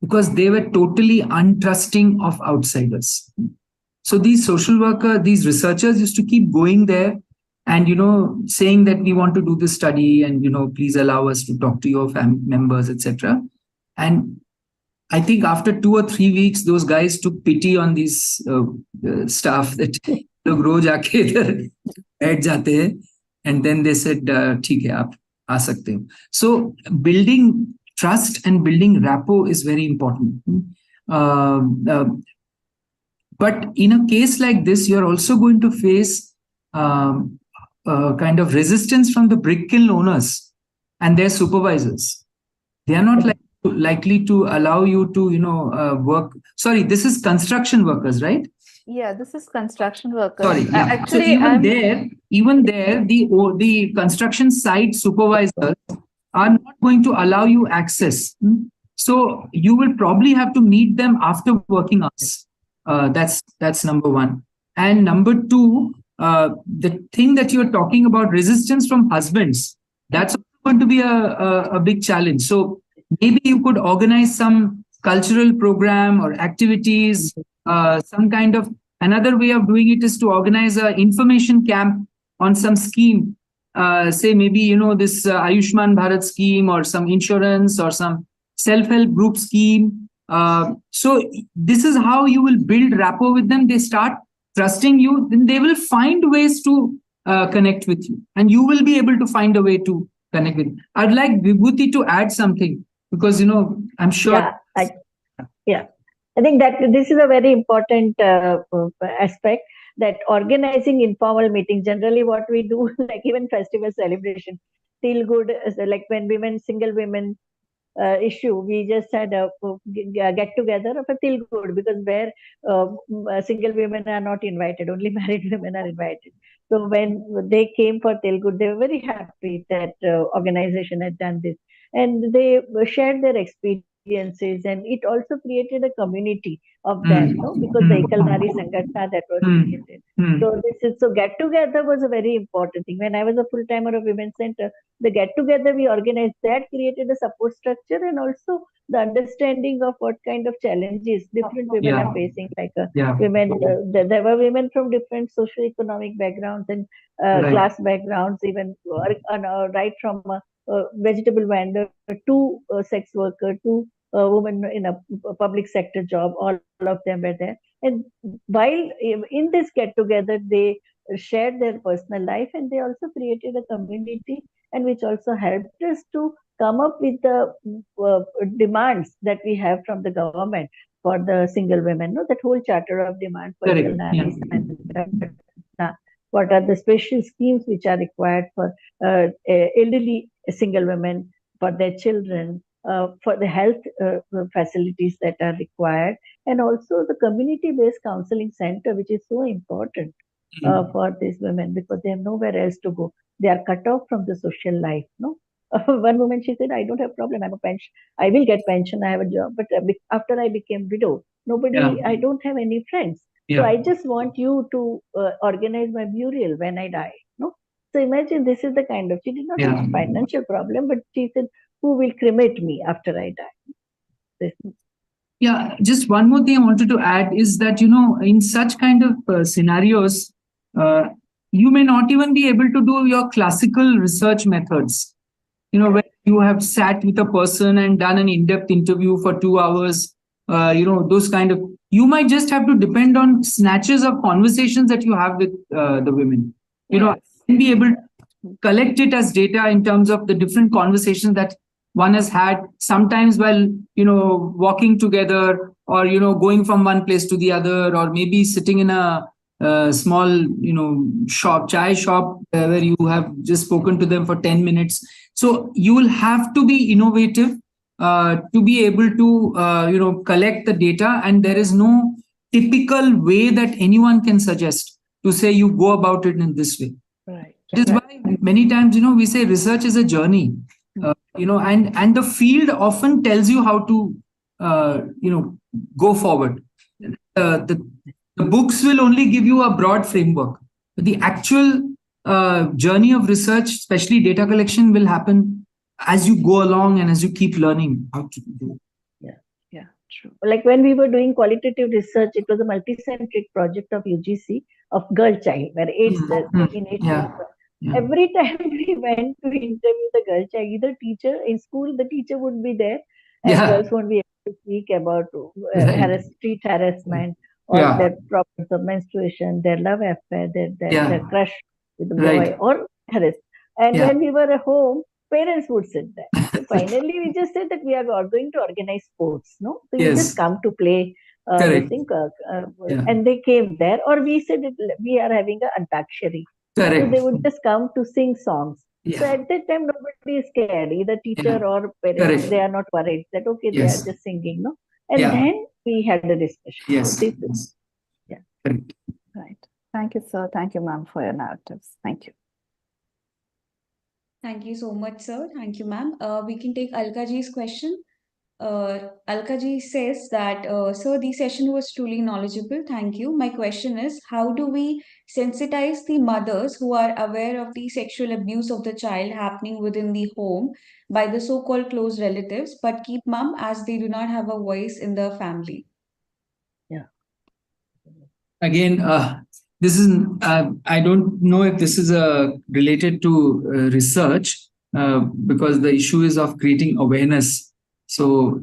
because they were totally untrusting of outsiders. So these social workers, these researchers used to keep going there and, saying that we want to do this study and, please allow us to talk to your family members, etc. And I think after 2 or 3 weeks, those guys took pity on these staff that log roz aake idhar baith jate hain, and then they said, "Theek hai, aap aa sakte ho." So building trust and building rapport is very important. But in a case like this, you're also going to face kind of resistance from the brick kiln owners and their supervisors. They are not likely to allow you to, work. Sorry, this is construction workers, right? Yeah, this is construction workers. Sorry, yeah. Actually, so even there, the construction site supervisors are not going to allow you access. So you will probably have to meet them after working hours. That's number one. And number two, the thing that you're talking about, resistance from husbands, that's going to be a big challenge. So maybe you could organize some cultural program or activities, some kind of, another way of doing it is to organize an information camp on some scheme. Say maybe, this Ayushman Bharat scheme or some insurance or some self-help group scheme. So this is how you will build rapport with them. They start trusting you, then they will find ways to connect with you, and you will be able to find a way to connect with them. I'd like Vibhuti to add something because, I'm sure. Yeah, I think that this is a very important aspect, that organizing informal meetings. Generally what we do, like even festival celebration, feel good, like when single women issue, we just had a get together of a feel good, because where single women are not invited, only married women are invited. So when they came for Tilgud, they were very happy that organization had done this, and they shared their experiences, and it also created a community of them, because the Ikalnari Sangatna that was created. So get together was a very important thing. When I was a full timer of Women's Center, the get together we organized, that created a support structure, and also the understanding of what kind of challenges different women are facing. Like women, there were women from different socio-economic backgrounds and class backgrounds, even right from vegetable vendor to sex worker to women in a public sector job, all of them were there. And while in this get together, they shared their personal life, and they also created a community, and which also helped us to come up with the demands that we have from the government for the single women. That whole charter of demand for what are the special schemes which are required for elderly single women, for their children, for the health facilities that are required, and also the community-based counseling center, which is so important for these women, because they have nowhere else to go. They are cut off from the social life. One woman, she said, "I don't have problem. I'm a pension. I will get pension. I have a job. But after I became widow, I don't have any friends. So I just want you to organize my burial when I die." So imagine, this is the kind of, she did not have a financial problem, but she said, "Who will cremate me after I die?" Yeah, just one more thing I wanted to add is that, in such kind of scenarios, you may not even be able to do your classical research methods. Where you have sat with a person and done an in-depth interview for 2 hours those kind of, you might just have to depend on snatches of conversations that you have with the women. And be able to collect it as data in terms of the different conversations that one has had, sometimes while, walking together, or, going from one place to the other, or maybe sitting in a small, shop, chai shop, where you have just spoken to them for 10 minutes. So you will have to be innovative to be able to, collect the data. And there is no typical way that anyone can suggest to say you go about it in this way. Right. That is why many times, we say research is a journey, and the field often tells you how to, go forward. The books will only give you a broad framework, but the actual journey of research, especially data collection, will happen as you go along and as you keep learning how to do it. Yeah, true. Like when we were doing qualitative research, it was a multi-centric project of UGC of girl child, where every time we went to interview the girl child, either teacher in school, the teacher would be there, and girls won't be able to speak about street harassment, or their problems of menstruation, their love affair, their crush with the boy, or harass. And when we were at home, parents would sit there. So finally, we just said that we are going to organize sports, no? So you just come to play this thing, and they came there. Or we said we are having a antakshari. So they would just come to sing songs. So at that time, nobody is scared, either teacher or parents. They are not worried that, okay, they are just singing, no? And then we had a discussion. So Right. Thank you, sir. Thank you, ma'am, for your narratives. Thank you. Thank you so much, sir. Thank you, ma'am. We can take Alka ji's question. Alka ji says that, sir, the session was truly knowledgeable. Thank you. My question is, how do we sensitize the mothers who are aware of the sexual abuse of the child happening within the home by the so-called close relatives, but keep mum as they do not have a voice in the family? Yeah. Again, this is, I don't know if this is related to research, because the issue is of creating awareness. So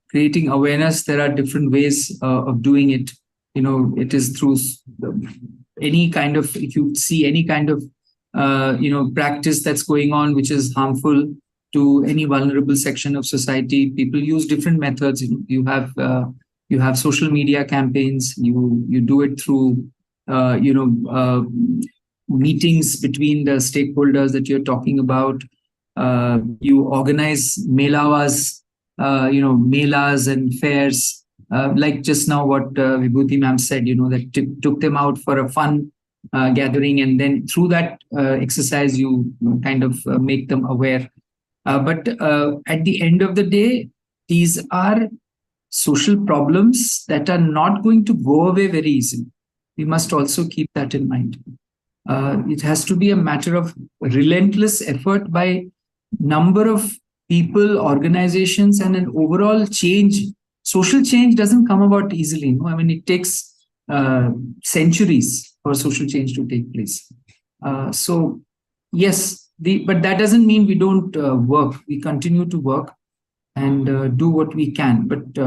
creating awareness, there are different ways of doing it. It is through any kind of, if you see any kind of, practice that's going on, which is harmful to any vulnerable section of society, people use different methods. You have social media campaigns. You do it through, meetings between the stakeholders that you're talking about. You organize melas and fairs, like just now what Vibhuti ma'am said, that took them out for a fun gathering, and then through that exercise, you kind of make them aware. But at the end of the day, these are social problems that are not going to go away very easily. We must also keep that in mind. It has to be a matter of relentless effort by number of people, organizations, and an overall change. Social change doesn't come about easily. No? I mean, it takes centuries for social change to take place. So, yes, but that doesn't mean we don't work. We continue to work and do what we can. But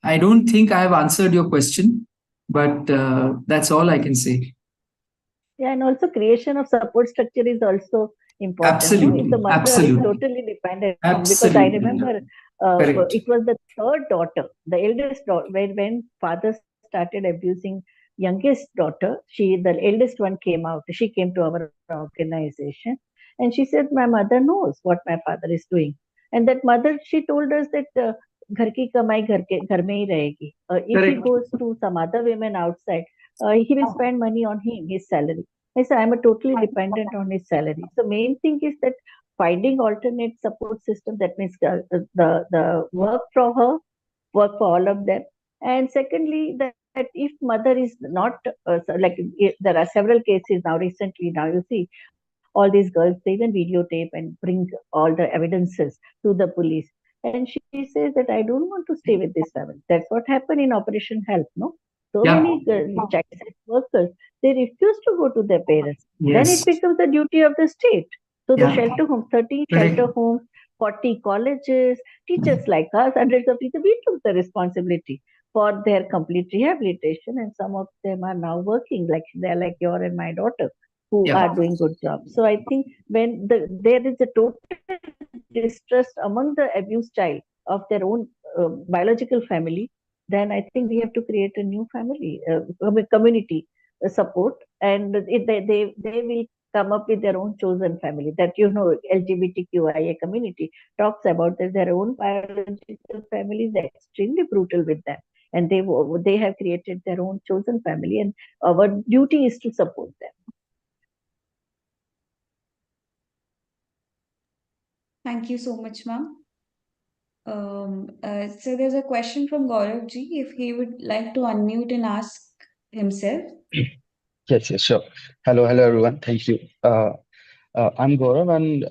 I don't think I have answered your question, but that's all I can say. Yeah, and also creation of support structure is also important. Absolutely. If the mother is totally dependent, because I remember it was the third daughter, the eldest daughter, when father started abusing youngest daughter, the eldest one came out. She came to our organization, and she said, my mother knows what my father is doing. And that mother, she told us that घर की कमाई घर में ही रहेगी. If he goes to some other women outside, he will spend money on his salary. I said, I'm totally dependent on his salary. So main thing is that finding alternate support system, that means the work for her, work for all of them. And secondly, that if mother is not, there are several cases now, recently now you see, all these girls, they even videotape and bring all the evidences to the police. And she says that I don't want to stay with this family. That's what happened in Operation Help, no? So many child sex workers, they refuse to go to their parents. Then it becomes the duty of the state. So the shelter homes, 13 shelter homes, 40 colleges, teachers like us, hundreds of teachers, we took the responsibility. for their complete rehabilitation, and some of them are now working, like they're like your and my daughter, who are doing good jobs. So I think when there is a total distrust among the abused child of their own biological family, then I think we have to create a new family, community support, and they will come up with their own chosen family. That LGBTQIA community talks about that their own biological family is extremely brutal with them, and they have created their own chosen family, and our duty is to support them. Thank you so much, ma'am. So there's a question from Gaurav ji, if he would like to unmute and ask himself. Yes, sure. Hello, everyone. Thank you. I'm Gaurav, and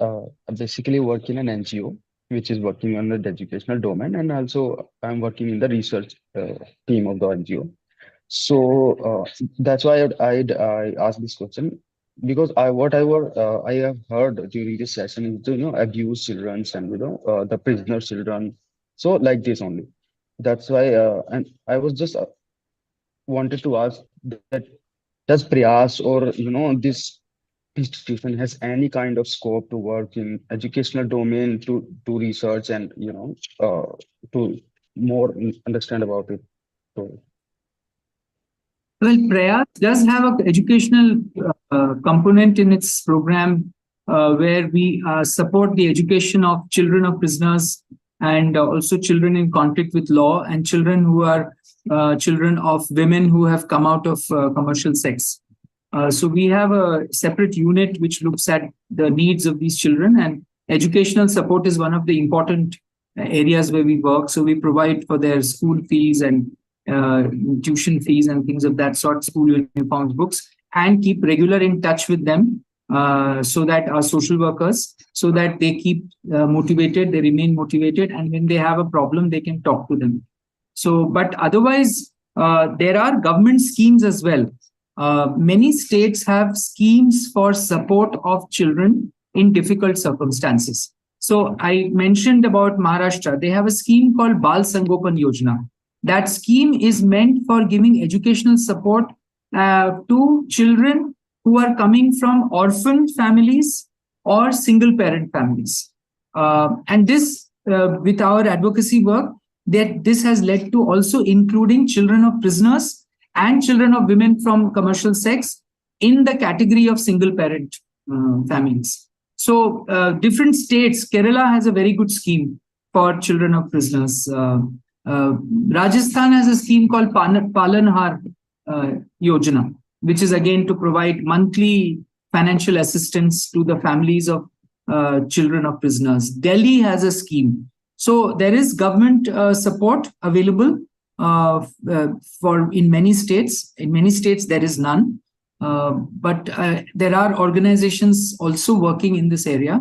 I basically work in an NGO which is working on the educational domain, and also I'm working in the research team of the NGO. So that's why I asked this question, because I have heard during this session is abuse children and the prisoner children, so like this only. That's why and I was just wanted to ask that, does Priyas or this institution has any kind of scope to work in educational domain to research and to more understand about it? So, well, Prayas does have an educational component in its program where we support the education of children of prisoners and also children in conflict with law and children who are children of women who have come out of commercial sex. So we have a separate unit which looks at the needs of these children, and educational support is one of the important areas where we work. So we provide for their school fees and tuition fees and things of that sort, school uniforms, books, and keep regular in touch with them so that our social workers, so that they keep motivated, they remain motivated, and when they have a problem, they can talk to them. So, but otherwise, there are government schemes as well. Many states have schemes for support of children in difficult circumstances. So I mentioned about Maharashtra. They have a scheme called Bal Sangopan Yojana. That scheme is meant for giving educational support to children who are coming from orphaned families or single parent families. And this, with our advocacy work, that this has led to also including children of prisoners and children of women from commercial sex in the category of single parent families. So different states, Kerala has a very good scheme for children of prisoners. Rajasthan has a scheme called Palanhar Yojana, which is again to provide monthly financial assistance to the families of children of prisoners. Delhi has a scheme. So there is government support available for in many states. In many states, there is none. But there are organizations also working in this area,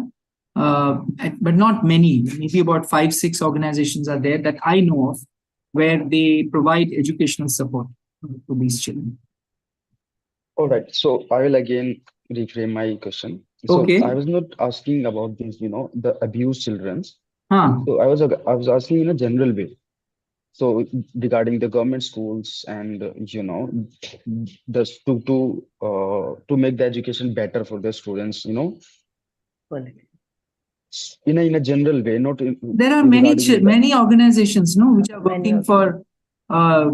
but not many. Maybe about 5-6 organizations are there that I know of, where they provide educational support to these children. all right. So I will again reframe my question. So Okay. I was not asking about these, the abused children's. Huh. So I was asking in a general way. So regarding the government schools and to make the education better for the students, in a general way, not in, there are many organizations, which are working for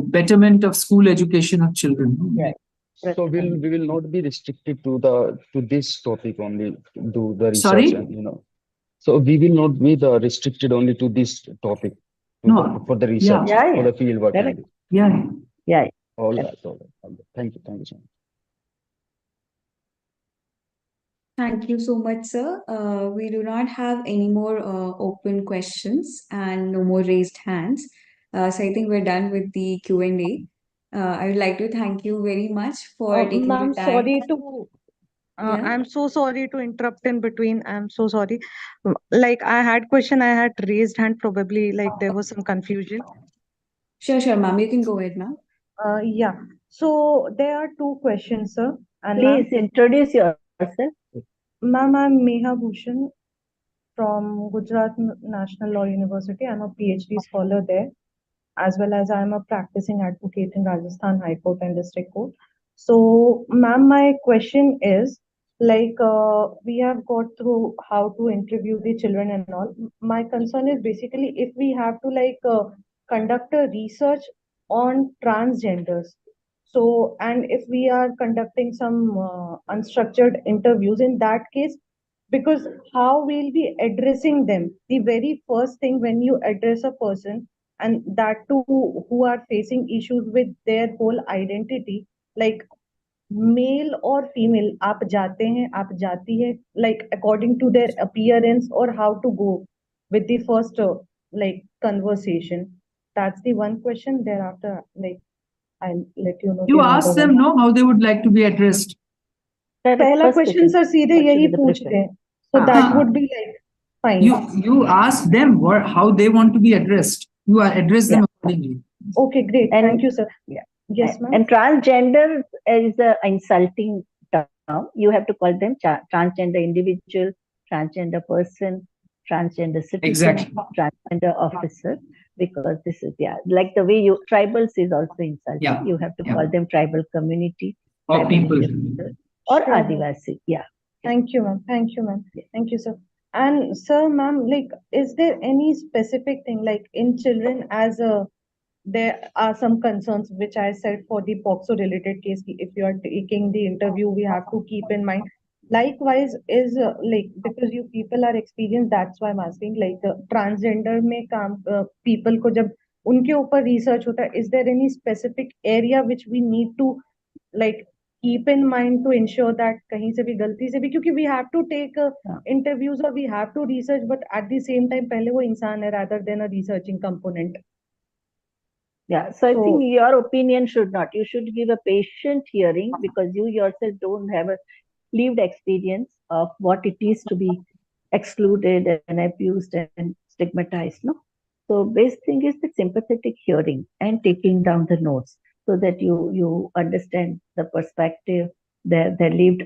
betterment of school education of children. Right. So we will not be restricted to this topic only, do the research. Sorry? And so we will not be restricted only to this topic for the research, for the field work. Yeah. All right. Thank you so much. Thank you so much, sir. We do not have any more open questions and no more raised hands. So I think we're done with the Q&A. I would like to thank you very much for taking the time. I'm so sorry to interrupt in between. I'm so sorry. Like I had question, I had raised hand, probably like there was some confusion. Sure, ma'am. You can go ahead, ma'am. Yeah. So there are 2 questions, sir. And please introduce yourself. Ma'am, I'm Meha Bhushan from Gujarat National Law University. I'm a PhD scholar there. as well as I'm a practicing advocate in Rajasthan High Court and District Court. So, ma'am, my question is like we have got through how to interview the children and all. My concern is basically if we have to conduct a research on transgenders. So, and if we are conducting some unstructured interviews, in that case, because how we'll be addressing them, the very first thing when you address a person, and that too who are facing issues with their whole identity, like male और female आप जाते हैं आप जाती है like according to their appearance or how to go with the first like conversation. That's the one question. Thereafter, like I'll let you know You the ask another them, one. no, how they would like to be addressed. पहला question sir सीधे यही पूछ रहे हैं, so that would be like fine. You ask them how they want to be addressed. You address them accordingly. Okay, great. Thank you, sir. Yeah. Yes, ma'am. And transgender is an insulting term. You have to call them transgender individual, transgender person, transgender citizen, Exactly. transgender officer, because this is like the way you tribals is also insulting. Yeah. You have to call them tribal community Or tribal people individual, or Sure. Adivasi. Yeah. Thank you, ma'am. Thank you, ma'am. Thank you, sir. And sir, ma'am, like, is there any specific thing like in children as a there are some concerns which I said for the POXO related case. If you are taking the interview, we have to keep in mind. Likewise, is like because you people are experienced, that's why I'm asking. Like transgender में काम people को जब उनके ऊपर research होता है, is there any specific area which we need to like keep in mind to ensure that कहीं से भी गलती से भी क्योंकि we have to take interviews or we have to research, but at the same time पहले वो इंसान है rather than a researching component. Yeah, so I think your opinion should not. You should give a patient hearing because you yourself don't have a lived experience of what it is to be excluded and abused and stigmatized. No, so best thing is the sympathetic hearing and taking down the notes so that you understand the perspective, their lived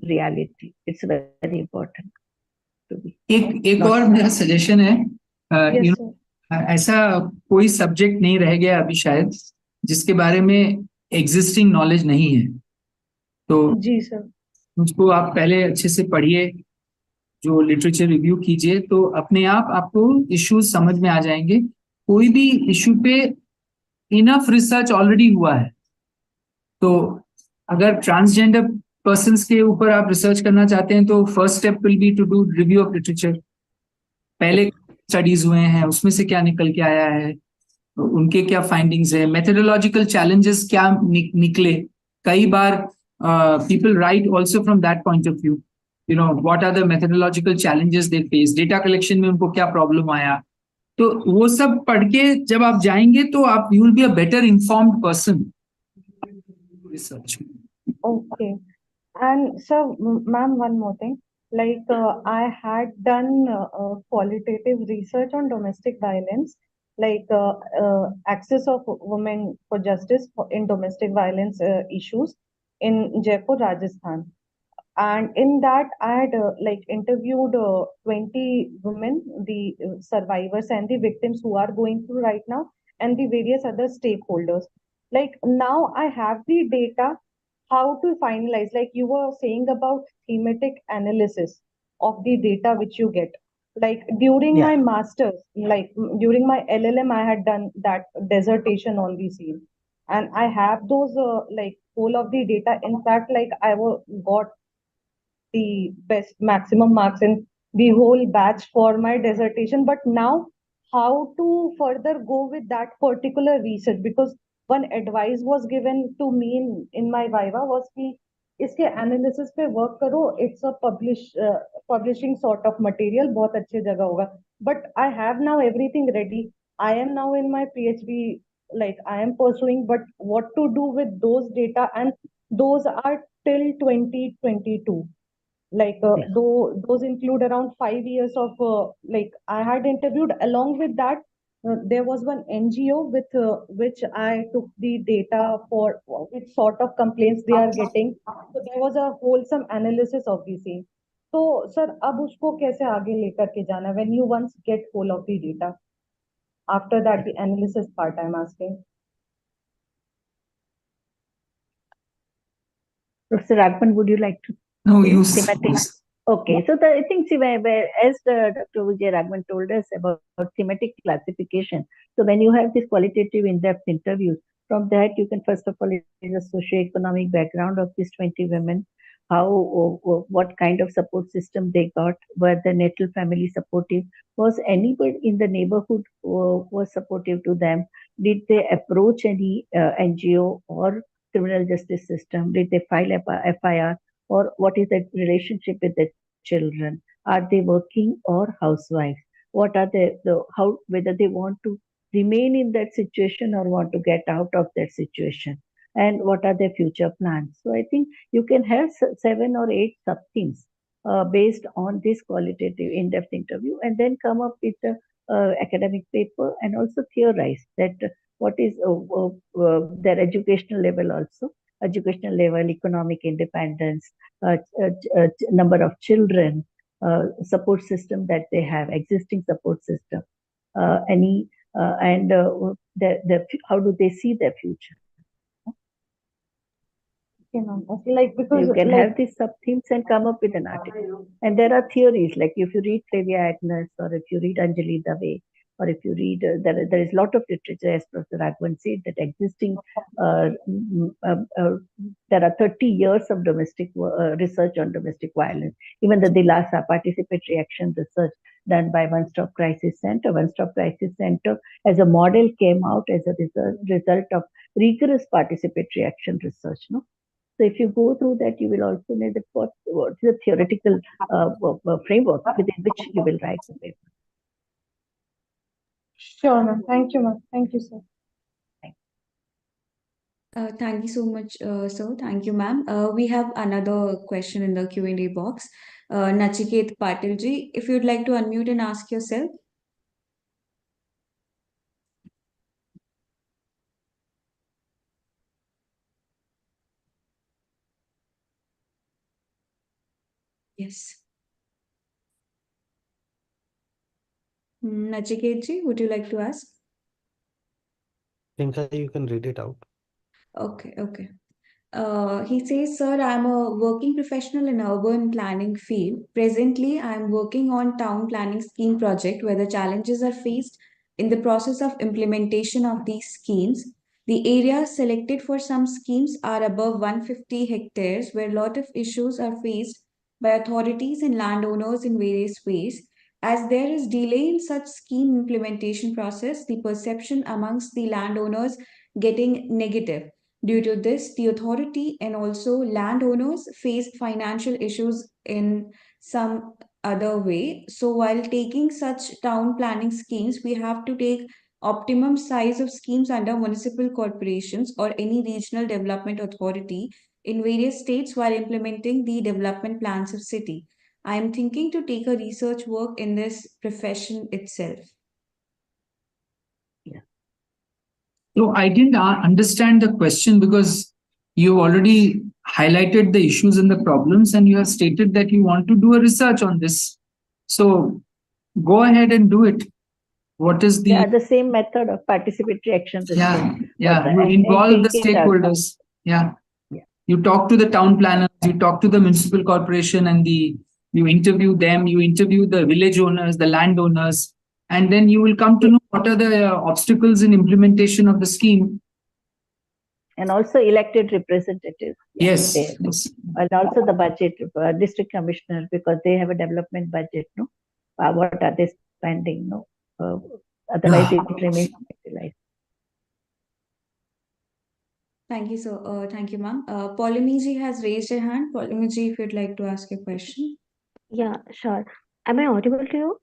reality. It's very important to be. एक और मेरा suggestion है, Yes, sir. ऐसा कोई subject नहीं रह गया अभी शायद जिसके बारे में एग्जिस्टिंग नॉलेज नहीं है, तो जी सर उसको आप पहले अच्छे से पढ़िए, जो लिटरेचर रिव्यू कीजिए, तो अपने आप आपको इश्यूज समझ में आ जाएंगे. कोई भी इश्यू पे इनफ रिसर्च ऑलरेडी हुआ है, तो अगर ट्रांसजेंडर पर्सन्स के ऊपर आप रिसर्च करना चाहते हैं तो first step will be to do review of literature. पहले स्टडीज हुए हैं, उसमें से क्या निकल के आया है, उनके क्या फाइंडिंग्स है, मेथोडोलॉजिकल चैलेंजेस क्या निकले. कई बार people right also from that point of view, you know what are the methodological challenges they face, data collection में उनको क्या प्रॉब्लम आया. तो वो सब पढ़ के जब आप जाएंगे तो आप you will be a better informed person research. Okay. And so, ma'am, one more thing. Like, I had done qualitative research on domestic violence, like access of women for justice in domestic violence issues in Jaipur, Rajasthan. And in that, I had like interviewed 20 women, the survivors and the victims who are going through right now, and the various other stakeholders. Like now, I have the data how to finalize, like you were saying about thematic analysis of the data which you get. Like during my master's, like during my LLM, I had done that dissertation on the same. And I have those like whole of the data. In fact, like got the best maximum marks in the whole batch for my dissertation. But now, how to further go with that particular research? Because one advice was given to me in my viva was कि इसके analysis पे work करो. It's a publishing sort of material. बहुत अच्छे जगह होगा. But I have now everything ready. I am now in my PhD, like I am pursuing. But what to do with those data? And those are till 2022. Like those include around 5 years of like I had interviewed. Along with that, there was one NGO with which I took the data for which sort of complaints they are getting. So there was a wholesome analysis of the same. So sir, अब उसको कैसे आगे लेकर के जाना when you once get hold of the data? After that, the analysis part I'm asking. Professor Raghavan, would you like to? No, you. Okay, so I think as Dr. Vijay Raghavan told us about thematic classification, so when you have this qualitative in-depth interviews, from that you can first of all is the socio-economic background of these 20 women, how what kind of support system they got, were the natal family supportive, was anybody in the neighborhood was supportive to them, did they approach any NGO or criminal justice system, did they file FIR, or what is the relationship with the children, are they working or housewives, what are how, whether they want to remain in that situation or want to get out of that situation, and what are their future plans. So I think you can have 7 or 8 sub themes based on this qualitative in-depth interview, and then come up with the academic paper, and also theorize that what is their educational level, also educational level, economic independence, number of children, support system that they have, existing support system, any and how do they see their future. Because you can have these sub themes and come up with an article. And there are theories, like if you read Flavia Agnes, or if you read Anjali Dave, or if you read, there is a lot of literature, as Professor Raghavan said, that existing, there are 30 years of domestic research on domestic violence. Even the last participatory action research done by One Stop Crisis Center. One Stop Crisis Center as a model came out as a result of rigorous participatory action research. No? So if you go through that, you will also know that what is the theoretical framework within which you will write the paper. Sure, ma'am. Thank you, ma'am. Thank you, sir. Thank you so much, sir. Thank you, ma'am. We have another question in the Q&A box. Nachiket Patilji, if you'd like to unmute and ask yourself. Yes. Nachiketji, would you like to ask? Priyanka, you can read it out. Okay, okay. He says, sir, I'm a working professional in urban planning field. Presently, I'm working on town planning scheme project where the challenges are faced in the process of implementation of these schemes. The areas selected for some schemes are above 150 hectares, where a lot of issues are faced by authorities and landowners in various ways. As there is delay in such scheme implementation process, the perception amongst the landowners getting negative. Due to this, the authority and also landowners face financial issues in some other way. So, while taking such town planning schemes, we have to take optimum size of schemes under municipal corporations or any regional development authority in various states while implementing the development plans of city. I am thinking to take a research work in this profession itself. So I didn't understand the question because you already highlighted the issues and the problems, and you have stated that you want to do a research on this. So go ahead and do it. What is the same method of participatory action research? You involve the stakeholders. You talk to the town planners, you talk to the municipal corporation, and you interview them, you interview the village owners, the landowners, and then you will come to know what are the obstacles in implementation of the scheme. And also elected representatives. Yes. And also the budget, district commissioner, because they have a development budget. No, what are they spending? No, otherwise it remains utilized. Thank you, sir. Thank you, ma'am. Paulimiji has raised her hand. Paulimiji, if you'd like to ask a question. Yeah, sure. Am I audible to you?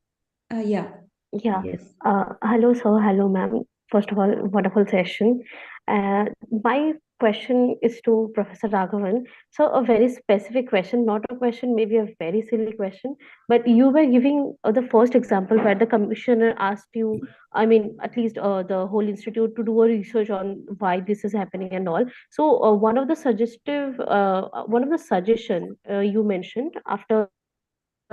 Yeah. Yeah. Yes. Hello, sir. Hello, ma'am. First of all, wonderful session. My question is to Professor Raghavan. So a very specific question, not a question, maybe a very silly question, but you were giving the first example where the commissioner asked you, I mean, at least the whole institute to do a research on why this is happening and all. So one of the suggestion you mentioned after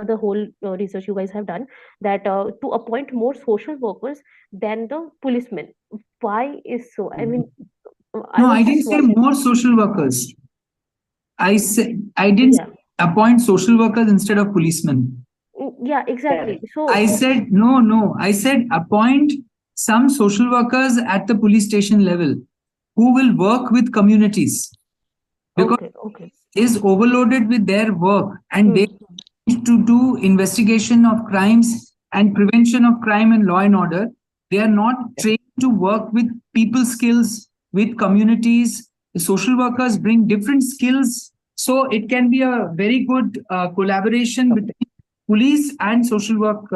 the whole research you guys have done, that to appoint more social workers than the policemen. Why is so? I mean, I No, was I didn't just say wondering. more social workers. I said I didn't Yeah. appoint social workers instead of policemen. Yeah, exactly. So I said no. I said appoint some social workers at the police station level who will work with communities, because okay. is overloaded with their work, and they Hmm. need to do investigation of crimes and prevention of crime and law and order. They are not trained to work with people skills, with communities. The social workers bring different skills, so it can be a very good collaboration between police and social work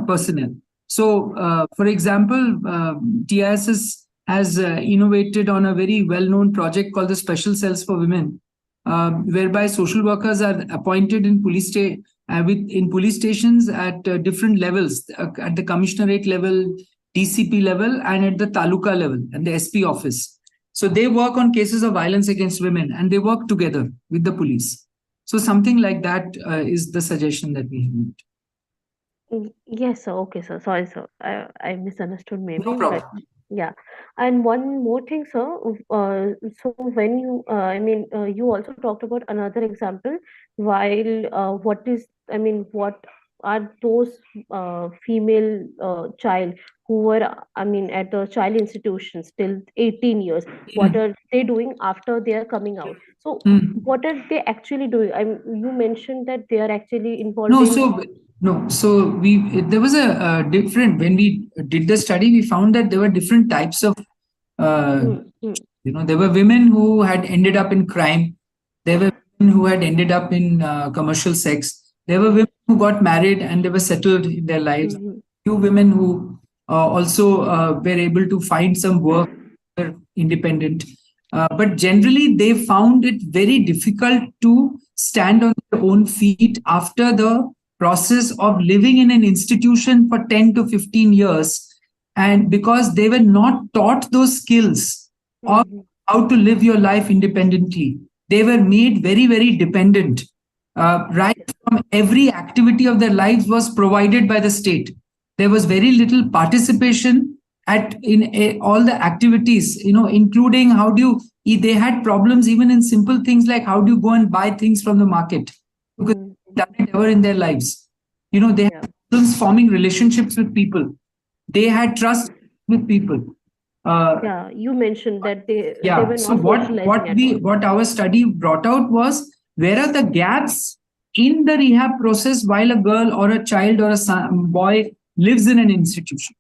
personnel. So, for example, TISS has innovated on a very well-known project called the Special Cells for Women, whereby social workers are appointed in in police stations at different levels, at the commissionerate level, DCP level, and at the taluka level and the SP office. So they work on cases of violence against women, and they work together with the police. So something like that is the suggestion that we have made. Yes, sir. Okay, sir. Sorry, sir. I misunderstood maybe, No but problem. yeah. And one more thing, sir. So when you, you also talked about another example. While what are those female child who were, at the child institutions till 18 years? What are they doing after they are coming out? So what are they actually doing? You mentioned that they are actually involved No, in. so there was a different, when we did the study, we found that there were different types of there were women who had ended up in crime. There were women who had ended up in commercial sex. There were women who got married and they were settled in their lives. Few women who also were able to find some work, were independent. But generally, they found it very difficult to stand on their own feet after the process of living in an institution for 10 to 15 years. And because they were not taught those skills of how to live your life independently, they were made very, very dependent. Right from every activity of their lives was provided by the state. There was very little participation in all the activities, including how do you, they had problems even in simple things like how do you go and buy things from the market, because they done it ever in their lives. They had problems forming relationships with people. They had trust with people. Yeah, you mentioned that they Yeah. were So not socializing at all. what our study brought out was, where are the gaps in the rehab process while a girl or a child or a boy lives in an institution?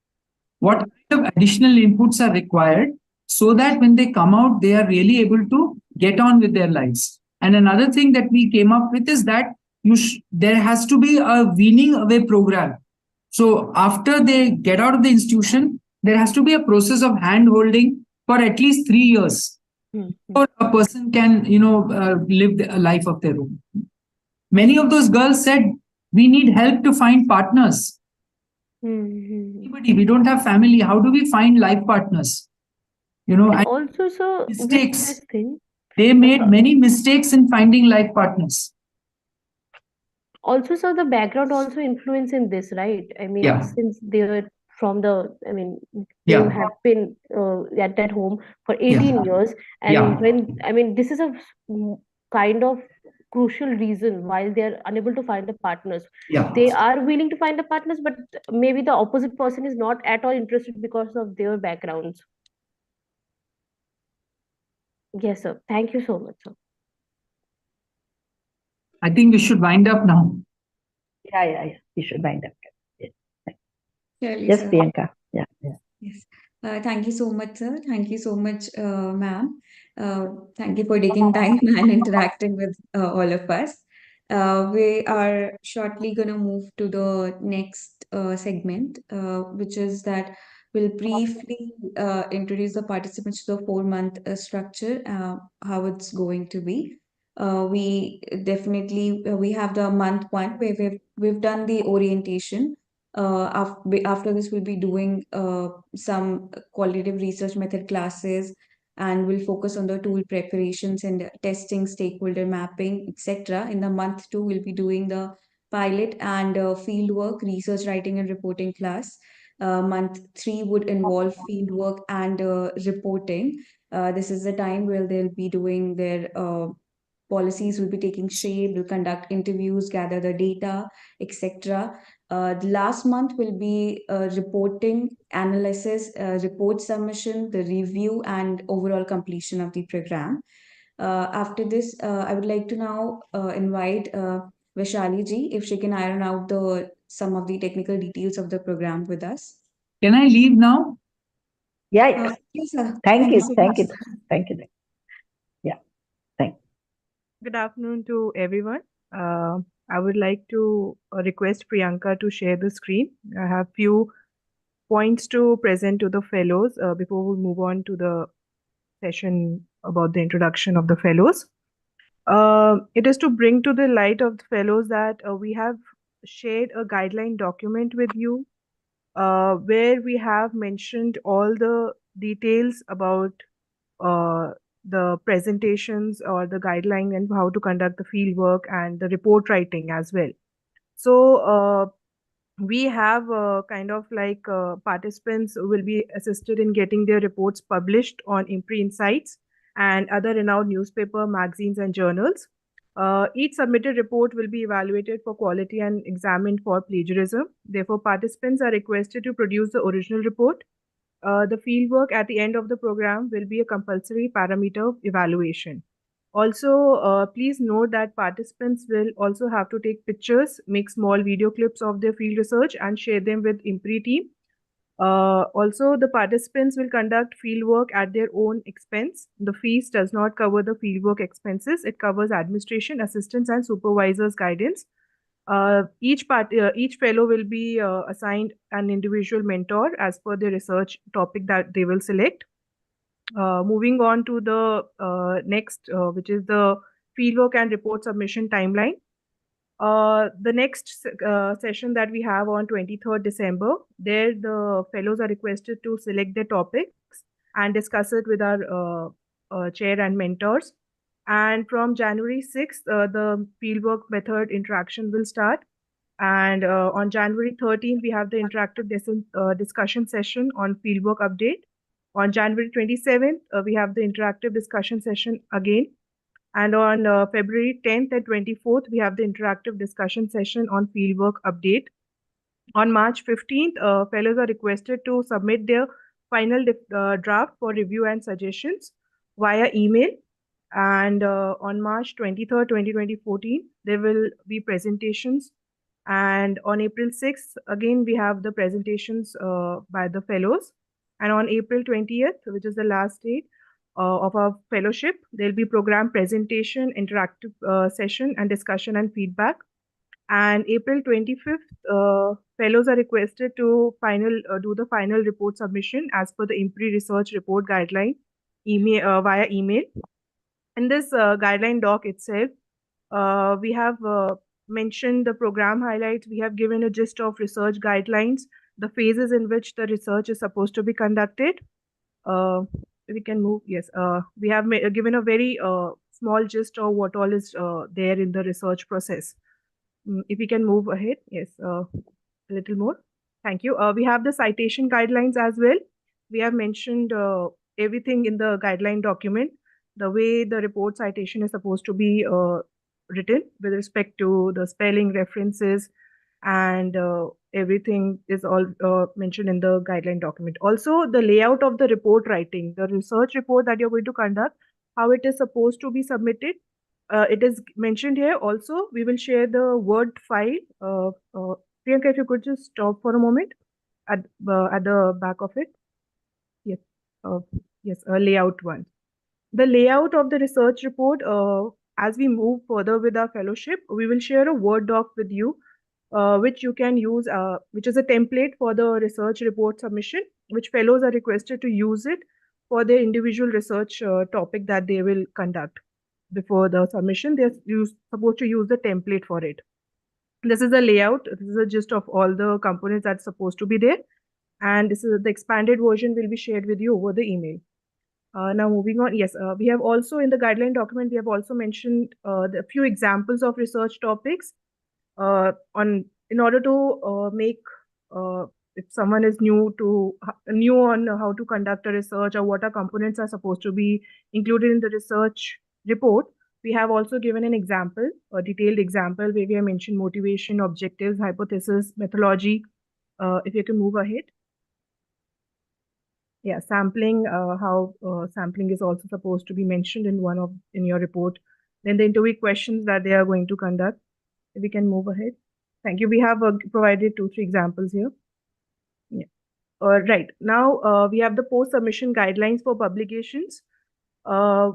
What kind of additional inputs are required so that when they come out, they are really able to get on with their lives? And another thing that we came up with is that there has to be a weaning away program. So after they get out of the institution, there has to be a process of hand holding for at least 3 years before a person can, live a life of their own. Many of those girls said, we need help to find partners. We don't have family. How do we find life partners? And also, so mistakes. With this thing, they made many mistakes in finding life partners. Also, so the background also influence in this, right? Since they were from they have been at that home for 18 years, and when this is a kind of crucial reason why they are unable to find the partners. They are willing to find the partners, but maybe the opposite person is not at all interested because of their backgrounds. Yes, sir. Thank you so much, sir. I think we should wind up now. Yeah. We should wind up. Yes, Priyanka. Yeah. Yes. Thank you so much, sir. Thank you so much, ma'am. Thank you for taking time and interacting with all of us. We are shortly going to move to the next segment, which is that we'll briefly introduce the participants to the 4-month structure, how it's going to be. We definitely we have the month 1 where we've done the orientation. After this, we'll be doing some qualitative research method classes, and we'll focus on the tool preparations and testing, stakeholder mapping, etc. In the month 2, we'll be doing the pilot and fieldwork, research writing and reporting class. Month 3 would involve fieldwork and reporting. This is the time where they'll be doing their policies, will be taking shape, will conduct interviews, gather the data, etc. The last month will be reporting, analysis, report submission, the review, and overall completion of the program. After this, I would like to now invite Vaishali ji if she can iron out some of the technical details of the program with us. Can I leave now? Yeah. Yes, sir. Thank you. So Thank much. you. Thank you. Yeah. Thank you. Good afternoon to everyone. I would like to request Priyanka to share the screen. I have few points to present to the fellows before we move on to the session about the introduction of the fellows. It is to bring to the light of the fellows that we have shared a guideline document with you where we have mentioned all the details about the presentations or the guideline and how to conduct the field work and the report writing as well. So we have kind of like participants will be assisted in getting their reports published on IMPRI Insights and other renowned newspaper, magazines, and journals. Each submitted report will be evaluated for quality and examined for plagiarism. Therefore, participants are requested to produce the original report. The fieldwork at the end of the program will be a compulsory parameter of evaluation. Also, please note that participants will also have to take pictures, make small video clips of their field research and share them with IMPRI team. Also, the participants will conduct fieldwork at their own expense. The fees does not cover the fieldwork expenses. It covers administration, assistance, and supervisor's guidance. Each fellow will be assigned an individual mentor as per the research topic that they will select. Moving on to the next, which is the fieldwork and report submission timeline. The next session that we have on 23rd December, there the fellows are requested to select their topics and discuss it with our chair and mentors. And from January 6th, the fieldwork method interaction will start. And on January 13th, we have the interactive discussion session on fieldwork update. On January 27th, we have the interactive discussion session again. And on February 10th and 24th, we have the interactive discussion session on fieldwork update. On March 15th, fellows are requested to submit their final draft for review and suggestions via email. And on March 23rd, 2014, there will be presentations. And on April 6th, again, we have the presentations by the fellows. And on April 20th, which is the last date of our fellowship, there'll be program presentation, interactive session, and discussion and feedback. And April 25th, fellows are requested to do the final report submission as per the IMPRI research report guideline via email. In this guideline doc itself, we have mentioned the program highlights. We have given a gist of research guidelines, the phases in which the research is supposed to be conducted. We can move. Yes, we have given a very small gist of what all is there in the research process. If we can move ahead. Yes, a little more. Thank you. We have the citation guidelines as well. We have mentioned everything in the guideline document, the way the report citation is supposed to be written with respect to the spelling, references, and everything is all mentioned in the guideline document. Also, the layout of the report writing, the research report that you're going to conduct, how it is supposed to be submitted. It is mentioned here. Also, we will share the Word file. Priyanka, if you could just stop for a moment at the back of it. Yes, yes, a layout one. The layout of the research report, as we move further with our fellowship, we will share a Word doc with you, which you can use, which is a template for the research report submission, which fellows are requested to use it for their individual research topic that they will conduct. Before the submission, they're supposed to use the template for it. This is the layout. This is a gist of all the components that's supposed to be there. And this is the expanded version will be shared with you over the email. Now moving on, yes, we have also in the guideline document, we have also mentioned a few examples of research topics. in order to make if someone is new on how to conduct a research or what are components are supposed to be included in the research report, we have also given an example, a detailed example where we have mentioned motivation, objectives, hypothesis, methodology. If you can move ahead. Yeah, sampling, how sampling is also supposed to be mentioned in your report. Then the interview questions that they are going to conduct. If we can move ahead. Thank you. We have provided 2-3 examples here. Yeah. Right. Now we have the post-submission guidelines for publications,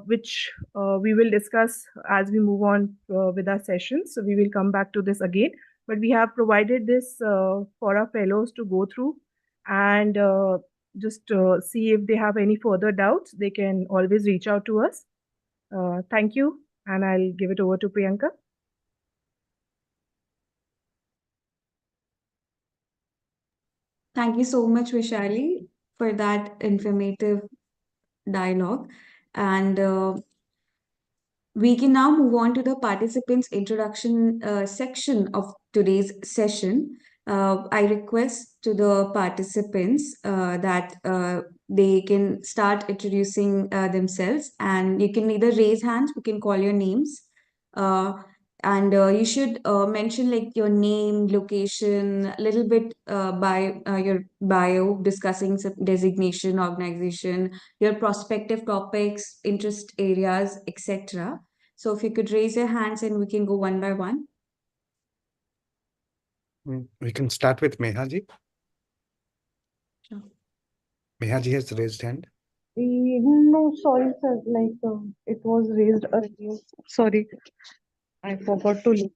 which we will discuss as we move on with our sessions. So we will come back to this again. But we have provided this for our fellows to go through and just see if they have any further doubts. They can always reach out to us. Thank you. And I'll give it over to Priyanka. Thank you so much, Vishali, for that informative dialogue. And we can now move on to the participants' introduction section of today's session. I request to the participants that they can start introducing themselves, and you can either raise hands, we can call your names. And you should mention like your name, location, a little bit by your bio, discussing some designation, organization, your prospective topics, interest areas, etc. So if you could raise your hands and we can go one by one. We can start with Mehaji. Sure. Mehaji has raised hand. No, sorry, sir. Like it was raised earlier. Sorry, I forgot to leave.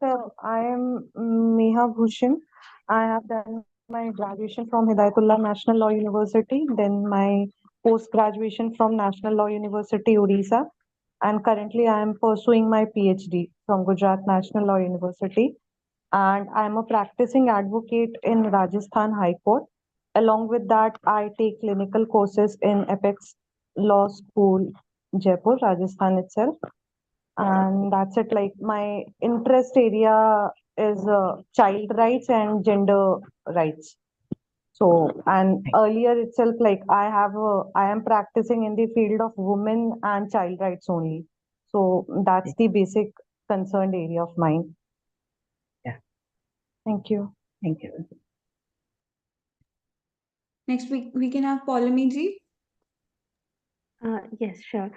So I am Meha Bhushan. I have done my graduation from Hidayatullah National Law University, then my post-graduation from National Law University, Odisha, and currently I am pursuing my PhD from Gujarat National Law University. And I am a practicing advocate in Rajasthan High Court. Along with that, I take clinical courses in Apex Law School, Jaipur, Rajasthan itself. And that's it. Like my interest area is child rights and gender rights. So, and earlier itself, like I am practicing in the field of women and child rights only. So that's the basic concerned area of mine. Yeah. Thank you. Thank you. Next we can have Paulami ji. Yes, sure.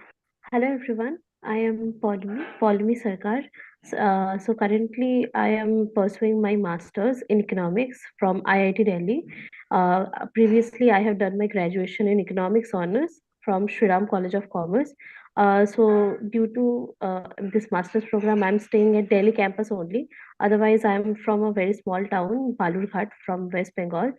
Hello, everyone. I am Paulami Sarkar. So currently, I am pursuing my master's in economics from IIT Delhi. Previously, I have done my graduation in economics honors from Shriram College of Commerce. So due to this master's program, I'm staying at Delhi campus only. Otherwise, I'm from a very small town, Balurghat, from West Bengal.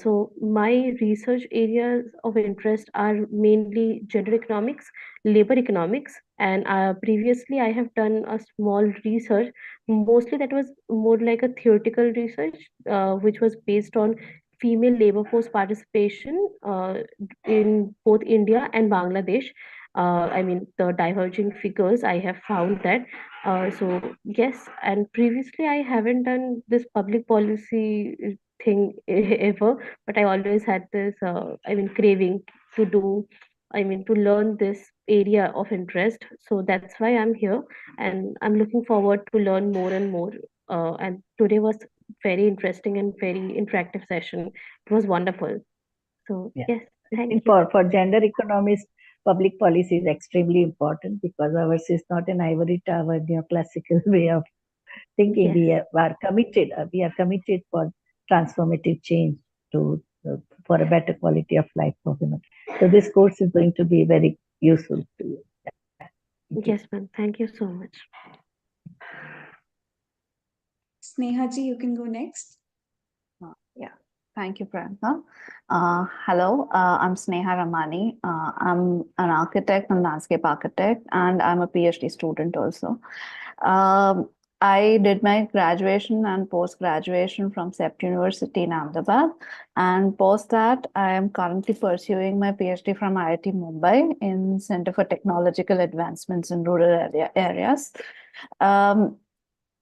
So my research areas of interest are mainly gender economics, labor economics, and previously I have done a small research. Mostly that was more like a theoretical research, which was based on female labor force participation in both India and Bangladesh. I mean, the diverging figures, I have found that. So yes, and previously I haven't done this public policy thing ever, but I always had this craving to do, to learn this area of interest. So that's why I'm here, and I'm looking forward to learn more and more. And today was very interesting and very interactive session. It was wonderful. So yeah. Yes, thank you. For gender economists, public policy is extremely important because ours is not an ivory tower neoclassical way of thinking. Yes. We are committed for transformative change for a better quality of life for women. So this course is going to be very useful to you. Yes, ma'am. Thank you so much. Sneha ji, you can go next. Yeah. Thank you, Priyanka. Hello, I'm Sneha Ramani. I'm an architect and landscape architect, and I'm a PhD student also. I did my graduation and post-graduation from CEPT University in Ahmedabad, and post that, I am currently pursuing my PhD from IIT Mumbai in Center for Technological Advancements in Rural Areas.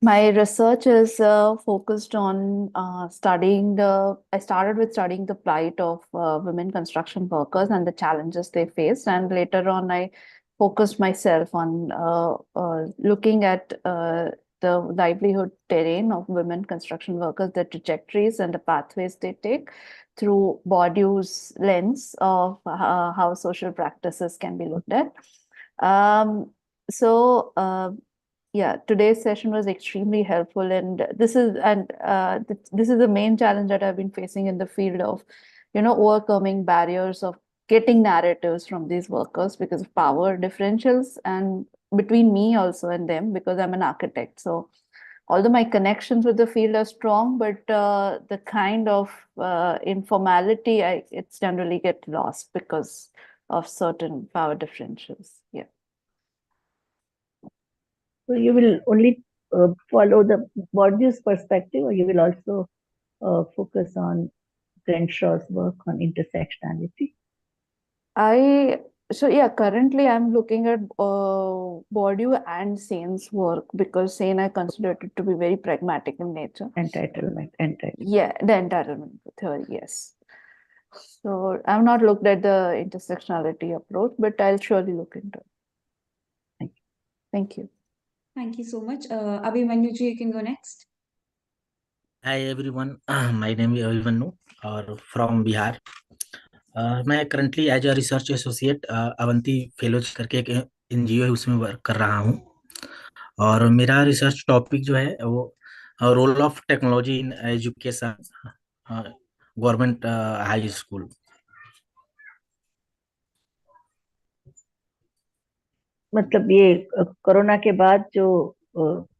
My research is focused on I started with studying the plight of women construction workers and the challenges they faced. And later on, I focused myself on looking at the livelihood terrain of women construction workers, the trajectories and the pathways they take through Bourdieu's lens of how social practices can be looked at. Yeah, today's session was extremely helpful, and this is the main challenge that I've been facing in the field of, overcoming barriers of getting narratives from these workers because of power differentials and between me also and them, because I'm an architect. So although my connections with the field are strong, but the kind of informality, it's generally get lost because of certain power differentials. Yeah. So you will only follow the Bourdieu's perspective, or you will also focus on Grenshaw's work on intersectionality? Currently I'm looking at Bourdieu and Sain's work, because Sain I consider it to be very pragmatic in nature. Entitlement. Yeah, the entitlement theory, yes. So I've not looked at the intersectionality approach, but I'll surely look into it. Thank you. Thank you so much. Abhimanyu ji, you can go next. Hi everyone, my name is Vibhuti और from Bihar. मैं currently as a research associate Avanti Fellows करके एक NGO है, उसमें work कर रहा हूँ. और मेरा रिसर्च टॉपिक जो है वो role of technology in education government high school. मतलब ये कोरोना के बाद जो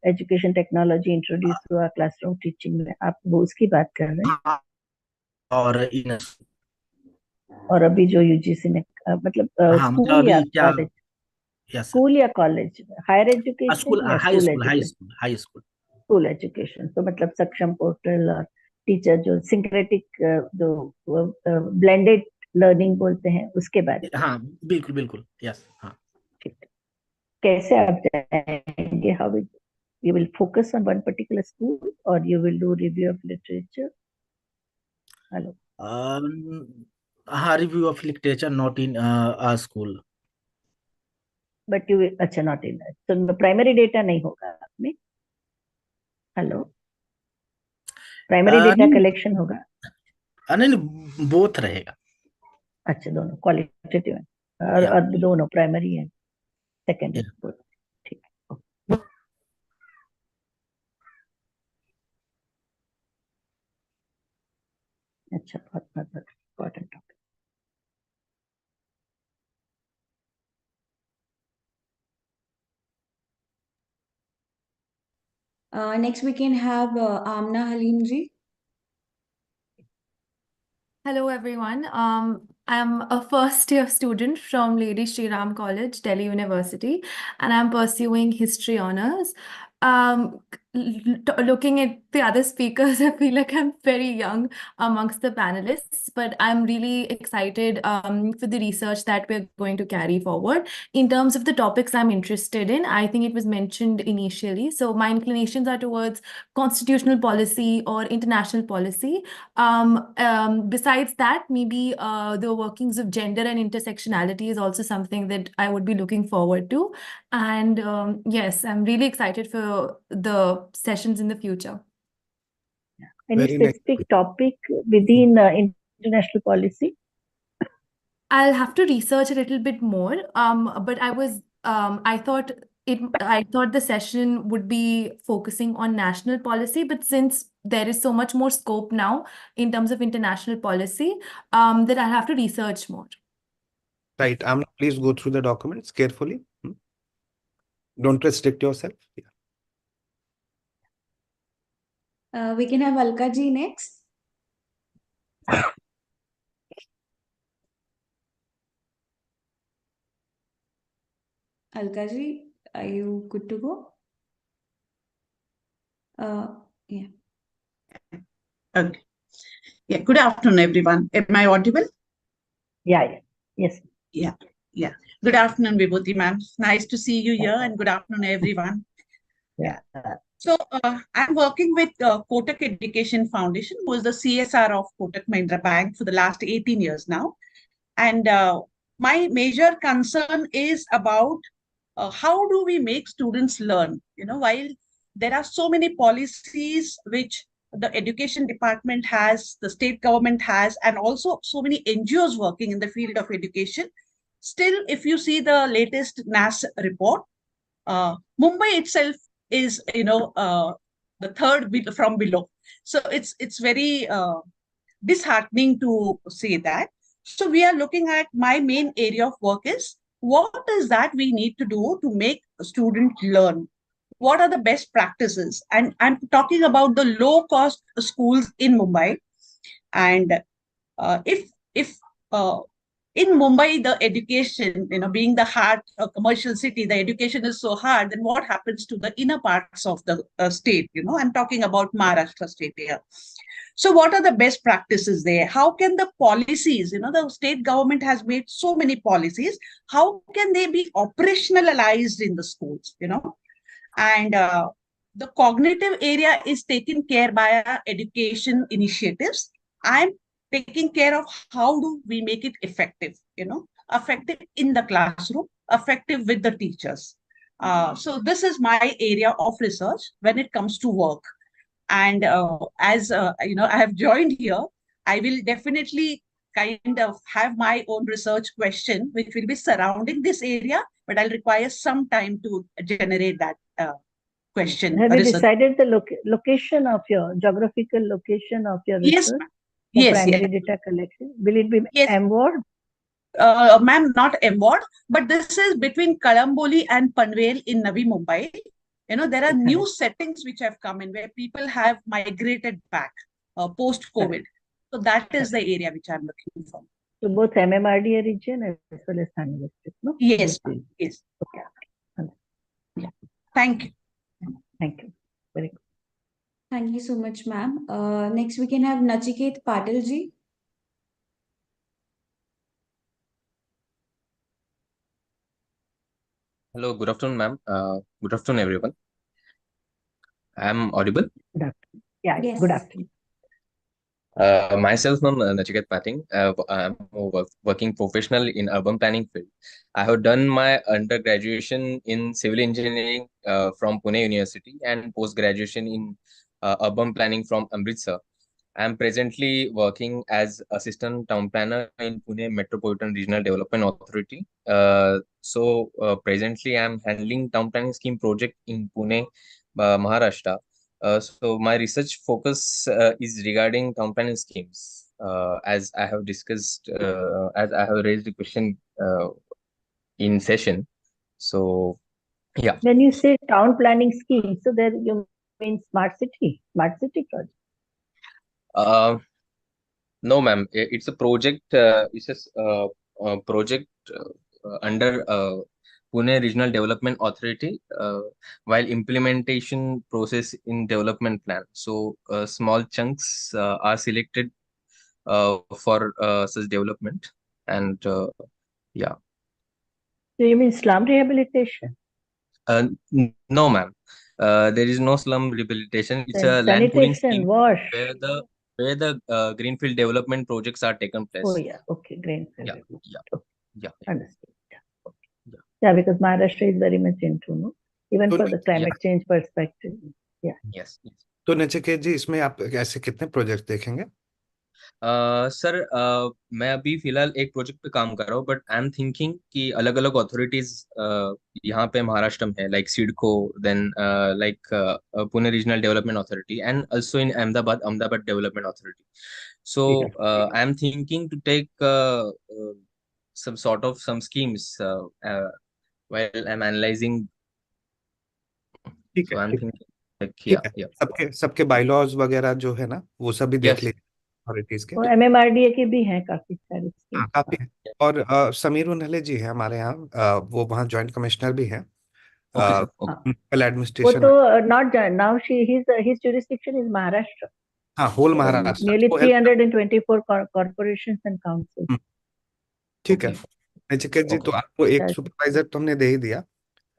एजुकेशन टेक्नोलॉजी इंट्रोड्यूस हुआ क्लासरूम टीचिंग में, आप वो उसकी बात कर रहे हैं? और अभी जो यूजीसी ने मतलब स्कूल या कॉलेज, स्कूल या कॉलेज, हायर एजुकेशन या स्कूल एजुकेशन. तो मतलब सक्षम पोर्टल और टीचर जो सिंक्रेटिक जो ब्लेंडेड लर्निंग बोलते हैं उसके बारे में. हाँ बिल्कुल बिल्कुल, यस. हाँ ठीक. कैसे आप जाएंगे? How you will focus on one particular school, or you will do review of literature? Hello. Review of literature, not in a school. But you will, अच्छा, not in that. So primary data नहीं होगा आपने? Hello. Primary data collection होगा? नहीं, both रहेगा. अच्छा, दोनों qualitative और दोनों primary and secondary. ठीक. अच्छा, बहुत important topic. Next we can have Amna Halim ji. Hello everyone. I'm a first year student from Lady Shri Ram College, Delhi University, and I'm pursuing history honors. Looking at the other speakers, I feel like I'm very young amongst the panelists, but I'm really excited for the research that we're going to carry forward. In terms of the topics I'm interested in, I think it was mentioned initially. So my inclinations are towards constitutional policy or international policy. Besides that, maybe the workings of gender and intersectionality is also something that I would be looking forward to. And yes, I'm really excited for the sessions in the future. Any specific topic within international policy? I'll have to research a little bit more. But I thought the session would be focusing on national policy, but since there is so much more scope now in terms of international policy, that I'll have to research more. Right. Please go through the documents carefully. Don't restrict yourself. Yeah. We can have Alka ji next. Alka ji, are you good to go? Yeah. Okay. Yeah. Good afternoon, everyone. Am I audible? Yeah. Yes. Yeah. Good afternoon, Vibhuti ma'am. Nice to see you here, and good afternoon, everyone. Yeah. So I'm working with Kotak Education Foundation, who is the CSR of Kotak Mahindra Bank for the last 18 years now. And my major concern is about how do we make students learn? While there are so many policies which the education department has, the state government has, and also so many NGOs working in the field of education, still, if you see the latest NAS report, Mumbai itself is, the third from below. So it's very disheartening to say that. So we are looking at, my main area of work is, what is that we need to do to make a student learn? What are the best practices? And I'm talking about the low-cost schools in Mumbai. And if in Mumbai, the education, being the heart of commercial city, the education is so hard, then what happens to the inner parts of the state? I'm talking about Maharashtra state here. So what are the best practices there? How can the policies, the state government has made so many policies, how can they be operationalized in the schools, And the cognitive area is taken care by our education initiatives. I'm taking care of how do we make it effective, effective in the classroom, effective with the teachers. So this is my area of research when it comes to work. And as I have joined here, I will definitely kind of have my own research question, which will be surrounding this area, but I'll require some time to generate that question. Have you decided the location of your geographical location of your research? Yes, primary data collection. Will it be MWard? Ma'am, not MWard, but this is between Kalamboli and Panvel in Navi Mumbai. There are new settings which have come in where people have migrated back post-COVID. So that is the area which I'm looking for. So both MMRDA region as well as Thane district, no? Yes, yes. Okay. Yeah. Thank you. Thank you. Very good. Thank you so much, ma'am. Next, we can have Nachiket Patel ji. Hello, good afternoon, ma'am. Good afternoon, everyone. I'm audible? Good afternoon. Yeah, yes. Good afternoon. Myself, I'm Nachiket Patel. I'm a working professional in urban planning field. I have done my undergraduation in civil engineering from Pune University and post-graduation in urban planning from Amritsar. I'm presently working as assistant town planner in Pune Metropolitan Regional Development Authority. So presently, I'm handling town planning scheme project in Pune, Maharashtra. So my research focus is regarding town planning schemes. As I have discussed, as I have raised the question in session. So, yeah. When you say town planning scheme, so there you mean smart city project? No, ma'am. It's a project. It's a project under Pune Regional Development Authority, while implementation process in development plan. So small chunks are selected for such development, and yeah. So you mean slum rehabilitation? No, ma'am. There is no slum rehabilitation. It's a land pooling scheme wash. where the greenfield development projects are taken place. Oh yeah, okay, greenfield. Yeah. Understood. Yeah, because Maharashtra is very much into, no, even for the climate change perspective. Yeah. Yes. तो नचिकेत जी, इसमें आप ऐसे कितने project देखेंगे? Sir मैं अभी फिलहाल एक प्रोजेक्ट पे काम कर रहा हूँ, बट आई एम थिंकिंग कि अलग अलग अथॉरिटीज यहाँ पे महाराष्ट्र में है, like CIDCO, then like Pune regional development authority and also in Ahmedabad development authority. So I am thinking to take some sort of some schemes while I'm analyzing. ठीक है. I'm thinking like सबके बायलॉज वगैरह जो है ना, वो सब भी देख लीजिए अथॉरिटीज के. MMRDA के भी हैं काफी सारे. हाँ, काफी है. और समीर उन्हले जी है हमारे यहाँ, वो वहाँ ज्वाइंट कमिश्नर भी है. एडमिनिस्ट्रेशन. वो तो not now his jurisdiction is Maharashtra. हाँ, whole Maharashtra. Nearly 324 corporations and councils. ठीक है. नचिकेत जी, तो आपको एक सुपरवाइजर तो हमने दे ही दिया.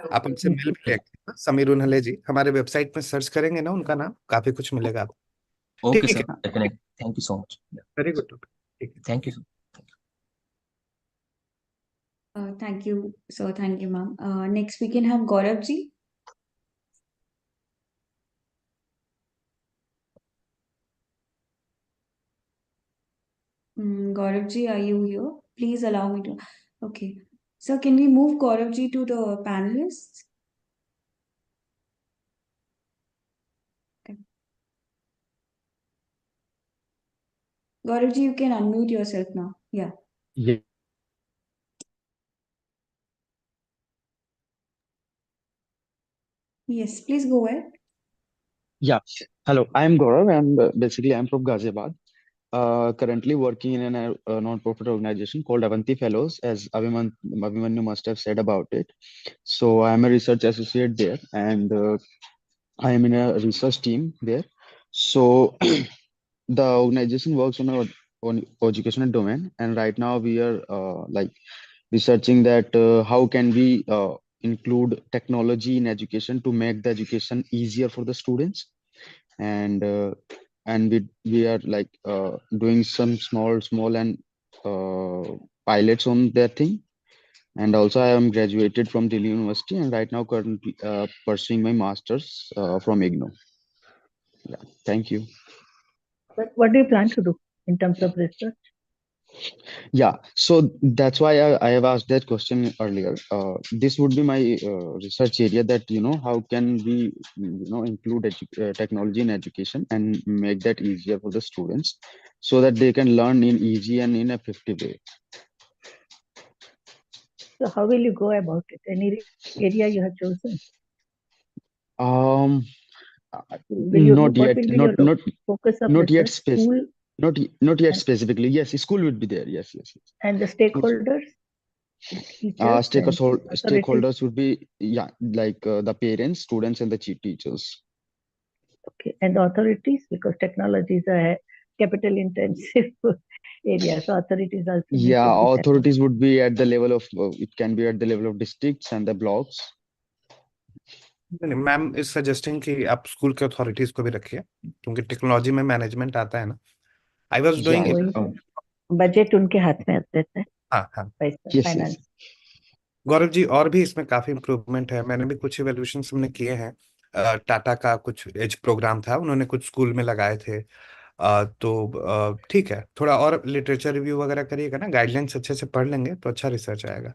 आप उनसे मिल भी लेंगे। समीर उन्हले जी, हमारे वेबसाइट में सर्च करेंगे ना उनका नाम, काफी कुछ मिलेगा आपको। Okay, ठीक sir. है, Definitely. Thank you so much. Yeah. Very good. ठीक है, Thank you. Thank you, sir. Thank you, ma'am. Next, we can have Gaurav ji. Gaurav ji, are you here? Please allow me to. Okay. So, can we move Gaurav ji to the panelists? Okay. Gaurav ji, you can unmute yourself now. Yeah. Yeah. Yes, please go ahead. Yeah. Hello, I'm Gaurav, and basically I'm from Ghaziabad. Currently working in a non-profit organization called Avanti Fellows, as Abhimanyu must have said about it. So I'm a research associate there, and I am in a research team there. So the organization works on educational domain, and right now we are like researching that how can we include technology in education to make the education easier for the students, and we are like doing some small and pilots on that thing. And also I am graduated from Delhi University, and right now currently pursuing my masters from IGNOU. Yeah, thank you. But what do you plan to do in terms of research? Yeah, so that's why I have asked that question earlier. This would be my research area, that how can we include technology in education and make that easier for the students so that they can learn in easy and in effective way. So how will you go about it? Any area you have chosen? Um, Will you, not what yet, will be your focus of not yet research? School not yet and, specifically. Yes, school would be there. Yes. and the School. stakeholders, teachers and authorities? Stakeholders would be, yeah, like the parents, students, and the teachers. Okay, and the authorities, because technology is a capital intensive area, so authorities also need Yeah, to be set up. authorities would be at the level of it can be at the level of districts and the blocks. Ma'am is suggesting कि आप school के authorities को भी रखिए, क्योंकि technology में management आता है ना। आई वाज डूइंग बजट उनके हाथ में रहता है। हाँ, पैसा, फाइनेंस। गौरव जी, और भी इसमें काफी इम्प्रूवमेंट है। मैंने भी कुछ इवैल्यूएशन हमने किए हैं। टाटा का कुछ एज प्रोग्राम था, उन्होंने कुछ स्कूल में लगाए थे। तो ठीक है, थोड़ा और लिटरेचर रिव्यू वगैरह करिएगा ना, गाइडलाइंस अच्छे से पढ़ लेंगे तो अच्छा रिसर्च आएगा।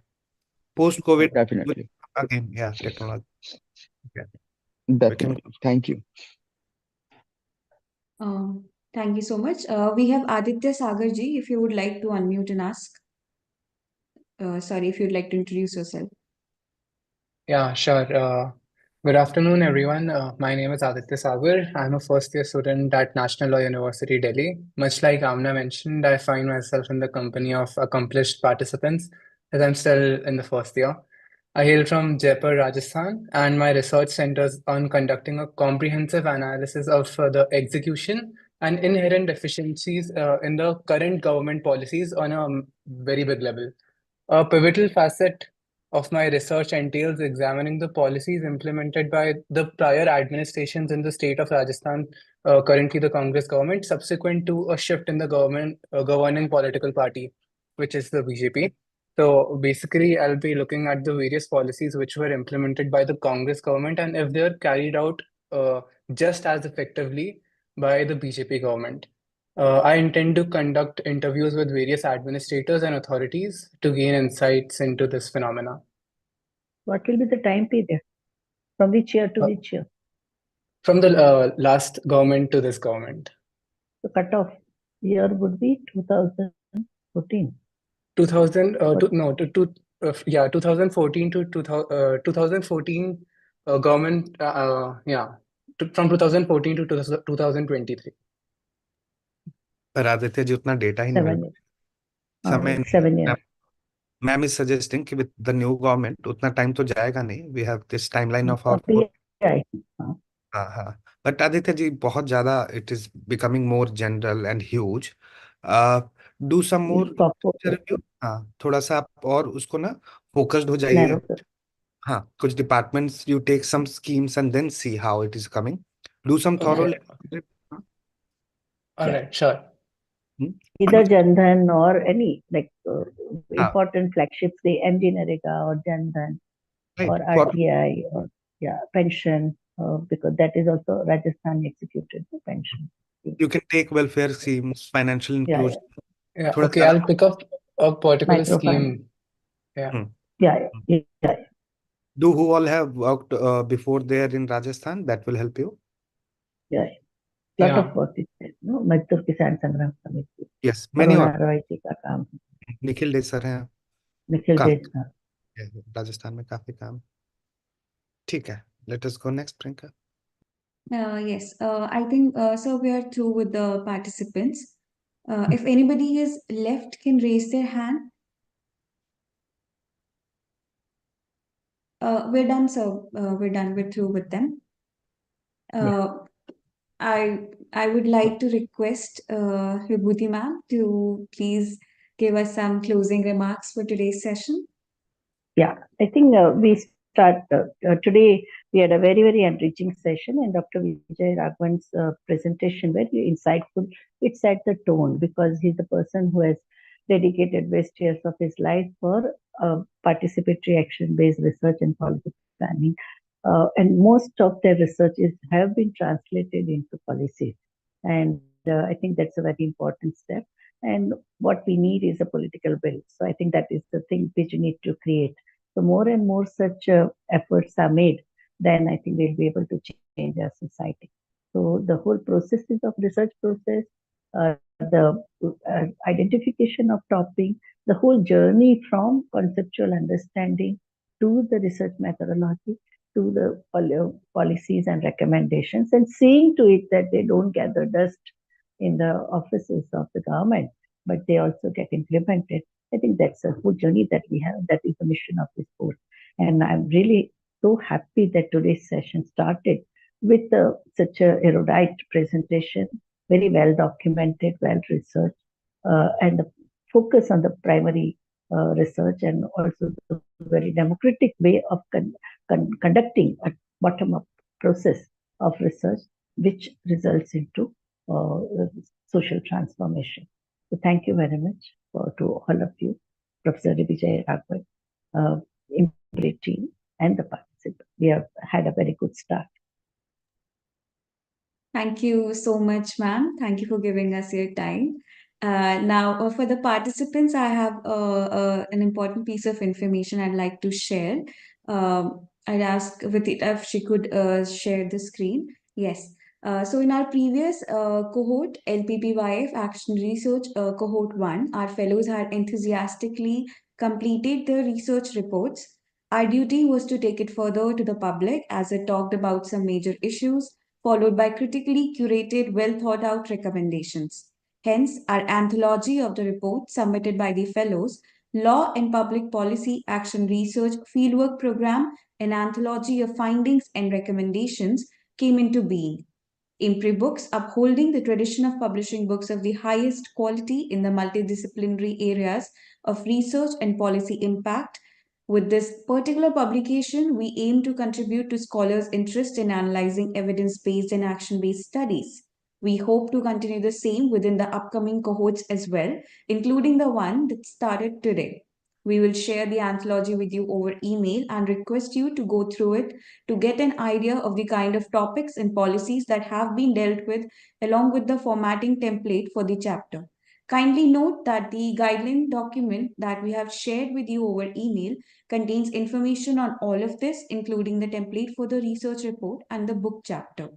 Post Covid Definitely. अगेन, या technology. Definitely. Thank you. Thank you so much. We have Aditya Sagar ji, if you would like to unmute and ask. Sorry, if you'd like to introduce yourself. Yeah, sure. Good afternoon, everyone. My name is Aditya Sagar. I'm a first-year student at National Law University, Delhi. Much like Amna mentioned, I find myself in the company of accomplished participants, as I'm still in the first year. I hail from Jaipur, Rajasthan, and my research centers on conducting a comprehensive analysis of the execution and inherent deficiencies in the current government policies on a very big level. A pivotal facet of my research entails examining the policies implemented by the prior administrations in the state of Rajasthan, currently the Congress government, subsequent to a shift in the government governing political party, which is the BJP. So basically, I'll be looking at the various policies which were implemented by the Congress government and if they're carried out just as effectively by the BJP government. I intend to conduct interviews with various administrators and authorities to gain insights into this phenomena. What will be the time period? From which year to which year? From the last government to this government. The cutoff year would be 2014. 2014 to 2014 government, from 2014 to 2023. पर आदित्य जी, उतना data ही नहीं मिल समय नहीं। 7 years. Ma'am is suggesting कि with the new government उतना time तो जाएगा नहीं। We have this timeline of our. हाँ, बट आदित्य जी, बहुत ज्यादा it is becoming more general and huge. Do some more review. हाँ, थोड़ा सा आप और उसको ना फोकस्ड हो जाइए। हाँ, कुछ departments you take some schemes and then see how it is coming. Do some thorough. Okay. All right, sure. Either Jan Dhan or any important flagships, the MD Narega or Jan Dhan or RTI or pension, because that is also Rajasthan executed the pension. You can take welfare schemes, financial inclusion. Yeah, okay, I'll pick up a particular scheme. Yeah. Do who all have worked before there in Rajasthan? That will help you. Yeah. Lot of work is there. No, Mazdoor Kisan Sangram Samiti. Yes, many Aruna Roy जी का काम. Nikhil day sir हैं. Nikhil day sir. Rajasthan में काफी काम. ठीक है. Let us go next, Priyanka. Yes, I think so. We are through with the participants. If anybody is left, can raise their hand. We're done, sir. We're done. We're through with them. I would like to request Vibhuti ma'am to please give us some closing remarks for today's session. Yeah, I think we start today. We had a very, very enriching session, and Dr. Vijay Raghavan's presentation, very insightful. It set the tone because he's the person who has dedicated best years of his life for participatory action-based research and policy planning. And most of their researches have been translated into policies. And I think that's a very important step. And what we need is a political will. So I think that is the thing which we need to create. So more and more such efforts are made, then I think we'll be able to change our society. So the whole processes of research process, the identification of topic, the whole journey from conceptual understanding to the research methodology, to the policies and recommendations, and seeing to it that they don't gather dust in the offices of the government, but they also get implemented. I think that's a whole journey that we have. That is the mission of this course. And I'm really so happy that today's session started with such a erudite presentation, very well documented, well researched, and the focus on the primary research, and also the very democratic way of conducting a bottom-up process of research, which results into social transformation. So thank you very much to all of you, Professor Vijay Raghavan, IMPRI team, and the participants. We have had a very good start. Thank you so much, ma'am. Thank you for giving us your time. Now, for the participants, I have an important piece of information I'd like to share. I'd ask Vijay if she could share the screen. Yes. So in our previous cohort, LPPYF Action Research Cohort 1, our fellows had enthusiastically completed the research reports. Our duty was to take it further to the public as it talked about some major issues, followed by critically curated, well thought out recommendations. Hence, our anthology of the report submitted by the fellows, Law and Public Policy Action Research Fieldwork Program, an anthology of findings and recommendations, came into being. IMPRI books, upholding the tradition of publishing books of the highest quality in the multidisciplinary areas of research and policy impact. With this particular publication, we aim to contribute to scholars' interest in analyzing evidence-based and action-based studies. We hope to continue the same within the upcoming cohorts as well, including the one that started today. We will share the anthology with you over email and request you to go through it to get an idea of the kind of topics and policies that have been dealt with, along with the formatting template for the chapter. Kindly note that the guideline document that we have shared with you over email contains information on all of this, including the template for the research report and the book chapter.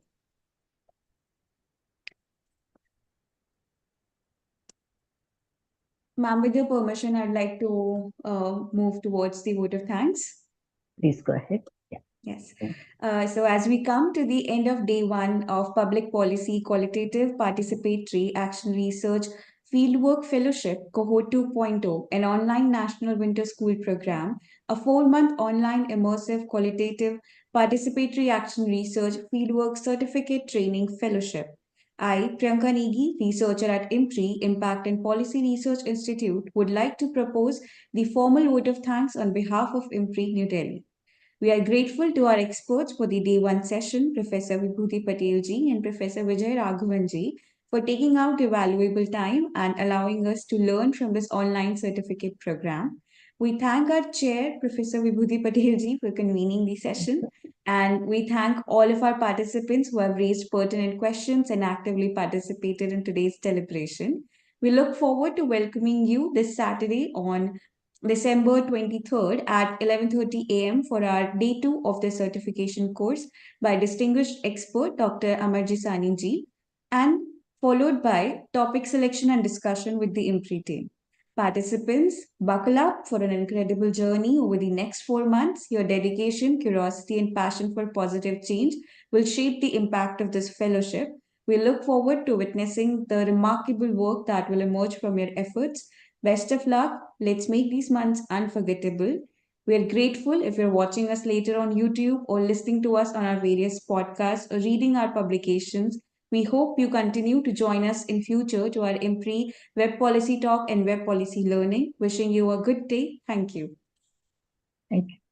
Ma'am, with your permission, I'd like to move towards the vote of thanks. Please go ahead. Yeah. Yes. So as we come to the end of day one of Public Policy Qualitative Participatory Action Research Fieldwork Fellowship Cohort 2.0, an online national winter school program, a 4-month online immersive qualitative participatory action research fieldwork certificate training fellowship. I, Priyanka Negi, researcher at IMPRI, Impact and Policy Research Institute, would like to propose the formal vote of thanks on behalf of IMPRI, New Delhi. We are grateful to our experts for the day one session, Professor Vibhuti Patel ji and Professor Vijay Raghavan ji, for taking out your valuable time and allowing us to learn from this online certificate program. We thank our chair, Professor Vibhuti Patel ji, for convening the session. And we thank all of our participants who have raised pertinent questions and actively participated in today's deliberation. We look forward to welcoming you this Saturday on December 23rd at 11:30 a.m. for our day 2 of the certification course by distinguished expert Dr. Amarji Sani ji, and followed by topic selection and discussion with the IMPRI team. Participants, buckle up for an incredible journey over the next 4 months. Your dedication, curiosity, and passion for positive change will shape the impact of this fellowship. We look forward to witnessing the remarkable work that will emerge from your efforts. Best of luck. Let's make these months unforgettable. We are grateful if you're watching us later on YouTube or listening to us on our various podcasts or reading our publications. We hope you continue to join us in future to our IMPRI Web Policy Talk and Web Policy Learning. Wishing you a good day. Thank you. Thank you.